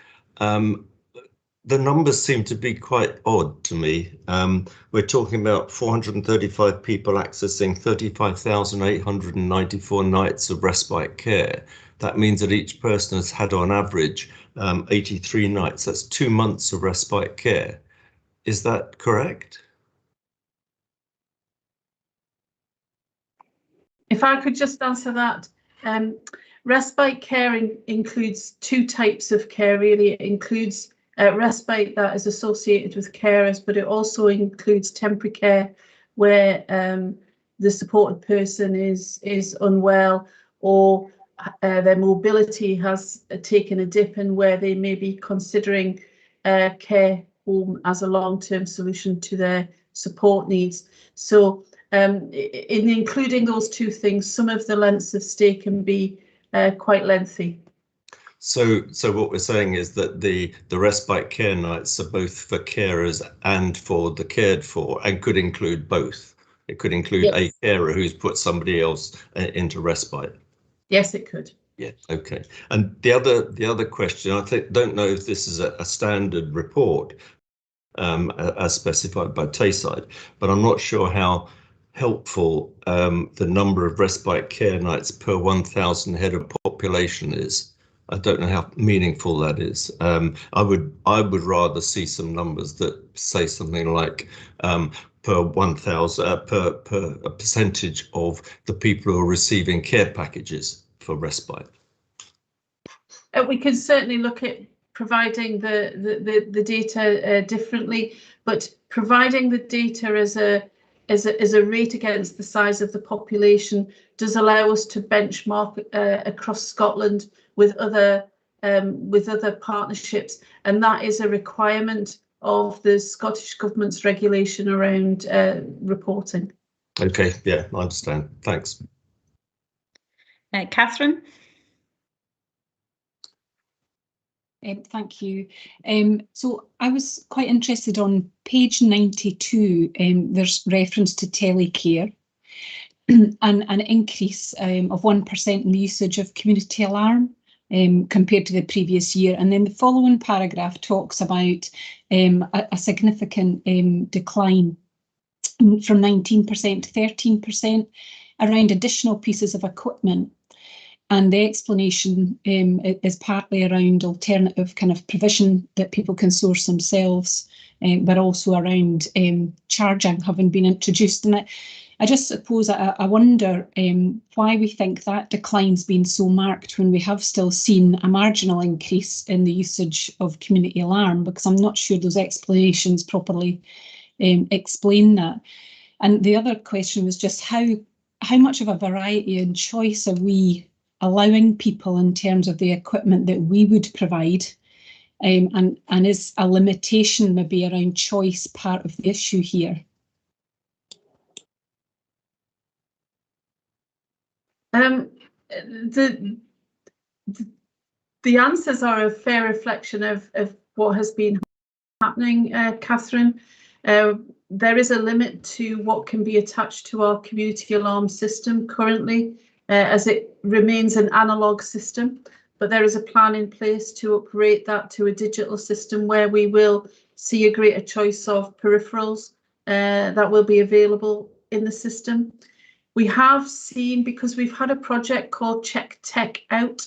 the numbers seem to be quite odd to me. We're talking about 435 people accessing 35,894 nights of respite care. That means that each person has had on average 83 nights. That's 2 months of respite care. Is that correct? If I could just answer that, respite care includes two types of care, really. It includes respite that is associated with carers, but it also includes temporary care where the supported person is unwell, or their mobility has taken a dip, and where they may be considering care home as a long-term solution to their support needs. So in including those two things, some of the lengths of stay can be quite lengthy. So what we're saying is that the respite care nights are both for carers and for the cared for, and could include both. It could include yes. A carer who's put somebody else into respite. Yes, it could. Yeah, okay. And the other question, I don't know if this is a standard report as specified by Tayside, but I'm not sure how helpful the number of respite care nights per 1,000 head of population is. I don't know how meaningful that is. I would rather see some numbers that say something like per 1,000 per a percentage of the people who are receiving care packages for respite. We can certainly look at providing the data differently, but providing the data as a rate against the size of the population does allow us to benchmark across Scotland with other with other partnerships, and that is a requirement of the Scottish Government's regulation around reporting. Okay, yeah, I understand. Thanks. Catherine? Thank you. So I was quite interested on page 92, there's reference to telecare and an increase of 1% in the usage of community alarm compared to the previous year. And then the following paragraph talks about a significant decline from 19% to 13% around additional pieces of equipment. And the explanation is partly around alternative kind of provision that people can source themselves, but also around charging having been introduced. And I just suppose I wonder why we think that decline's been so marked when we have still seen a marginal increase in the usage of community alarm, because I'm not sure those explanations properly explain that. And the other question was just how much of a variety and choice are we allowing people in terms of the equipment that we would provide, and is a limitation maybe around choice part of the issue here? The answers are a fair reflection of what has been happening, Catherine. There is a limit to what can be attached to our community alarm system currently, as it remains an analogue system, but there is a plan in place to upgrade that to a digital system where we will see a greater choice of peripherals that will be available in the system. We have seen, because we've had a project called Check Tech Out,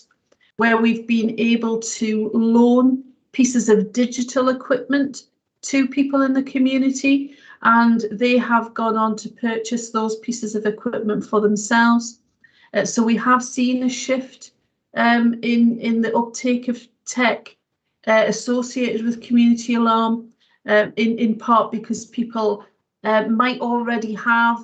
where we've been able to loan pieces of digital equipment to people in the community, and they have gone on to purchase those pieces of equipment for themselves. So we have seen a shift in the uptake of tech associated with community alarm, in part because people might already have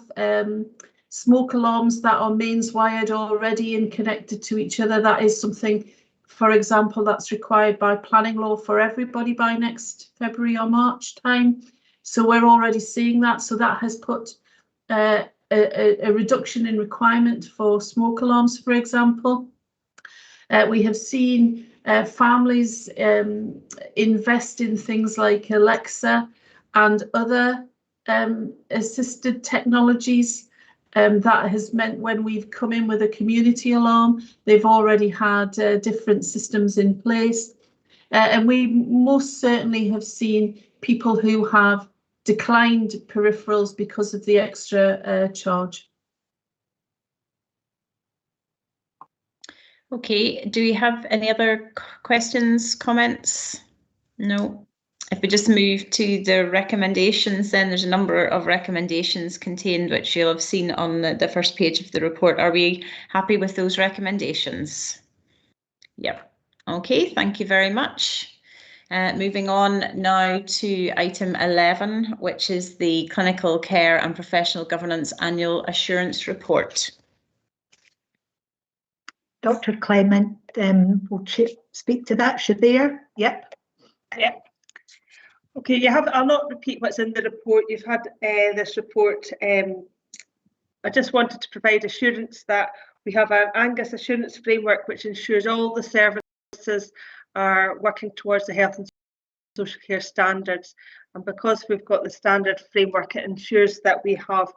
smoke alarms that are mains wired already and connected to each other. That is something, for example, that's required by planning law for everybody by next February or March time. So we're already seeing that. So that has put a reduction in requirement for smoke alarms, for example. We have seen families invest in things like Alexa and other assisted technologies. That has meant when we've come in with a community alarm, they've already had different systems in place. And we most certainly have seen people who have declined peripherals because of the extra charge. Okay, do we have any other questions, comments? No. If we just move to the recommendations, then there's a number of recommendations contained, which you'll have seen on the first page of the report. Are we happy with those recommendations? Yep. Okay, thank you very much. Moving on now to item 11, which is the Clinical Care and Professional Governance Annual Assurance Report. Dr. Clement will speak to that. Shabir? Yep. Yep. Okay, I'll not repeat what's in the report. You've had this report. I just wanted to provide assurance that we have an Angus assurance framework which ensures all the services are working towards the health and social care standards. And because we've got the standard framework, it ensures that we have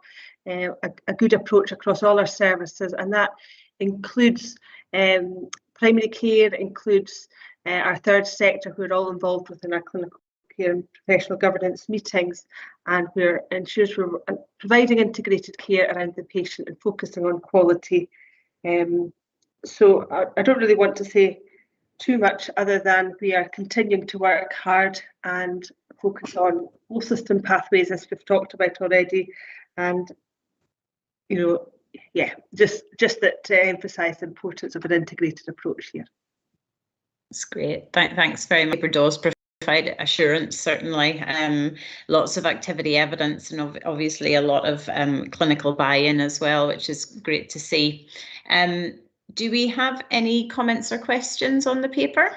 a good approach across all our services, and that includes primary care, includes our third sector, who are all involved within our clinical care and professional governance meetings, and where ensures we're providing integrated care around the patient and focusing on quality. So I don't really want to say too much other than we are continuing to work hard and focus on whole system pathways, as we've talked about already, and just that to emphasise the importance of an integrated approach here. That's great. Thanks very much. For DAWS provide assurance, certainly. Lots of activity evidence and obviously a lot of clinical buy-in as well, which is great to see. Do we have any comments or questions on the paper?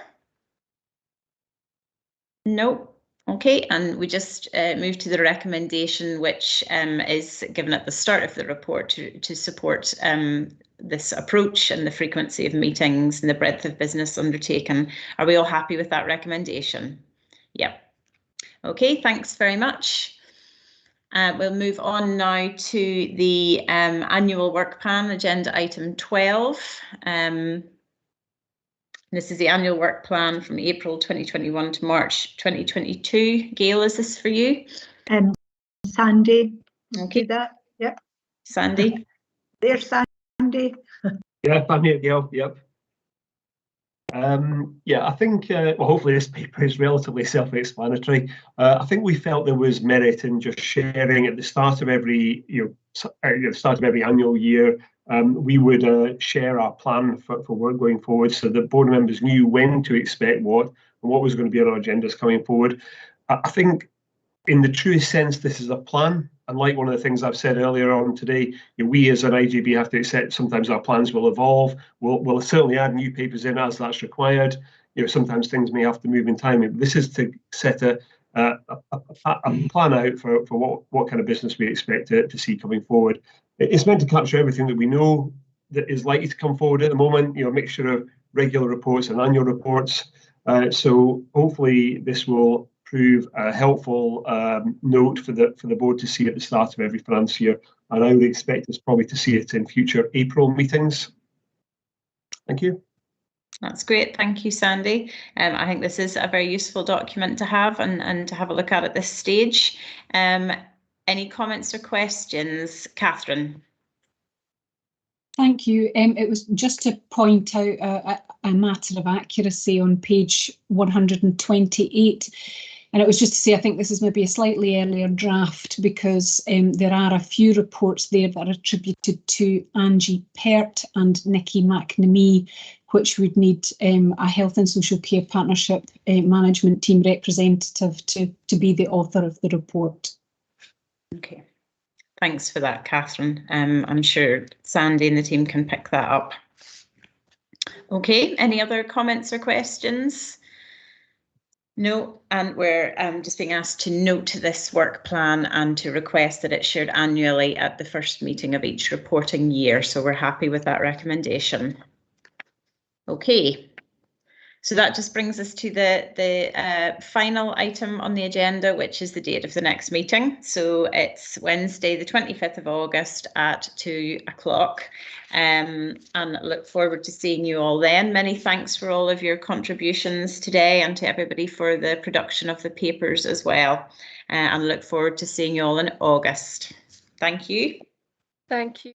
No. Okay, and we just move to the recommendation, which is given at the start of the report to support this approach and the frequency of meetings and the breadth of business undertaken. Are we all happy with that recommendation? Yep. Okay, thanks very much. We'll move on now to the annual work plan, agenda item 12. This is the annual work plan from April 2021 to March 2022. Gail, is this for you? Sandy. Okay. That. Yep. Sandy. There's Sandy. Yeah, I'm here, Gail. Yep. Yeah, I think, well, hopefully this paper is relatively self-explanatory. I think we felt there was merit in just sharing at the start of every, the start of every annual year. We would share our plan for work going forward, so that board members knew when to expect what and what was going to be on our agendas coming forward. I think, in the truest sense, this is a plan. And like one of the things I've said earlier on today, we as an IJB have to accept sometimes our plans will evolve. We'll certainly add new papers in as that's required. Sometimes things may have to move in time. This is to set a plan out for what kind of business we expect to see coming forward. It's meant to capture everything that we know that is likely to come forward at the moment. A mixture of regular reports and annual reports. So hopefully this will prove a helpful note for the board to see at the start of every financial year, and I would expect us probably to see it in future April meetings. Thank you. That's great, thank you, Sandy. I think this is a very useful document to have and to have a look at this stage. Any comments or questions, Catherine? Thank you. It was just to point out a matter of accuracy on page 128. And it was just to say, I think this is maybe a slightly earlier draft because there are a few reports there that are attributed to Angie Pert and Nikki McNamee, which would need a Health and Social Care Partnership management team representative to be the author of the report. Okay, thanks for that, Catherine. I'm sure Sandy and the team can pick that up. Okay, any other comments or questions? No, and we're just being asked to note this work plan and to request that it's shared annually at the first meeting of each reporting year. So we're happy with that recommendation. Okay, so that just brings us to the final item on the agenda, which is the date of the next meeting. So it's Wednesday, the 25th of August at 2 o'clock. And look forward to seeing you all then. Many thanks for all of your contributions today and to everybody for the production of the papers as well. And look forward to seeing you all in August. Thank you. Thank you.